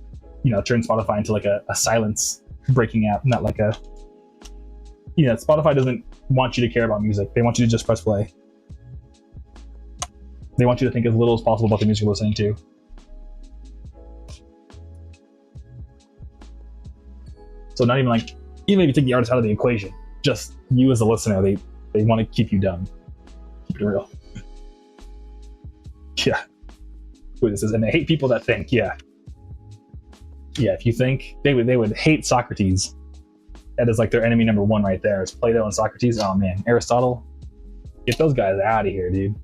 you know, turn Spotify into like a silence breaking app, not like a, you know, Spotify doesn't want you to care about music. They want you to just press play. They want you to think as little as possible about the music you're listening to. So not even like, even if you take the artist out of the equation, just you as a listener, they want to keep you dumb. Keep it real. Yeah. Who this is, and they hate people that think. Yeah. Yeah, if you think, they would hate Socrates. That is like their enemy number one right there. It's Plato and Socrates. Oh man, Aristotle. Get those guys out of here, dude.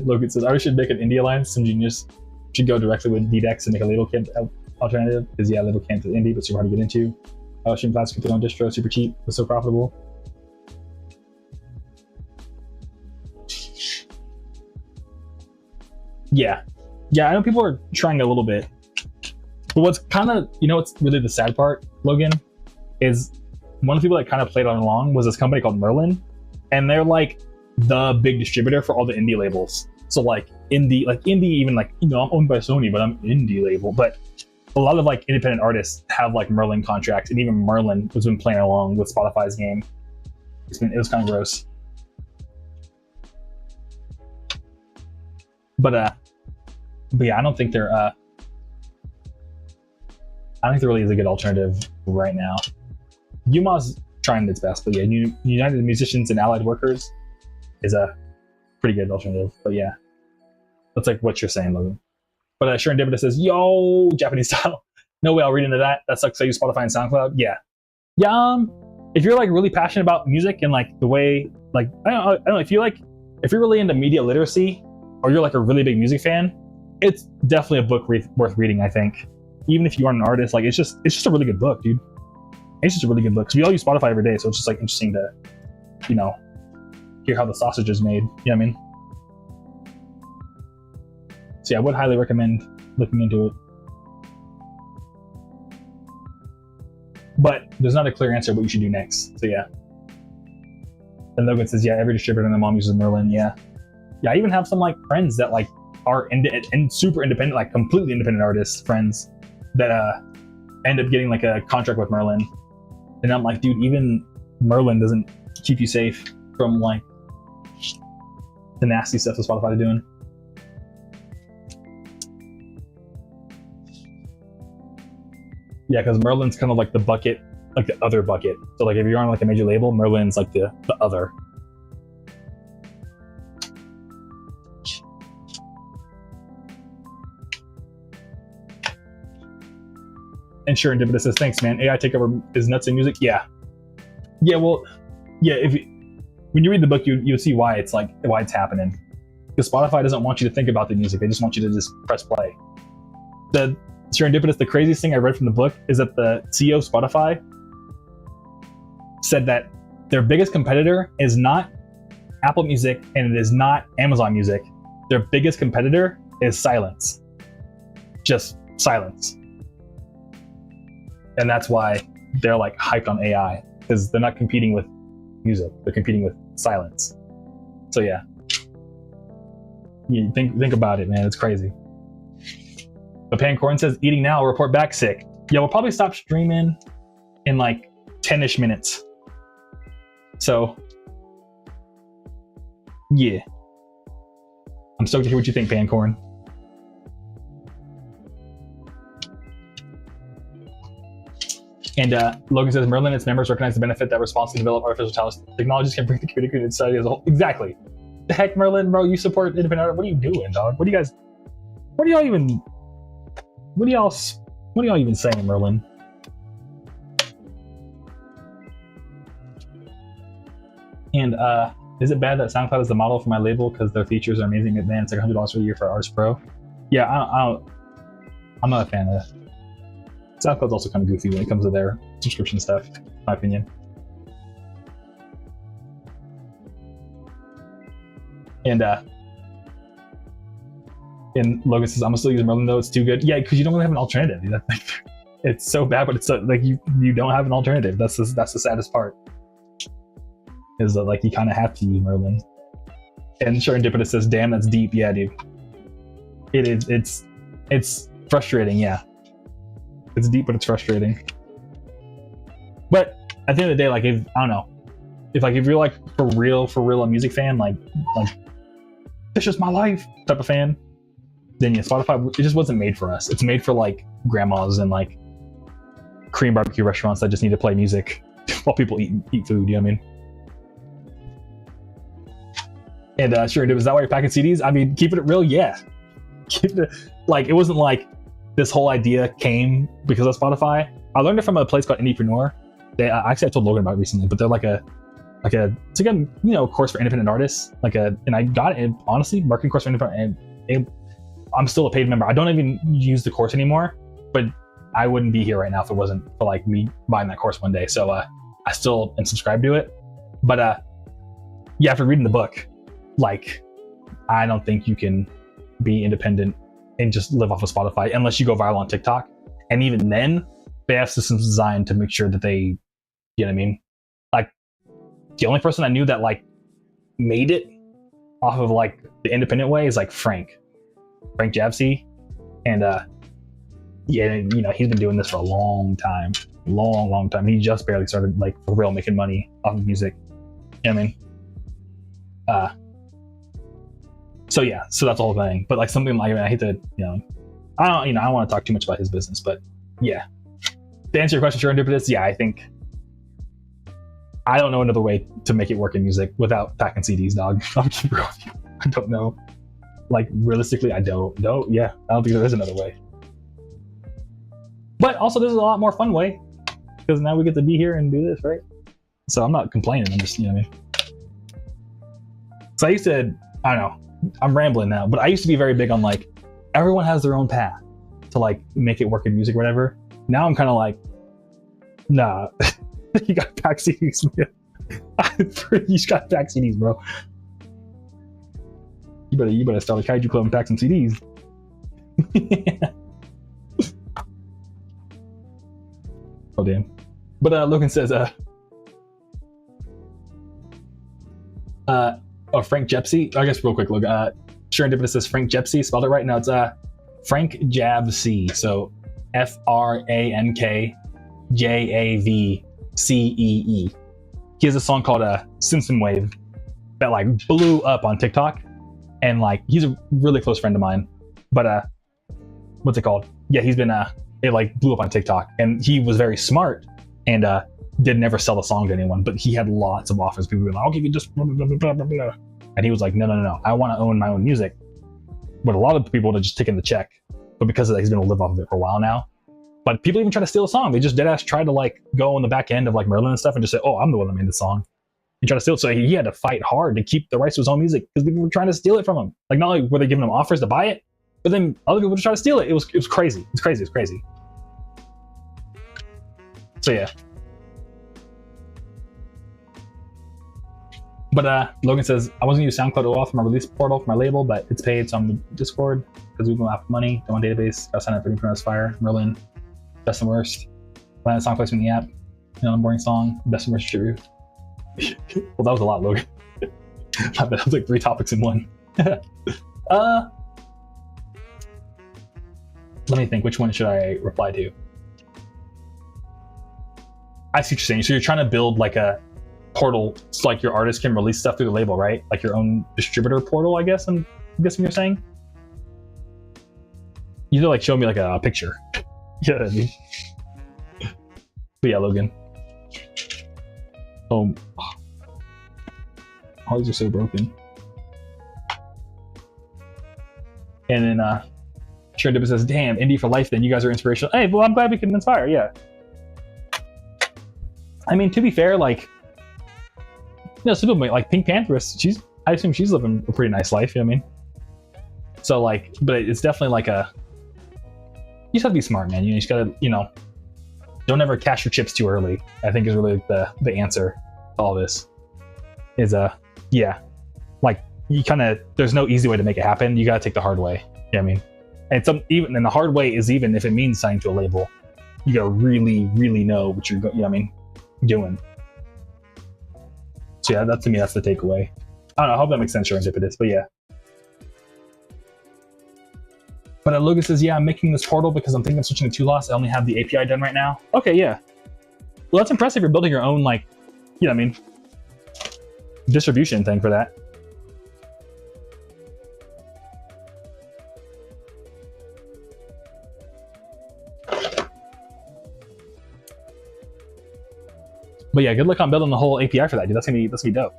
Logan says, I should make an indie alliance. Some genius should go directly with DDEX and make a label camp alternative. Because yeah, label camp is indie, but super hard to get into. Stream Classic with their own distro, super cheap, but so profitable. Yeah, I know people are trying a little bit, but what's kind of, you know, what's really the sad part, Logan, is one of the people that kind of played on along was this company called Merlin, and they're like the big distributor for all the indie labels. So like indie, even like, you know, I'm owned by Sony, but I'm indie label. But a lot of like independent artists have like Merlin contracts, and even Merlin has been playing along with Spotify's game. It was kind of gross. But yeah, I don't think there really is a good alternative right now. UMA's trying its best, but yeah, United Musicians and Allied Workers is a pretty good alternative. But yeah, that's like what you're saying, Logan. But Serendipitous says, yo, Japanese style. No way I'll read into that. That sucks. I use Spotify and SoundCloud. Yeah. If you're like really passionate about music and like the way, like, I don't know, if you're really into media literacy, or you're like a really big music fan, it's definitely a book worth reading, I think. Even if you aren't an artist, like it's just a really good book, dude. It's just a really good book. Because we all use Spotify every day, so it's just like interesting to, you know, hear how the sausage is made. You know what I mean? So yeah, I would highly recommend looking into it. But there's not a clear answer what you should do next. So yeah. And Logan says, yeah, every distributor and their mom uses Merlin. Yeah. Yeah, I even have some like friends that like are super independent, like completely independent artists, friends that end up getting like a contract with Merlin. And I'm like, dude, even Merlin doesn't keep you safe from like the nasty stuff that Spotify is doing. Yeah, because Merlin's kind of like the bucket, like the other bucket. So like if you're on like a major label, Merlin's like the other. And Serendipitous says, thanks, man. AI takeover is nuts in music. Yeah. Well, yeah. When you read the book, you'll see why it's happening. Because Spotify doesn't want you to think about the music; they just want you to just press play. The Serendipitous, the craziest thing I read from the book is that the CEO of Spotify said that their biggest competitor is not Apple Music and it is not Amazon Music. Their biggest competitor is silence. Just silence. And that's why they're like hyped on AI, because they're not competing with music, they're competing with silence. So yeah, you think about it, man. It's crazy. But Pancorn says, eating now, report back sick. Yeah, we'll probably stop streaming in like 10-ish minutes. So yeah, I'm stoked to hear what you think, Pancorn. And Logan says, Merlin and its members recognize the benefit that responsibly developed artificial technologies can bring to community and society as a whole. Exactly. The heck, Merlin, bro, you support independent art. What are you doing, dog? What are y'all even saying, Merlin? And is it bad that SoundCloud is the model for my label because their features are amazing in advance, like $100 a year for Artist Pro? Yeah, I'm not a fan of that. SoundCloud's also kind of goofy when it comes to their subscription stuff, in my opinion. And Logan says, I'm still using Merlin though, it's too good. Yeah, because you don't really have an alternative. It's so bad, but it's so, like you don't have an alternative. That's the saddest part. Is that like you kind of have to use Merlin. And Serendipitous says, damn, that's deep. Yeah, dude. It is. It's frustrating, yeah. It's deep, but it's frustrating. But at the end of the day, like, if I don't know, if you're like for real a music fan, like it's just my life type of fan, then yeah, Spotify, it just wasn't made for us. It's made for like grandmas and like Korean barbecue restaurants that just need to play music while people eat food. You know what I mean? And sure, is that why you're packing CDs? I mean, keeping it real, yeah. Like, it wasn't like this whole idea came because of Spotify. I learned it from a place called Indiepreneur. Actually, I told Logan about it recently, but they're like a course for independent artists. And I got it, honestly, marketing course for independent. And I'm still a paid member. I don't even use the course anymore, but I wouldn't be here right now if it wasn't for like me buying that course one day. So I still am subscribed to it. But yeah, after reading the book, like, I don't think you can be independent and just live off of Spotify unless you go viral on TikTok. And even then, they have systems designed to make sure that they, you know what I mean? Like, the only person I knew that like made it off of like the independent way is like Frank Javsey. And yeah, you know, he's been doing this for a long time. He just barely started like for real making money off of music. You know what I mean? So yeah, so that's the whole thing. But like something like, I hate to, I don't want to talk too much about his business, but yeah. To answer your question, Serendipitous, yeah, I think I don't know another way to make it work in music without packing CDs, dog. I'll keep real with you. I don't know. Like, realistically, I don't know. Yeah, I don't think there is another way. But also, there's a lot more fun way because now we get to be here and do this, right? So I'm not complaining. I'm just, you know what I mean? So I used to, I don't know. I'm rambling now, but I used to be very big on like everyone has their own path to like make it work in music or whatever. Now I'm kind of like, nah, you got to pack CDs, man. You just got to pack CDs, bro. You better start a Kaiju Club and pack some CDs. Oh damn. But Logan says, Frank Jepsy. I guess real quick, look. Serendipitous says Frank Jepsy. Spelled it right. No, it's Frank Javcee. So FrankJavcee. He has a song called Simpson Wave that like blew up on TikTok, and like he's a really close friend of mine. But what's it called? Yeah, he's been it like blew up on TikTok, and he was very smart and did never sell the song to anyone, but he had lots of offers. People were like, I'll give you just blah, blah, blah, blah, blah, blah. And he was like, no. I want to own my own music. But a lot of people would have just taken the check. But because of that, he's been able to live off of it for a while now. But people even try to steal a song. They just deadass try to like go on the back end of like Merlin and stuff and just say, oh, I'm the one that made the song. And try to steal it. So he had to fight hard to keep the rights to his own music because people were trying to steal it from him. Like, not only were they giving him offers to buy it, but then other people would try to steal it. It was crazy. It's crazy. So yeah. But Logan says, I wasn't use SoundCloud off my release portal for my label, but it's paid, so I'm in Discord because we don't have money. Don't want database. Got to sign up for Inferno's Fire, Merlin, Best and Worst. Planet song placement in the app. Boring song. Best and Worst tribute. Well, that was a lot, Logan. That was like 3 topics in one. Let me think. Which one should I reply to? I see what you're saying. So you're trying to build like a portal so like your artist can release stuff through the label, right? Like your own distributor portal, I guess. I'm guessing you're saying. You like show me like a picture. Yeah, I mean. But yeah, Logan. Oh, all these are so broken. And then Sharon Dibba says, damn, indie for life then. You guys are inspirational. Hey, well, I'm glad we can inspire, yeah. I mean, to be fair, like, you know, some people like Pink Pantheress, I assume she's living a pretty nice life, you know what I mean? So like, but it's definitely like you just have to be smart, man. You just gotta, you know, don't ever cash your chips too early, I think is really the answer to all this. Is yeah. Like you there's no easy way to make it happen. You gotta take the hard way. You know what I mean? And even the hard way is even if it means signing to a label, you gotta really, really know what you're, you know what I mean, doing. So yeah, to me, that's the takeaway. I don't know, I hope that makes sense, Serendipitous, but yeah. But Logan says, yeah, I'm making this portal because I'm thinking of switching to 2-loss. I only have the API done right now. Okay, yeah. Well, that's impressive. You're building your own, like, you know what I mean, distribution thing for that. But yeah, good luck on building the whole API for that, dude. That's gonna be dope.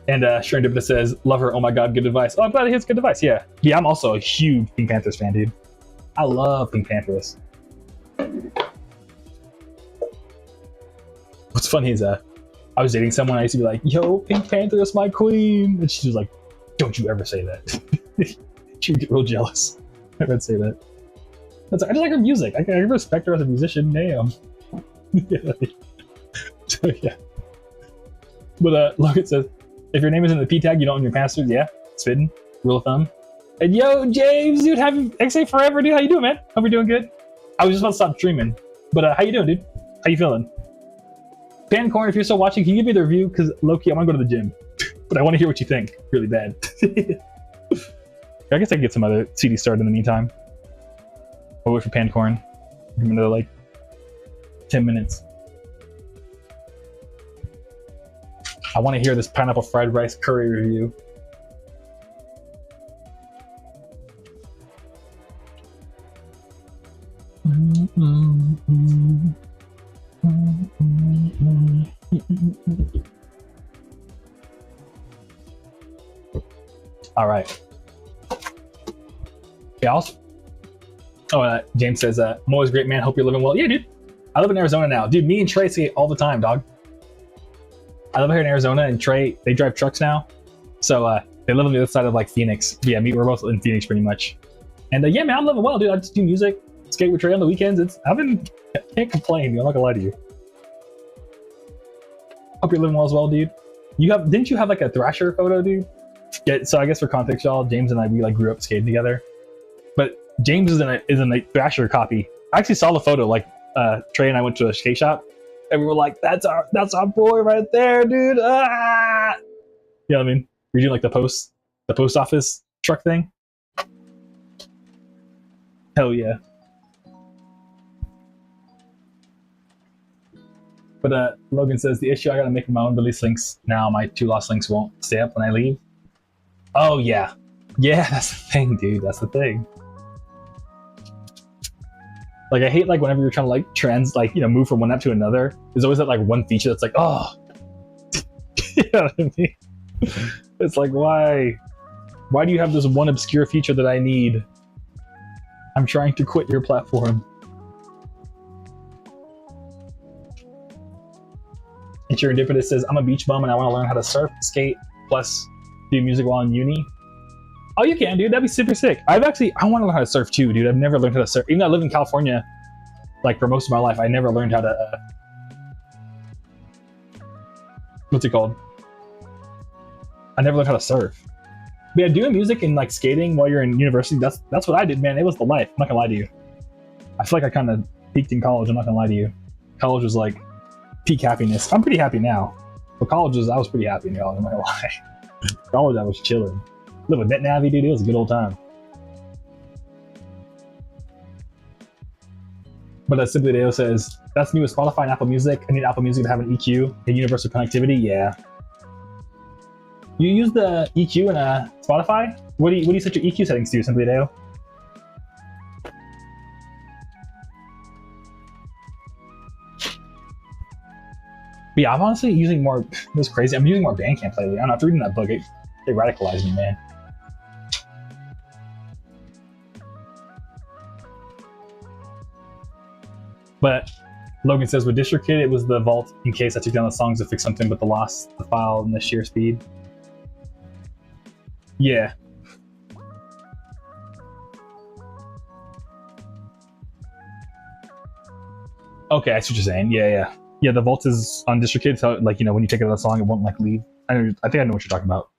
And Serendipitous says, love her, oh my god, good advice. Oh, I'm glad he has good advice, yeah. Yeah, I'm also a huge Pink Panthers fan, dude. I love Pink Panthers. What's funny is I was dating someone, I used to be like, yo, Pink Panther is my queen. And she was like, don't you ever say that. She would get real jealous. I would say that. I just like her music. I respect her as a musician. Damn. Yeah. So, yeah. But Logan says, if your name isn't the P tag, you don't own your password. Yeah, spitting. Rule of thumb. And yo, James, dude, have XA forever, dude. How you doing, man? Hope you're doing good. I was just about to stop streaming. But how you doing, dude? How you feeling? Pancorn, if you're still watching, can you give me the review? Because low-key, I want to go to the gym. But I want to hear what you think really bad. I guess I can get some other CD started in the meantime. I'll wait for Pancorn. Give him another, like, 10 minutes. I want to hear this pineapple fried rice curry review. All right. Yeah, James says, I'm always great, man. Hope you're living well. Yeah, dude. I live in Arizona now. Dude, me and Trey skate all the time, dog. I live here in Arizona, and Trey, they drive trucks now. So they live on the other side of, like, Phoenix. Yeah, we're both in Phoenix pretty much. And yeah, man, I'm living well, dude. I just do music, skate with Trey on the weekends. Can't complain, dude. I'm not gonna lie to you. Hope you're living well as well, dude. Didn't you have, like, a Thrasher photo, dude? Yeah, so I guess for context, y'all, James and I, we, like, grew up skating together. But James is in a Thrasher copy. I actually saw the photo, like, Trey and I went to a skate shop, and we were like, that's our boy right there, dude. Ah! You know what I mean? We're doing, like, the post office truck thing. Hell yeah. But Logan says, the issue, I gotta make my own release links now. My 2-loss links won't stay up when I leave. Oh, yeah. Yeah, that's the thing, dude. That's the thing. Like, I hate, like, whenever you're trying to, like, move from one app to another. There's always that, like, one feature that's like, oh. You know what I mean? It's like, why? Why do you have this one obscure feature that I need? I'm trying to quit your platform. And Serendipitous says, I'm a beach bum and I want to learn how to surf, skate, plus do music while in uni. Oh, you can, dude. That'd be super sick. I want to learn how to surf too, dude. I've never learned how to surf. Even though I live in California, like, for most of my life, I never learned how to, what's it called? I never learned how to surf. But yeah, doing music and, like, skating while you're in university, that's what I did, man. It was the life. I'm not gonna lie to you. I feel like I kind of peaked in college. I'm not gonna lie to you. College was, like, peak happiness. I'm pretty happy now. But I was pretty happy, y'all. I'm not gonna lie. College, I was chilling. Live with NetNavi, dude. It was a good old time. But Simply Deo says, that's new with Spotify and Apple Music. I need Apple Music to have an EQ and universal connectivity. Yeah. You use the EQ in Spotify? What do you set your EQ settings to, Simply Dale? But yeah, I'm honestly using more. This is crazy. I'm using more Bandcamp lately. I don't know. After reading that book, it radicalized me, man. But Logan says with DistroKid, it was the vault in case I took down the songs to fix something, but lost the file and the sheer speed. Yeah. Okay, I see what you're saying. Yeah. Yeah, the vault is on DistroKid, so like, you know, when you take out a song, it won't like leave. I think I know what you're talking about.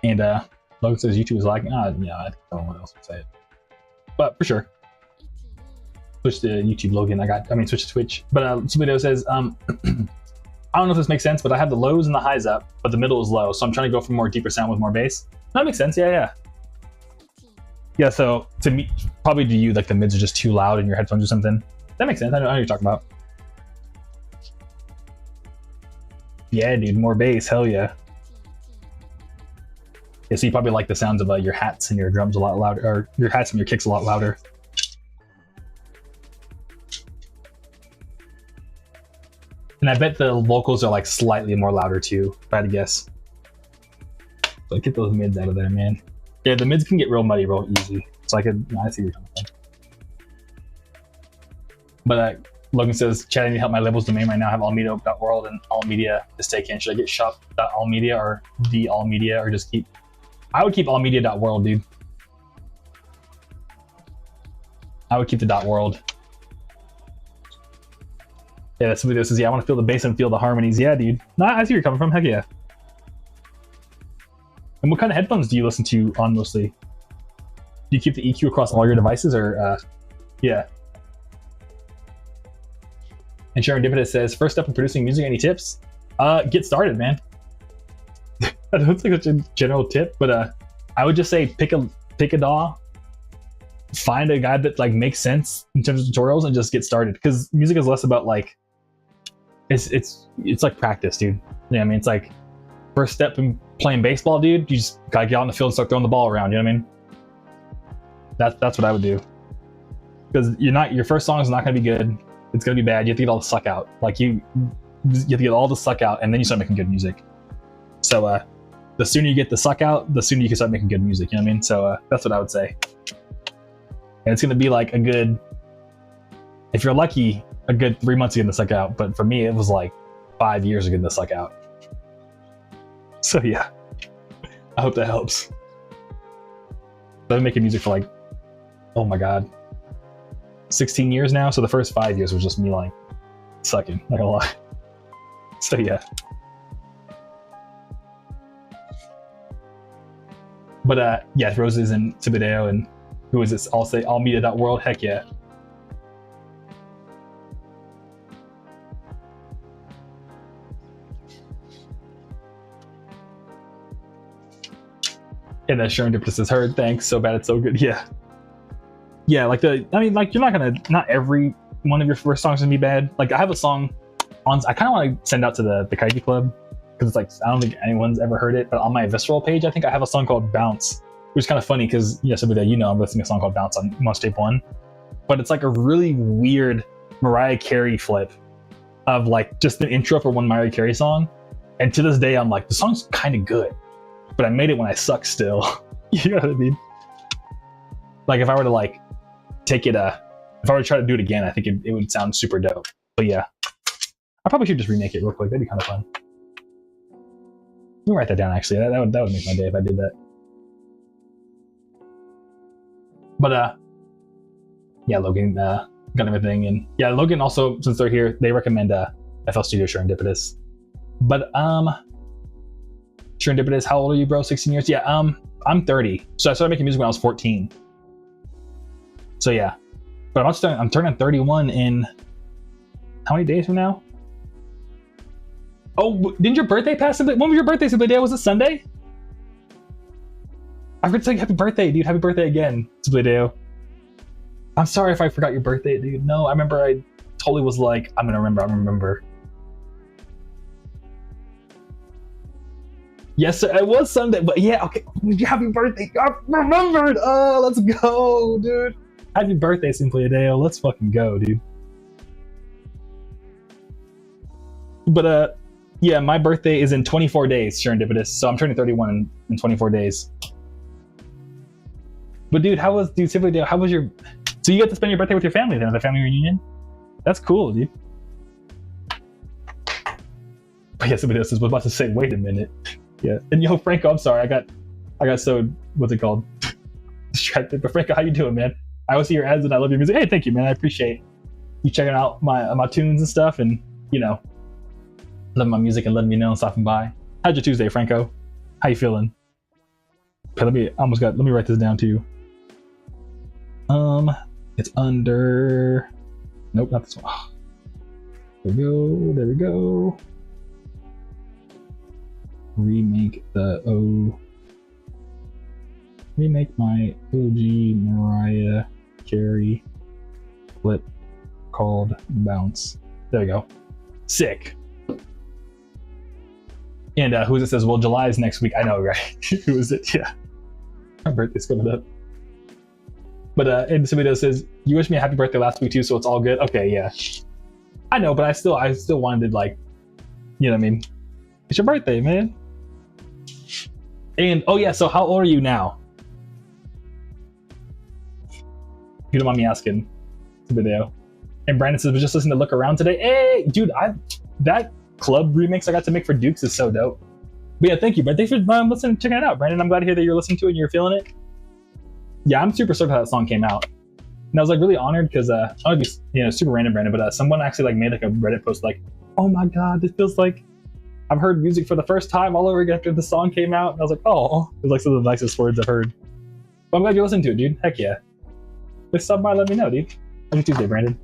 And Logan says YouTube is lagging. Yeah, I don't know what else would say it. But for sure. Switch to YouTube, Logan. Switch to Twitch. But Subito says, I don't know if this makes sense, but I have the lows and the highs up, but the middle is low. So I'm trying to go for more deeper sound with more bass. That makes sense. Yeah. Yeah, so to me, probably to you, like the mids are just too loud in your headphones or something. That makes sense. I know what you're talking about. Yeah, dude, more bass. Hell yeah. Yeah, so you probably like the sounds of your hats and your drums a lot louder, or your hats and your kicks a lot louder. And I bet the vocals are like slightly more louder too, if I had to guess. So get those mids out of there, man. Yeah, the mids can get real muddy real easy. So I see what you're talking about. But Logan says, Chad, I need help. My labels domain right now. I have allmedia.world and allmedia is taken. Should I get shop.allmedia or the allmedia, or just keep? I would keep allmedia.world, dude. I would keep the .world. Yeah, that's somebody that says, yeah, I want to feel the bass and feel the harmonies. Yeah, dude. No, I see where you're coming from. Heck yeah. And what kind of headphones do you listen to on mostly? Do you keep the EQ across all your devices, or yeah? And Serendipitous says, first step in producing music, any tips? Get started, man. I don't think it's a general tip, but I would just say pick a DAW, find a guy that like makes sense in terms of tutorials, and just get started. Because music is less about like it's like practice, dude. Yeah, I mean, it's like first step in playing baseball, dude. You just gotta get out in the field and start throwing the ball around. You know what I mean? That's what I would do. Because your first song is not gonna be good. It's gonna be bad. You have to get all the suck out. Like you have to get all the suck out, and then you start making good music. So the sooner you get the suck out, the sooner you can start making good music. You know what I mean? So that's what I would say. And it's gonna be like a good, if you're lucky, a good 3 months to get the suck out. But for me, it was like 5 years of getting the suck out. So yeah, I hope that helps. I've been making music for like, oh my god, 16 years now. So the first 5 years was just me like sucking, not gonna lie. So yeah. But yeah, Roses and Tibideo and who is this? I'll say allmedia.world. Heck yeah. And then Serendipitous has heard, thanks, so bad it's so good. Yeah. Yeah, like you're not every one of your first songs gonna be bad. Like I have a song on, I kind of want to send out to the Kaiju Club, because it's like, I don't think anyone's ever heard it, but on my Aviscerall page, I think I have a song called Bounce, which is kind of funny because, somebody that I'm listening to a song called Bounce on Monster Tape 1, but it's like a really weird Mariah Carey flip of like just an intro for one Mariah Carey song. And to this day, I'm like, the song's kind of good, but I made it when I suck still. You know what I mean? Like if I were to like take it, if I were to try to do it again, I think it would sound super dope. But yeah, I probably should just remake it real quick. That'd be kind of fun. Let me write that down, actually. That would make my day if I did that. But yeah, Logan got everything, and yeah, Logan also, since they're here, they recommend FL Studio Serendipitous. But Serendipitous, how old are you, bro? 16 years? Yeah, I'm 30. So I started making music when I was 14. So yeah, but I'm turning 31 in how many days from now? Oh, didn't your birthday pass? When was your birthday? Day? Was it Sunday? I forgot to say happy birthday, dude. Happy birthday again, Spliteo. I'm sorry if I forgot your birthday, dude. No, I remember I totally was like, I'm gonna remember. Yes, sir, it was Sunday, but yeah, okay. Happy birthday. I remembered. Oh, let's go, dude. Happy birthday, Simply Adeo. Let's fucking go, dude. But yeah, my birthday is in 24 days, Serendipitous. So I'm turning 31 in 24 days. But dude, Simply Adeo, how was your... So you got to spend your birthday with your family then, at the family reunion? That's cool, dude. But yeah, somebody else was about to say, wait a minute. Yeah, and yo, Franco, I'm sorry, I got so, what's it called? Distracted. But Franco, how you doing, man? I always see your ads and I love your music. Hey, thank you, man. I appreciate you checking out my tunes and stuff, and you know, loving my music and letting me know and stopping by. How's your Tuesday, Franco? How you feeling? Okay, let me write this down too. It's under. Nope, not this one. Oh. There we go. Remake my OG Mariah Carey clip called Bounce. There we go. Sick. And who is it says, well, July is next week. I know, right? Who is it? Yeah. My birthday's coming up. But and somebody else says, you wished me a happy birthday last week too, so it's all good. Okay, yeah. I know, but I still wanted, like, you know what I mean? It's your birthday, man. And oh yeah, so how old are you now? If you don't mind me asking, it's a video. And Brandon says, we're just listening to Look Around today. Hey, dude, that club remix I got to make for Dukes is so dope. But yeah, thank you, Brandon. Thanks for listening, checking it out, Brandon. I'm glad to hear that you're listening to it and you're feeling it. Yeah, I'm super stoked how that song came out. And I was like really honored because I would be, you know, super random, Brandon, but someone actually like made like a Reddit post like, oh my God, this feels like I've heard music for the first time all over again after the song came out. And I was like, oh, it was like some of the nicest words I've heard. But I'm glad you're listening to it, dude. Heck yeah. If stop by, let me know, dude. Happy Tuesday, Brandon.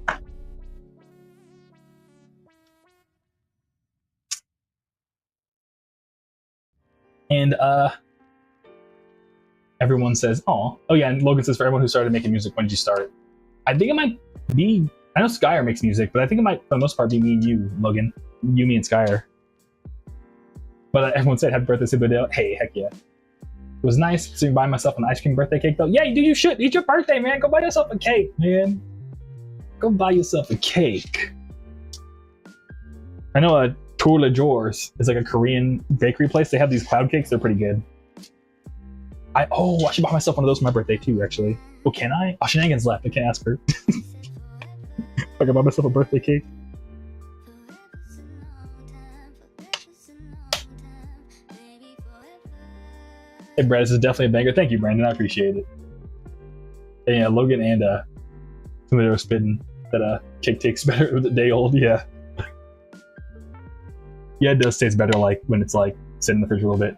And everyone says, oh yeah, and Logan says, for everyone who started making music, when did you start? I think it might be, I know Skyer makes music, but I think it might, for the most part, be me and you, Logan. You, me, and Skyer. But everyone said, happy birthday, Subadale. Hey, heck yeah. It was nice to buy myself an ice cream birthday cake, though. Yeah, dude, you should. It's your birthday, man. Go buy yourself a cake, man. Go buy yourself a cake. I know Tour Le Jours is like a Korean bakery place. They have these cloud cakes. They're pretty good. I should buy myself one of those for my birthday, too, actually. Oh, can I? Oh, Shenanigans left. I can't ask her. I can buy myself a birthday cake. Hey, Brad, this is definitely a banger. Thank you, Brandon. I appreciate it. And yeah, Logan and somebody were spitting that cake tastes better with a day old. Yeah. Yeah, it does taste better like when it's like sitting in the fridge a little bit.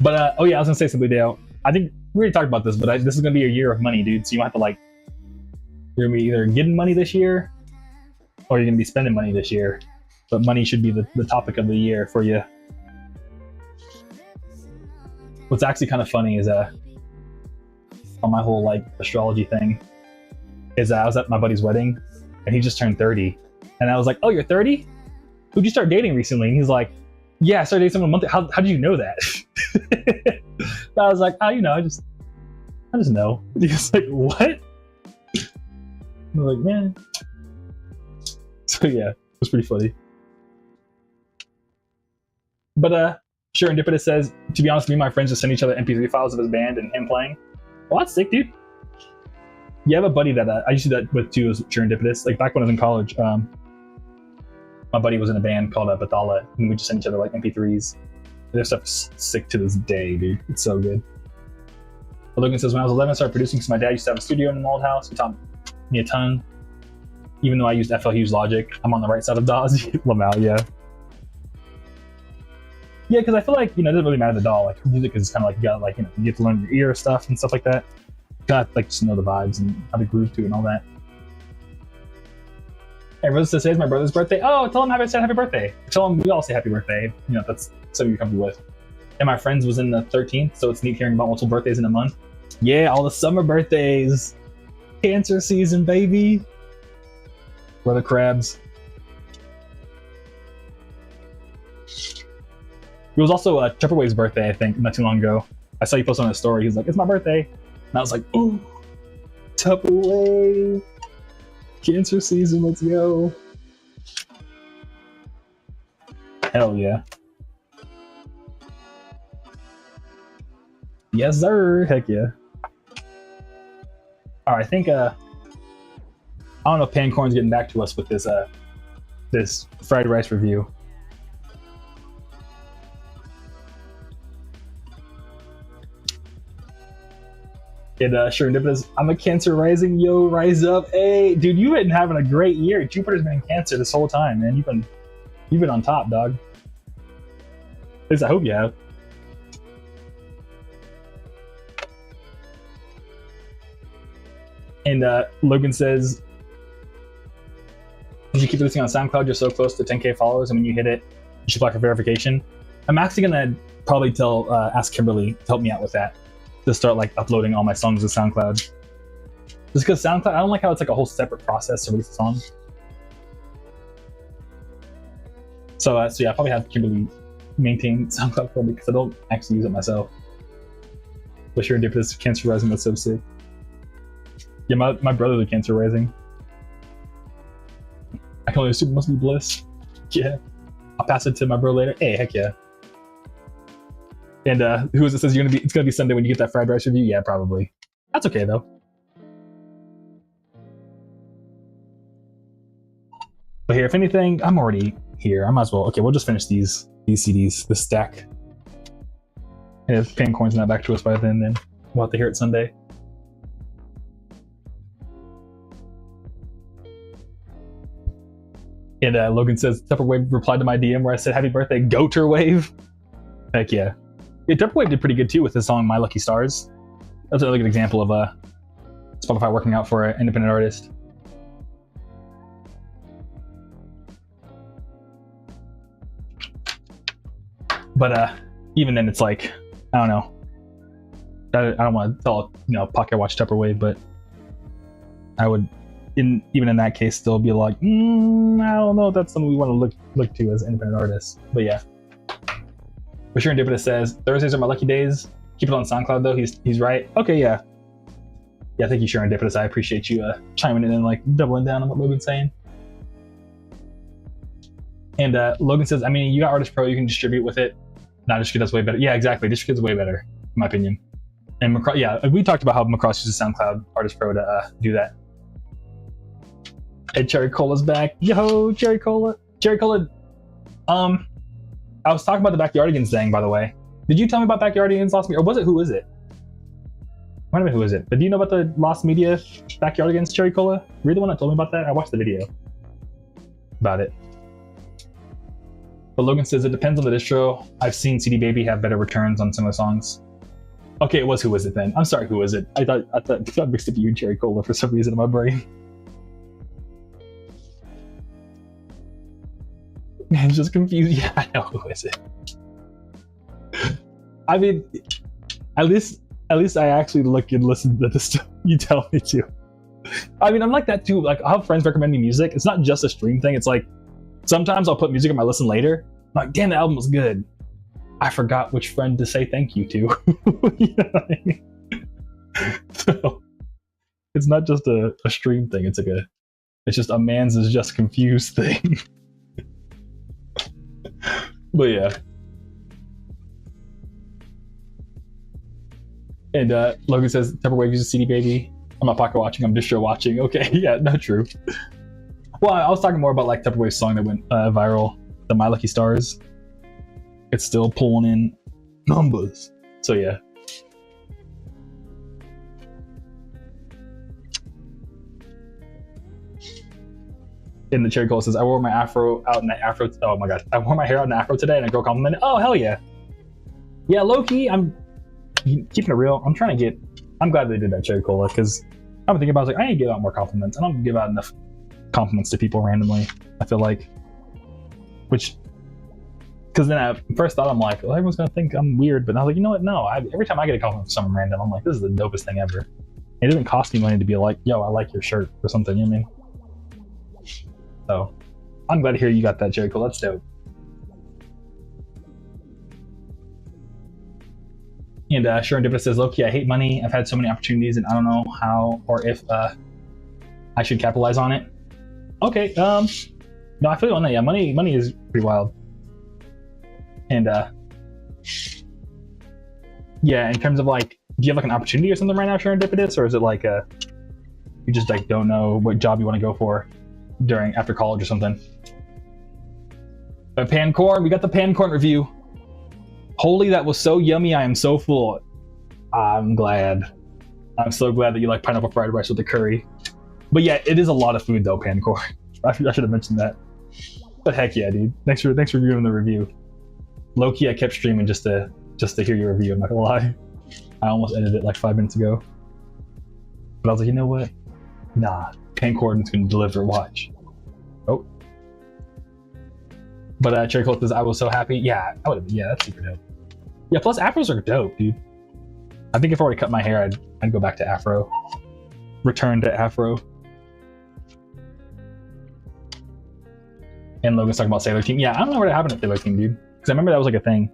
But oh yeah, I was gonna say something, Dale. I think we already talked about this, but this is gonna be a year of money, dude. So you have to like, you're gonna be either getting money this year, or you're gonna be spending money this year. But money should be the topic of the year for you. What's actually kind of funny is on my whole like astrology thing is I was at my buddy's wedding and he just turned 30, and I was like, oh, you're 30? Who'd you start dating recently? And he's like, yeah, I started dating someone a month. How did you know that? I was like, oh, you know, I just know. He's like, what? I'm like, man. So yeah, it was pretty funny. But Serendipitous says, to be honest, me and my friends just send each other MP3 files of his band and him playing. Well, that's sick, dude. You have a buddy that I used to do that with too, was Serendipitous. Like back when I was in college, my buddy was in a band called Bathala, and we just sent each other like MP3s. Their stuff is sick to this day, dude. It's so good. But Logan says, when I was 11, I started producing because my dad used to have a studio in an old house. He taught me a ton. Even though I used FL Hughes Logic, I'm on the right side of DAWs. Lamau, yeah. Yeah, because I feel like, you know, it doesn't really matter the DAW. Like, music is kind of like, you got like, you know, you get to learn your ear stuff and stuff like that. You got like just know the vibes and how to groove to it and all that. Hey, Rose says, today's my brother's birthday. Oh, tell him happy birthday. Tell him we all say happy birthday. You know, that's something you're comfortable with. And my friend's was in the 13th, so it's neat hearing about multiple birthdays in a month. Yeah, all the summer birthdays. Cancer season, baby. Weather crabs. It was also Tupperware's birthday, I think, not too long ago. I saw you post on a story. He was like, "It's my birthday," and I was like, "Ooh, Tupperware, cancer season, let's go!" Hell yeah! Yes, sir. Heck yeah! All right, I think I don't know if Pancorn's getting back to us with this this fried rice review. And Serendipitous, I'm a Cancer rising, yo, rise up. Hey, dude, you've been having a great year. Jupiter's been in Cancer this whole time, man. You've been on top, dog. At least I hope you have. And Logan says, "Did you keep listening on SoundCloud? You're so close to 10K followers, and when you hit it, you should apply for verification." I'm actually gonna probably ask Kimberly to help me out with that, to start like uploading all my songs to SoundCloud. Just because SoundCloud, I don't like how it's like a whole separate process to release a song. So yeah, I'll probably have Kimberly maintain SoundCloud for me because I don't actually use it myself. But Serendipitous, Cancer rising, that's so sick. Yeah, my brother's a Cancer rising. I can only assume it must be bliss. Yeah. I'll pass it to my bro later. Hey, heck yeah. And who is it says it's gonna be Sunday when you get that fried rice review? Yeah, probably. That's okay though. But here, if anything, I'm already here. I might as well. Okay, we'll just finish these CDs, this stack. And if Pancorn's not back to us by then we'll have to hear it Sunday. And Logan says, Tupperwave replied to my DM where I said, "Happy birthday, Goaterwave." Heck yeah. Yeah, Tupperwave did pretty good too with his song My Lucky Stars. That's a really good example of Spotify working out for an independent artist. But even then, it's like, I don't know. I don't want to tell Pocket Watch Tupperwave, but I would, even in that case, still be like, I don't know if that's something we want to look to as independent artists. But yeah. But Serendipitous says, Thursdays are my lucky days. Keep it on SoundCloud though. He's right. Okay, yeah. Yeah, thank you, Serendipitous. I appreciate you chiming in and like doubling down on what Logan's saying. And Logan says, I mean, you got Artist Pro, you can distribute with it. Nah, DistroKid's way better. Yeah, exactly. DistroKid's way better, in my opinion. And yeah, we talked about how Macross uses SoundCloud Artist Pro to do that. And Cherry Cola's back. Yo, Cherry Cola. Cherry Cola. I was talking about the Backyardigans thing, by the way. Did you tell me about Backyardigans Lost Media? Or was it Who Is It? Might have been Who Is It? But do you know about the Lost Media Backyardigans Cherry Cola? Were you the one that told me about that? I watched the video about it. But Logan says, it depends on the distro. I've seen CD Baby have better returns on some of the songs. Okay, it was Who Is It then. I'm sorry, Who Is It? I thought I mixed up you and Cherry Cola for some reason in my brain. Man, just confused. Yeah, I know. Who is it? I mean, at least I actually look and listen to the stuff you tell me to. I mean, I'm like that too. Like, I'll have friends recommend me music. It's not just a stream thing. It's like, sometimes I'll put music in my listen later. I'm like, damn, the album was good. I forgot which friend to say thank you to. You know what I mean? So, it's not just a stream thing. It's just a man's is just confused thing. But yeah. And Logan says, Tupperwave uses CD Baby. I'm not pocket watching, I'm distro watching. Okay, yeah, not true. Well, I was talking more about like Tupperwave's song that went viral, the My Lucky Stars. It's still pulling in numbers. So yeah. And the Cherry Cola says, I wore my afro out in the afro. Oh my god. I wore my hair out in the afro today and a girl complimented. Oh, hell yeah. Yeah, low-key, I'm keeping it real. I'm glad they did that Cherry Cola because I'm thinking about it, like, I need to give out more compliments. I don't give out enough compliments to people randomly, I feel like. Which Because then at first thought, I'm like, well, everyone's gonna think I'm weird, but I was like, you know what? No, every time I get a compliment from someone random, I'm like, this is the dopest thing ever. It doesn't cost me money to be like, yo, I like your shirt or something, you know what I mean? So I'm glad to hear you got that, Jericho. That's dope. And Serendipitous says, Loki, I hate money. I've had so many opportunities and I don't know how or if I should capitalize on it. Okay, no, I feel you on that. Yeah, money is pretty wild. And yeah, in terms of like, do you have like an opportunity or something right now, Serendipitous, or is it like you just like don't know what job you want to go for after college or something? But Pancorn, we got the Pancorn review. Holy, that was so yummy. I am so full. I'm glad. I'm so glad that you like pineapple fried rice with the curry. But yeah, it is a lot of food though, Pancorn. I should have mentioned that. But heck yeah, dude. Thanks for reviewing the review. Low-key, I kept streaming just to hear your review, I'm not gonna lie. I almost edited it like 5 minutes ago. But I was like, you know what? Nah, Pancorn is gonna deliver, watch. Oh. But Cherry Colt says, I was so happy. Yeah, I would have. Yeah, that's super dope. Yeah, plus afros are dope, dude. I think if I were to cut my hair, I'd go back to afro. Return to afro. And Logan's talking about Sailor Team. Yeah, I don't know what happened at Sailor Team, dude. Because I remember that was like a thing.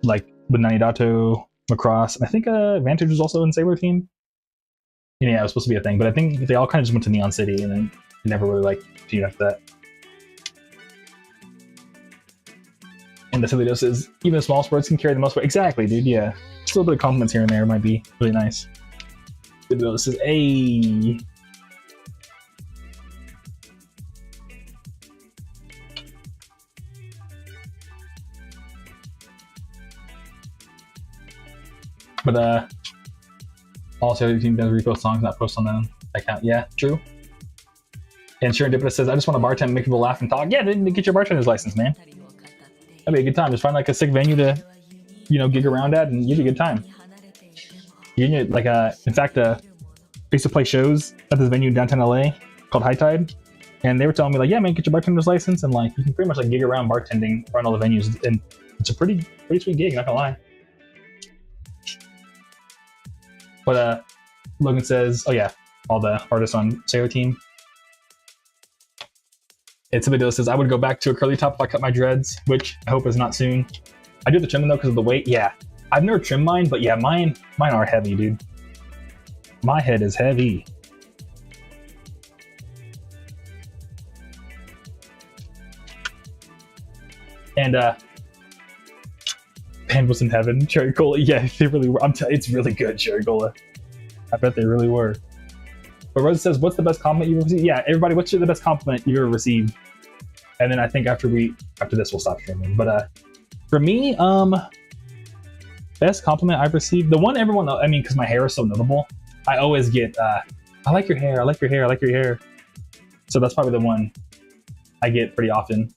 Like with Nanidato, Macross, and I think Vantage was also in Sailor Team. Yeah, it was supposed to be a thing, but I think they all kind of just went to Neon City and then never really like continued after that. And the Toledo says, even small sports can carry the most weight. Exactly, dude, yeah. Just a little bit of compliments here and there might be really nice. Toledo says, hey. But also the team does repost songs, not post on them account. Yeah, true. And Serendipitous says, I just want to bartend, make people laugh and talk. Yeah, then get your bartender's license, man. That'd be a good time. Just find like a sick venue to, gig around at, and you'd be a good time. Like in fact, I used to play shows at this venue in downtown LA called High Tide, and they were telling me like, yeah, man, get your bartender's license, and like you can pretty much like gig around bartending around all the venues, and it's a pretty sweet gig, not gonna lie. But Logan says, oh yeah, all the artists on Sailor Team. And Thibodeau says, I would go back to a curly top if I cut my dreads, which I hope is not soon. I do have to trim them though because of the weight. Yeah, I've never trimmed mine, but yeah, mine are heavy, dude. My head is heavy. And Pan was in heaven, Cherry Cola. Yeah, they really were. It's really good, Cherry Cola. I bet they really were. But Rosa says, what's the best compliment you've ever received? Yeah, everybody, what's the best compliment you've ever received? And then I think after this, we'll stop streaming. But for me, best compliment I've received, the one everyone, I mean, because my hair is so notable, I always get, I like your hair, I like your hair, I like your hair. So that's probably the one I get pretty often.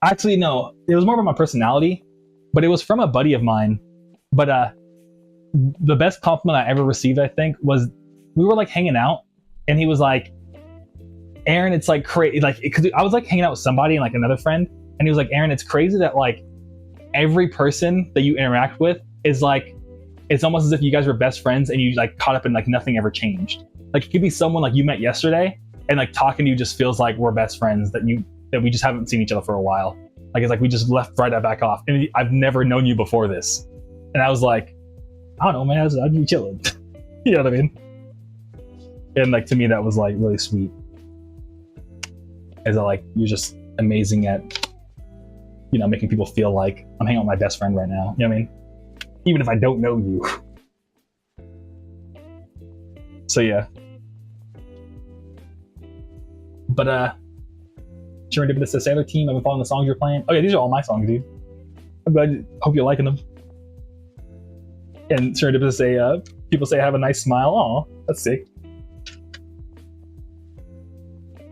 Actually, no, it was more about my personality, but it was from a buddy of mine. But the best compliment I ever received, I think, was we were like hanging out, and he was like, "Aaron, it's like crazy." Like, because I was like hanging out with somebody and like another friend, and he was like, "Aaron, it's crazy that like every person that you interact with is like, it's almost as if you guys were best friends and you like caught up and like nothing ever changed. Like, it could be someone like you met yesterday, and like talking to you just feels like we're best friends that we just haven't seen each other for a while. Like, it's like we just left right back off, and I've never known you before this." And I was like, I don't know, man, I'd be chilling. You know what I mean? And like, to me, that was like really sweet. Is that like, you're just amazing at, making people feel like I'm hanging out with my best friend right now. You know what I mean? Even if I don't know you. So yeah. But Serendipitous says, Sailor Team, I've been following the songs you're playing. Oh yeah, these are all my songs, dude. I'm glad, hope you're liking them. And Serendipitous say, people say I have a nice smile. Aw, that's sick.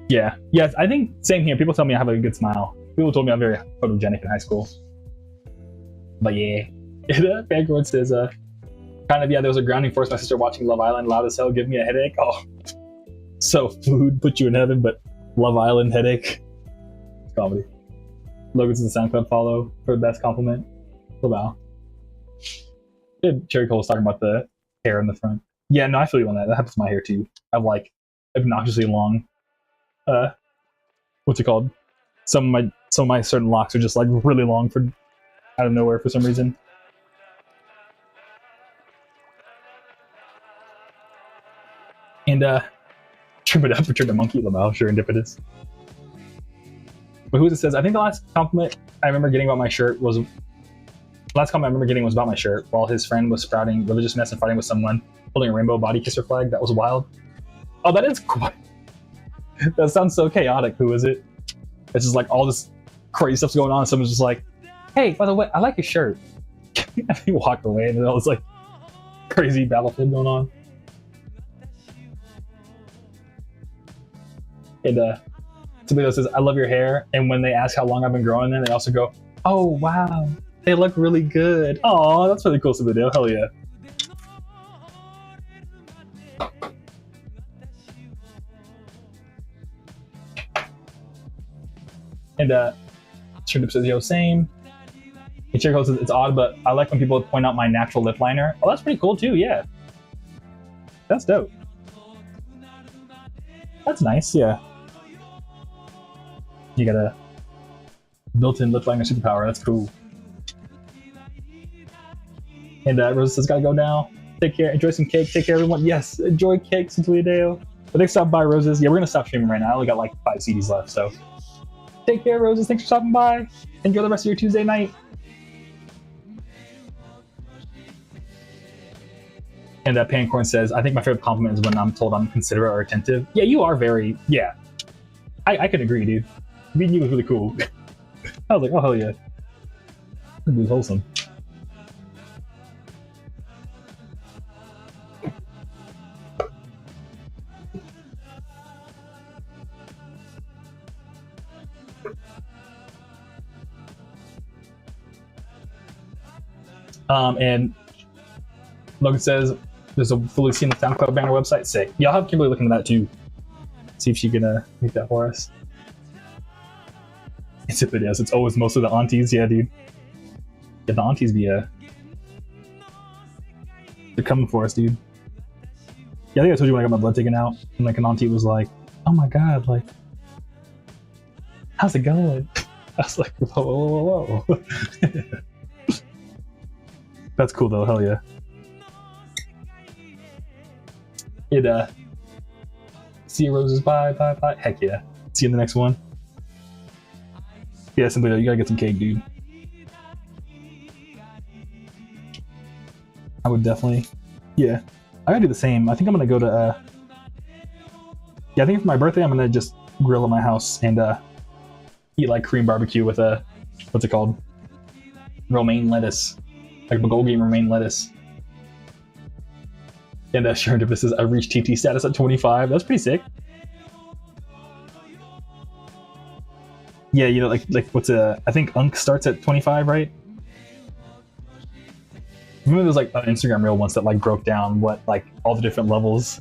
Yeah, I think same here. People tell me I have a good smile. People told me I'm very photogenic in high school. But yeah. Pancorn says, Kind of, yeah, there was a grounding force. My sister watching Love Island loud as hell, give me a headache. Oh, so food put you in heaven, but Love Island headache. It's comedy. Logan's the SoundCloud follow for the best compliment. Wow. Cherry Cole was talking about the hair in the front. Yeah, no, I feel you on that. That happens to my hair too. I have like obnoxiously long, what's it called? Some of my certain locks are just like really long for out of nowhere for some reason. And trim it up or turn the monkey Lamau, serendipitous. But who is it says? I think the last compliment I remember getting about my shirt was about my shirt while his friend was sprouting religious mess and fighting with someone holding a rainbow body kisser flag. That was wild. Oh, that is quite. That sounds so chaotic. Who is it? It's just like all this crazy stuff's going on. Someone's just like, "Hey, by the way, I like your shirt." And he walked away, and all this like crazy battlefield going on. And somebody else says, "I love your hair." And when they ask how long I've been growing them, they also go, "Oh wow, they look really good." Oh, that's really cool, somebody. Hell yeah. And Sherdip says, "Yo, same." And Cherry says, "It's odd, but I like when people point out my natural lip liner." Oh, that's pretty cool too. Yeah, that's dope. That's nice. Yeah. You got a built-in lip liner superpower. That's cool. And Rose says, "Gotta go now. Take care. Enjoy some cake. Take care, everyone." Yes, enjoy cake, Since But thanks for stopping by, Roses. Yeah, we're gonna stop streaming right now. I only got like 5 CDs left, so take care, Roses. Thanks for stopping by. Enjoy the rest of your Tuesday night. And Pancorn says, "I think my favorite compliment is when I'm told I'm considerate or attentive." Yeah, you are very. Yeah, I can agree, dude. Meeting you was really cool. I was like, oh hell yeah, this is wholesome. And Logan says there's a fully seen the SoundCloud banner website. Sick. Yeah, I'll have Kimberly look into that too. See if she can make that for us. It's if it is. It's always mostly the aunties. Yeah, dude. Yeah, the aunties be they're coming for us, dude. Yeah, I think I told you when I got my blood taken out, and like an auntie was like, "Oh my god, like, how's it going?" I was like, "Whoa, whoa, whoa, whoa." That's cool though. Hell yeah. It see you, Roses. Bye, bye, bye. Heck yeah. See you in the next one. Yeah, simply, you gotta get some cake, dude. I would definitely. Yeah, I gotta do the same. I think I'm gonna go to. Yeah, I think for my birthday, I'm gonna just grill at my house and eat like Korean barbecue with a what's it called? Romaine lettuce, like bulgogi romaine lettuce. And Sharon says, "I reached TT status at 25. That's pretty sick." Yeah, you know, like what's I think Unk starts at 25, right? Remember there's like an Instagram reel once that like broke down what like all the different levels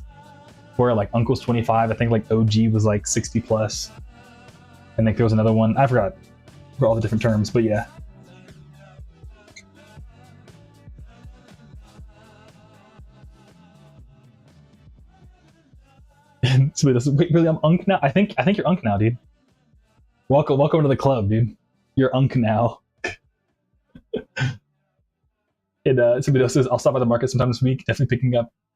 were. Like Unk was 25. I think like OG was like 60 plus. And like there was another one. I forgot for all the different terms, but yeah. And somebody does, "Wait, really? I'm Unk now?" I think you're Unk now, dude. Welcome to the club, dude. You're Unk now. And somebody else says, "I'll stop by the market sometime this week. Definitely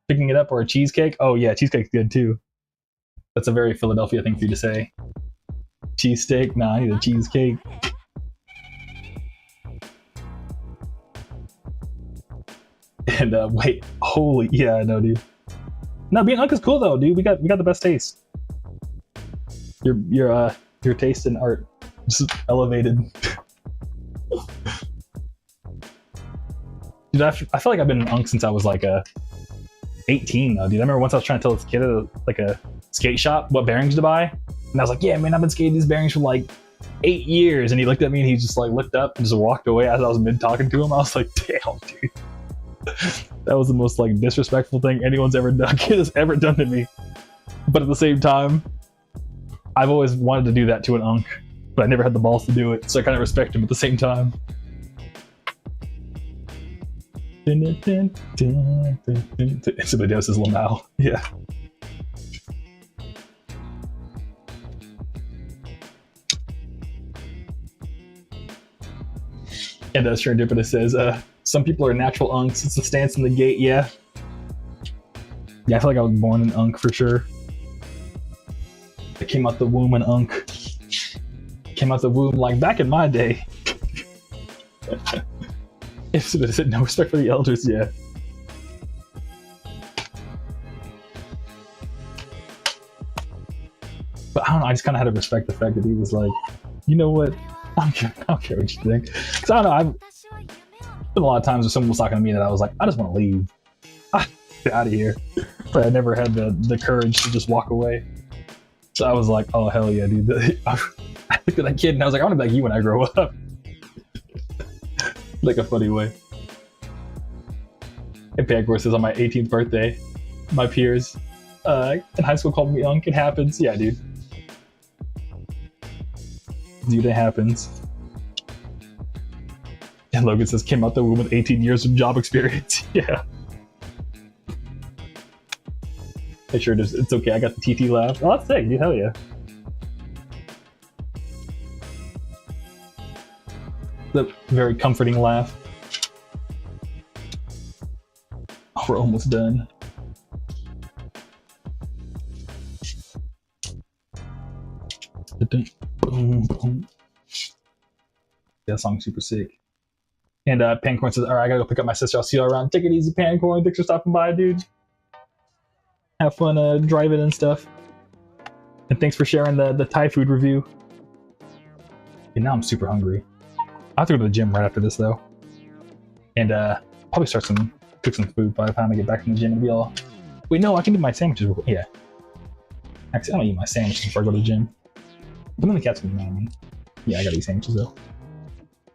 picking it up or a cheesecake." Oh yeah, cheesecake's good too. That's a very Philadelphia thing for you to say. Cheesesteak? Nah, I need a cheesecake. And wait, holy yeah, no, dude. No, being Unk is cool though, dude. We got the best taste. Your taste in art just elevated. Dude, I feel like I've been an Unk since I was like 18 though, dude. I remember once I was trying to tell this kid at like a skate shop what bearings to buy, and I was like, "Yeah, man, I've been skating these bearings for like 8 years," and he looked at me and he just like looked up and just walked away as I was mid talking to him. I was like, "Damn, dude." That was the most like disrespectful thing anyone's ever done, kid has ever done to me. But at the same time, I've always wanted to do that to an unk, but I never had the balls to do it, so I kind of respect him at the same time. Somebody else is Lamau. Yeah. And Serendipitous says, some people are natural unks. It's the stance in the gate. Yeah. Yeah, I feel like I was born an unk for sure. I came out the womb an unk. Came out the womb like back in my day. If somebody said no respect for the elders, yeah. But I don't know, I just kind of had to respect the fact that he was like, you know what? I don't care what you think. Because I don't know, I've been a lot of times when someone was talking to me that I was like, I just want to leave. Get out of here. But I never had the courage to just walk away. So I was like, oh, hell yeah, dude. I looked at that kid and I was like, I want to be like you when I grow up. Like a funny way. And Pagor says on my 18th birthday, my peers in high school called me unk. It happens. Yeah, dude. Dude, it happens. And Logan says, came out the womb with 18 years of job experience. Yeah. Hey, sure, it's okay. I got the TT laugh. Oh, that's sick, dude. Hell yeah. The very comforting laugh. Oh, we're almost done. That song's super sick. And Pancorn says, all right, I gotta go pick up my sister. I'll see you all around. Take it easy, Pancorn. Thanks for stopping by, dude. Have fun driving and stuff. And thanks for sharing the Thai food review. And now I'm super hungry. I have to go to the gym right after this though. And probably start cook some food by the time I get back from the gym. It'll be all... Wait, no, I can do my sandwiches. Yeah. Actually, I don't eat my sandwiches before I go to the gym. But then the cat's gonna be mad at me. Yeah, I gotta eat sandwiches though.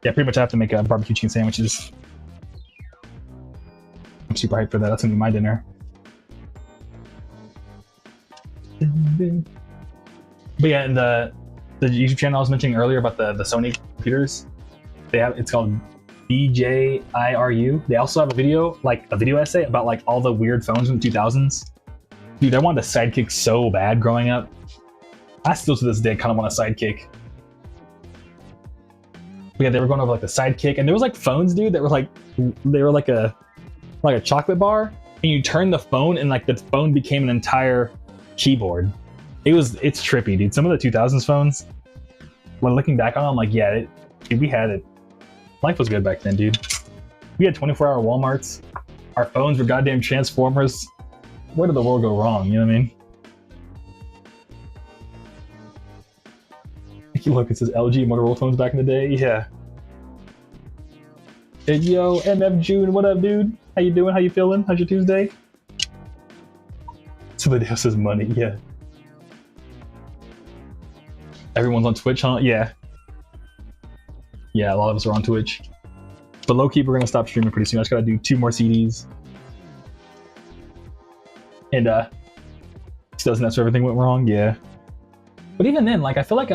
Yeah, pretty much I have to make barbecue chicken sandwiches. I'm super hyped for that. That's gonna be my dinner. But yeah, and the YouTube channel I was mentioning earlier about the Sony computers, it's called BJIRU. They also have a video essay about like all the weird phones from the 2000s. Dude, I wanted a Sidekick so bad growing up. I still to this day kind of want a Sidekick. But yeah, they were going over like the Sidekick, and there was like phones, dude, that were like a chocolate bar, and you turn the phone and like the phone became an entire keyboard. It's trippy, dude. Some of the 2000s phones, when looking back on them, I'm like, yeah, dude, we had it. Life was good back then, dude. We had 24-hour Walmarts. Our phones were goddamn Transformers. Where did the world go wrong? You know what I mean? Look, it says LG Motorola phones back in the day. Yeah. Hey, yo, MF June, what up, dude? How you doing? How you feeling? How's your Tuesday? Somebody else says money. Yeah. Everyone's on Twitch, huh? Yeah. Yeah, a lot of us are on Twitch. But low-key, we're gonna stop streaming pretty soon. I just gotta do 2 more CDs. And 2000, so everything went wrong. Yeah. But even then, like, I feel like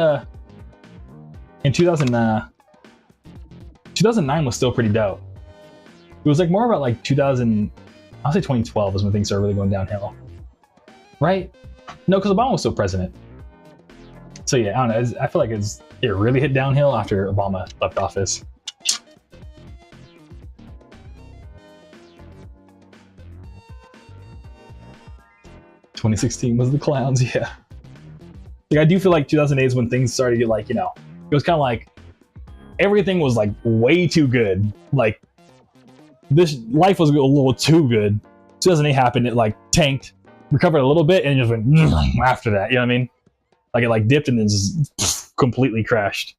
in 2009 was still pretty dope. It was like more about like 2000, I'll say 2012 is when things started really going downhill. Right? No, because Obama was still president. So yeah, I don't know. I feel like it really hit downhill after Obama left office. "2016 was the clowns," yeah. Like, I do feel like 2008 is when things started to get like, you know, it was kind of like everything was like way too good. Like this life was a little too good. 2008 happened, it like tanked, recovered a little bit, and it just went after that. You know what I mean? Like it like dipped and then just completely crashed.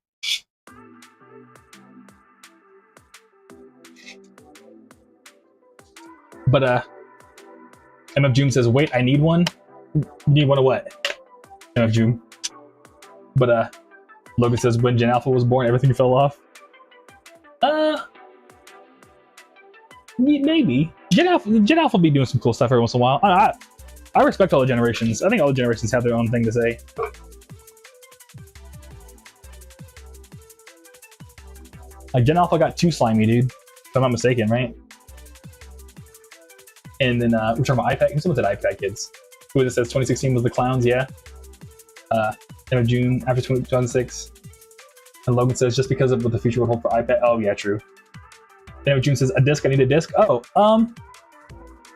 But MF June says, "Wait, I need one." Need one of what? MF June. But Logan says, "When Gen Alpha was born, everything fell off." Maybe. Gen Alpha will be doing some cool stuff every once in a while. I respect all the generations. I think all the generations have their own thing to say. Gen Alpha got too slimy, dude. If I'm not mistaken, right? And then we're talking about iPad. Who's someone said iPad kids? Who it says 2016 was the clowns, yeah. End of June after 2006. And Logan says just because of what the future would hold for iPad. Oh yeah, true. End of June says a disc. I need a disc. Oh,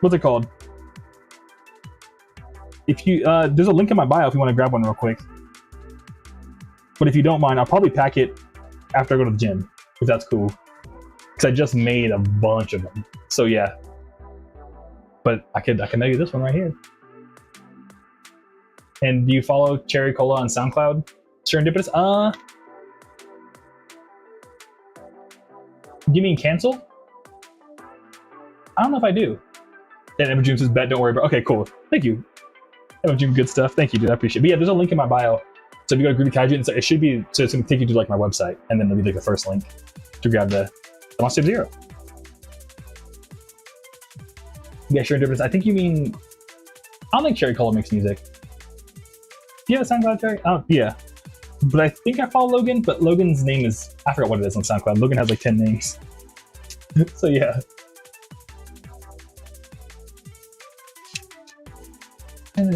what's it called? If you there's a link in my bio if you want to grab one real quick. But if you don't mind, I'll probably pack it after I go to the gym, if that's cool. Because I just made a bunch of them. So yeah. But I can mail you this one right here. And do you follow Cherry Cola on SoundCloud? Serendipitous? Do you mean cancel? I don't know if I do. And Emma June says, bet, don't worry about. Okay, cool. Thank you. Emma June, good stuff. Thank you, dude. I appreciate it. But yeah, there's a link in my bio. So if you go to Groovy Kaiju, it should be, so it's going to take you to like my website. And then it'll be like the first link to grab the Monster Zero. Yeah, Serendipitous. I think you mean, I don't think Cherry Cola makes music. Do you have a SoundCloud, Cherry? Oh, yeah. But I think I follow Logan, but Logan's name is, I forgot what it is on SoundCloud. Logan has like 10 names. So yeah. And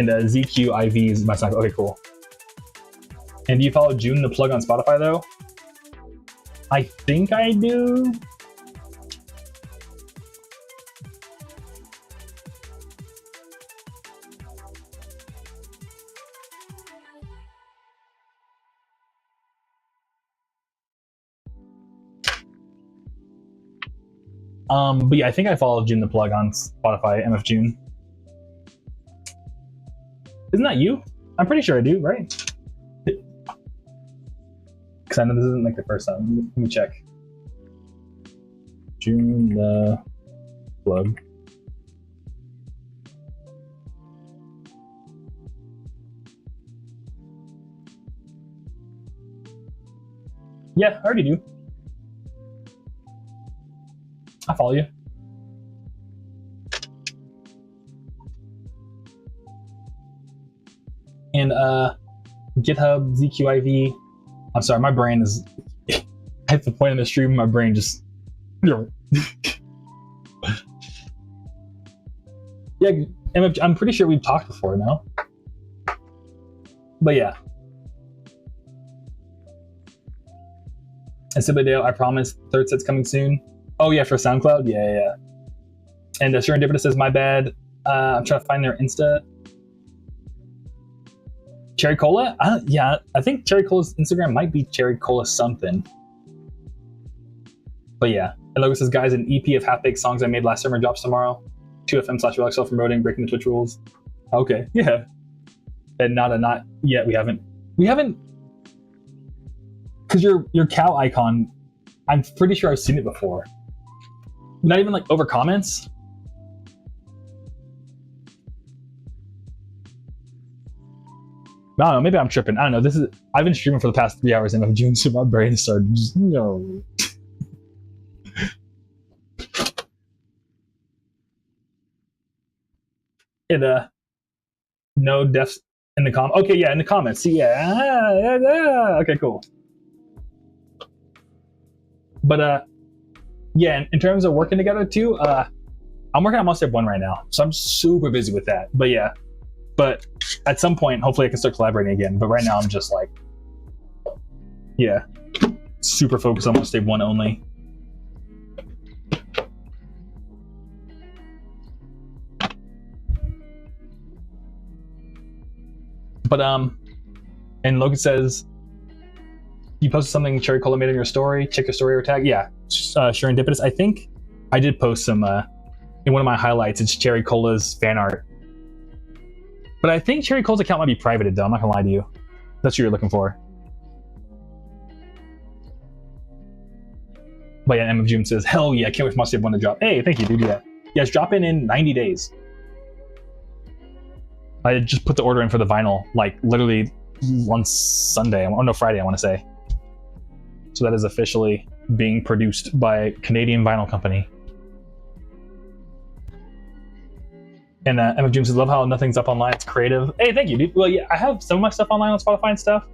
ZQIV is my SoundCloud. Okay, cool. And do you follow June the Plug on Spotify though? I think I do. But yeah, I think I follow June the Plug on Spotify, MF June. Isn't that you? I'm pretty sure I do, right? Because I know this isn't like the first time. Let me check. June the Plug. Yeah, I already do. I follow you. And GitHub, ZQIV. I'm sorry, my brain is at the point in the stream, my brain just yeah, I'm pretty sure we've talked before now. But yeah. And Sibadale, I promise, third set's coming soon. Oh yeah, for SoundCloud? Yeah. And Serendipitous says, my bad. I'm trying to find their Insta. Cherry Cola? Yeah, I think Cherry Cola's Instagram might be Cherry Cola something. But yeah. And Logan says, guys, an EP of half-baked songs I made last summer drops tomorrow. 2FM/relax self-promoting, breaking the Twitch rules. Okay, yeah. And not yet, we haven't. Because your cow icon, I'm pretty sure I've seen it before. Not even like over comments. I don't know, maybe I'm tripping. I don't know. I've been streaming for the past 3 hours in June, so my brain started just, no. And no deaths in the okay, yeah, in the comments. See, yeah. Okay, cool. But yeah, in terms of working together too, I'm working on Monster 1 right now, so I'm super busy with that. But yeah, but at some point, hopefully I can start collaborating again. But right now I'm just like, yeah, super focused on Monster 1 only. But and Logan says, you posted something Cherry Cola made in your story. Check your story or tag. Yeah, Serendipitous. I think I did post some in one of my highlights. It's Cherry Cola's fan art. But I think Cherry Cola's account might be privated though. I'm not gonna lie to you. That's what you're looking for. But yeah, MF June says, hell yeah, I can't wait for Monster 1 to drop. Hey, thank you, dude. Yeah, it's dropping in 90 days. I just put the order in for the vinyl, like literally on Sunday. Oh no, Friday, I want to say. So that is officially being produced by a Canadian vinyl company. And Emma June says, love how nothing's up online. It's creative. Hey, thank you, dude. Well, yeah, I have some of my stuff online on Spotify and stuff,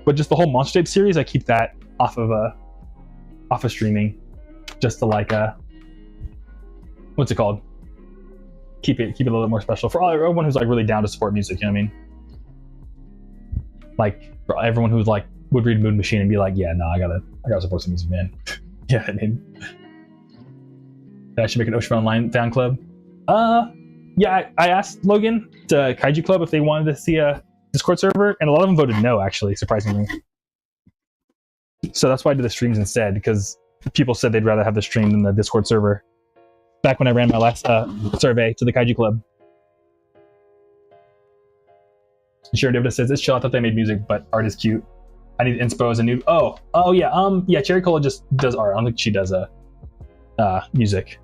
but just the whole Monster Tape series, I keep that off of streaming, just to like what's it called? Keep it a little bit more special for everyone who's like really down to support music. You know what I mean? Like for everyone who's like would read Moon Machine and be like, yeah, no, I gotta support some music, man. Yeah, I mean, I should make an Ocean Online fan club. Yeah, I asked Logan to Kaiju Club if they wanted to see a Discord server, and a lot of them voted no, actually, surprisingly. So that's why I did the streams instead, because people said they'd rather have the stream than the Discord server. Back when I ran my last survey to the Kaiju Club. Sure, David says, it's chill. I thought they made music, but art is cute. I need inspo as a new... Oh, yeah. Yeah, Cherry Cola just does art. I don't think she does music.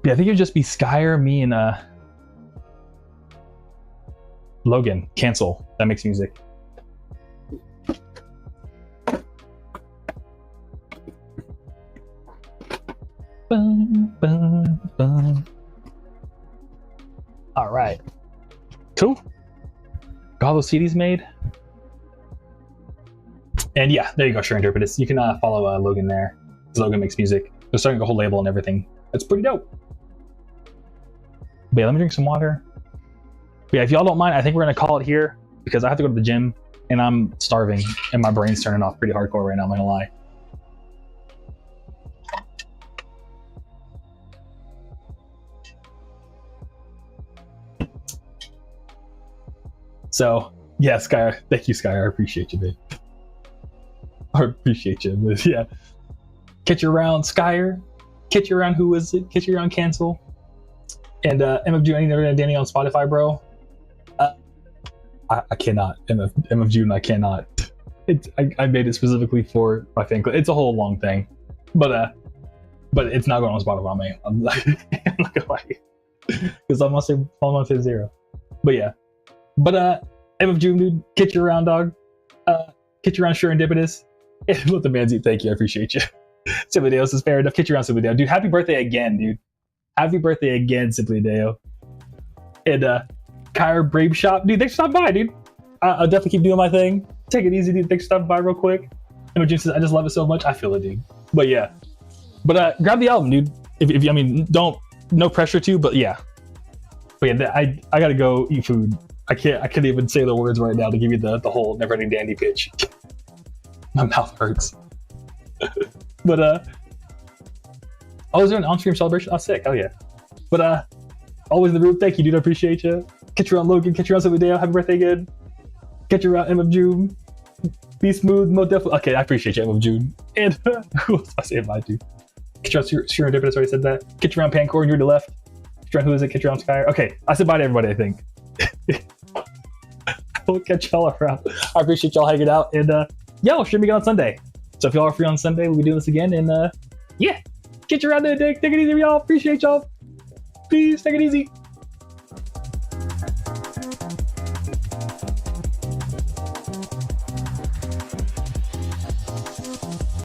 Yeah, I think it'd just be Skyer, me, and Logan. Cancel. That makes music. Bum, bum, bum. All right. Cool. Got all those CDs made. And yeah, there you go, Sure Interpreters. You can follow Logan there. Logan makes music. They're starting a whole label and everything. It's pretty dope. But yeah, let me drink some water. But yeah, if y'all don't mind, I think we're gonna call it here because I have to go to the gym and I'm starving and my brain's turning off pretty hardcore right now, I'm not gonna lie. So yeah, Sky, thank you, Sky. I appreciate you, babe. I appreciate you. But yeah. Catch you around, Skyer. Catch you around, who is it? Catch you around, Cancel. And MF June, I Danny on Spotify, bro. I cannot. MF June, I cannot. I made it specifically for my fan club. It's a whole long thing, but it's not going on Spotify, man. I'm not gonna lie, because I'm gonna say 0. But yeah, but MF June, dude, catch you around, dog. Catch you around, Sure Indipidus. And let the man's eat. Thank you, I appreciate you. Simply Deos is fair enough. Catch you around, Simply Deo, dude. Happy birthday again, dude. Happy birthday again, Simply Deo. And Kyra Brave Shop, dude. Thanks for stopping by, dude. I'll definitely keep doing my thing. Take it easy, dude. Thanks for stopping by real quick. And Jim says, I just love it so much. I feel it, dude. But yeah, but grab the album, dude. If I mean, no pressure to, but yeah. But yeah, I gotta go eat food. I can't even say the words right now to give you the whole never-ending dandy pitch. My mouth hurts. But is there an on-stream celebration? Oh, sick. Oh yeah. But always in the room. Thank you, dude. I appreciate you. Catch you around, Logan. Catch you around Video. Happy birthday again. Catch you around, M of June. Be smooth, mo definitely. Okay, I appreciate you, M of June. And who else I say bye to? Catch you around Sheer Indipidus. Already said that. Catch you around Pancore. You're to the left. Catch you around, who is it? Catch you around Skyer. Okay, I said bye to everybody, I think. We'll catch y'all around. I appreciate y'all hanging out. And yeah, we'll stream again on Sunday. So if y'all are free on Sunday, we'll be doing this again. And yeah, get you around there, Dick. Take it easy, y'all. Appreciate y'all. Peace. Take it easy.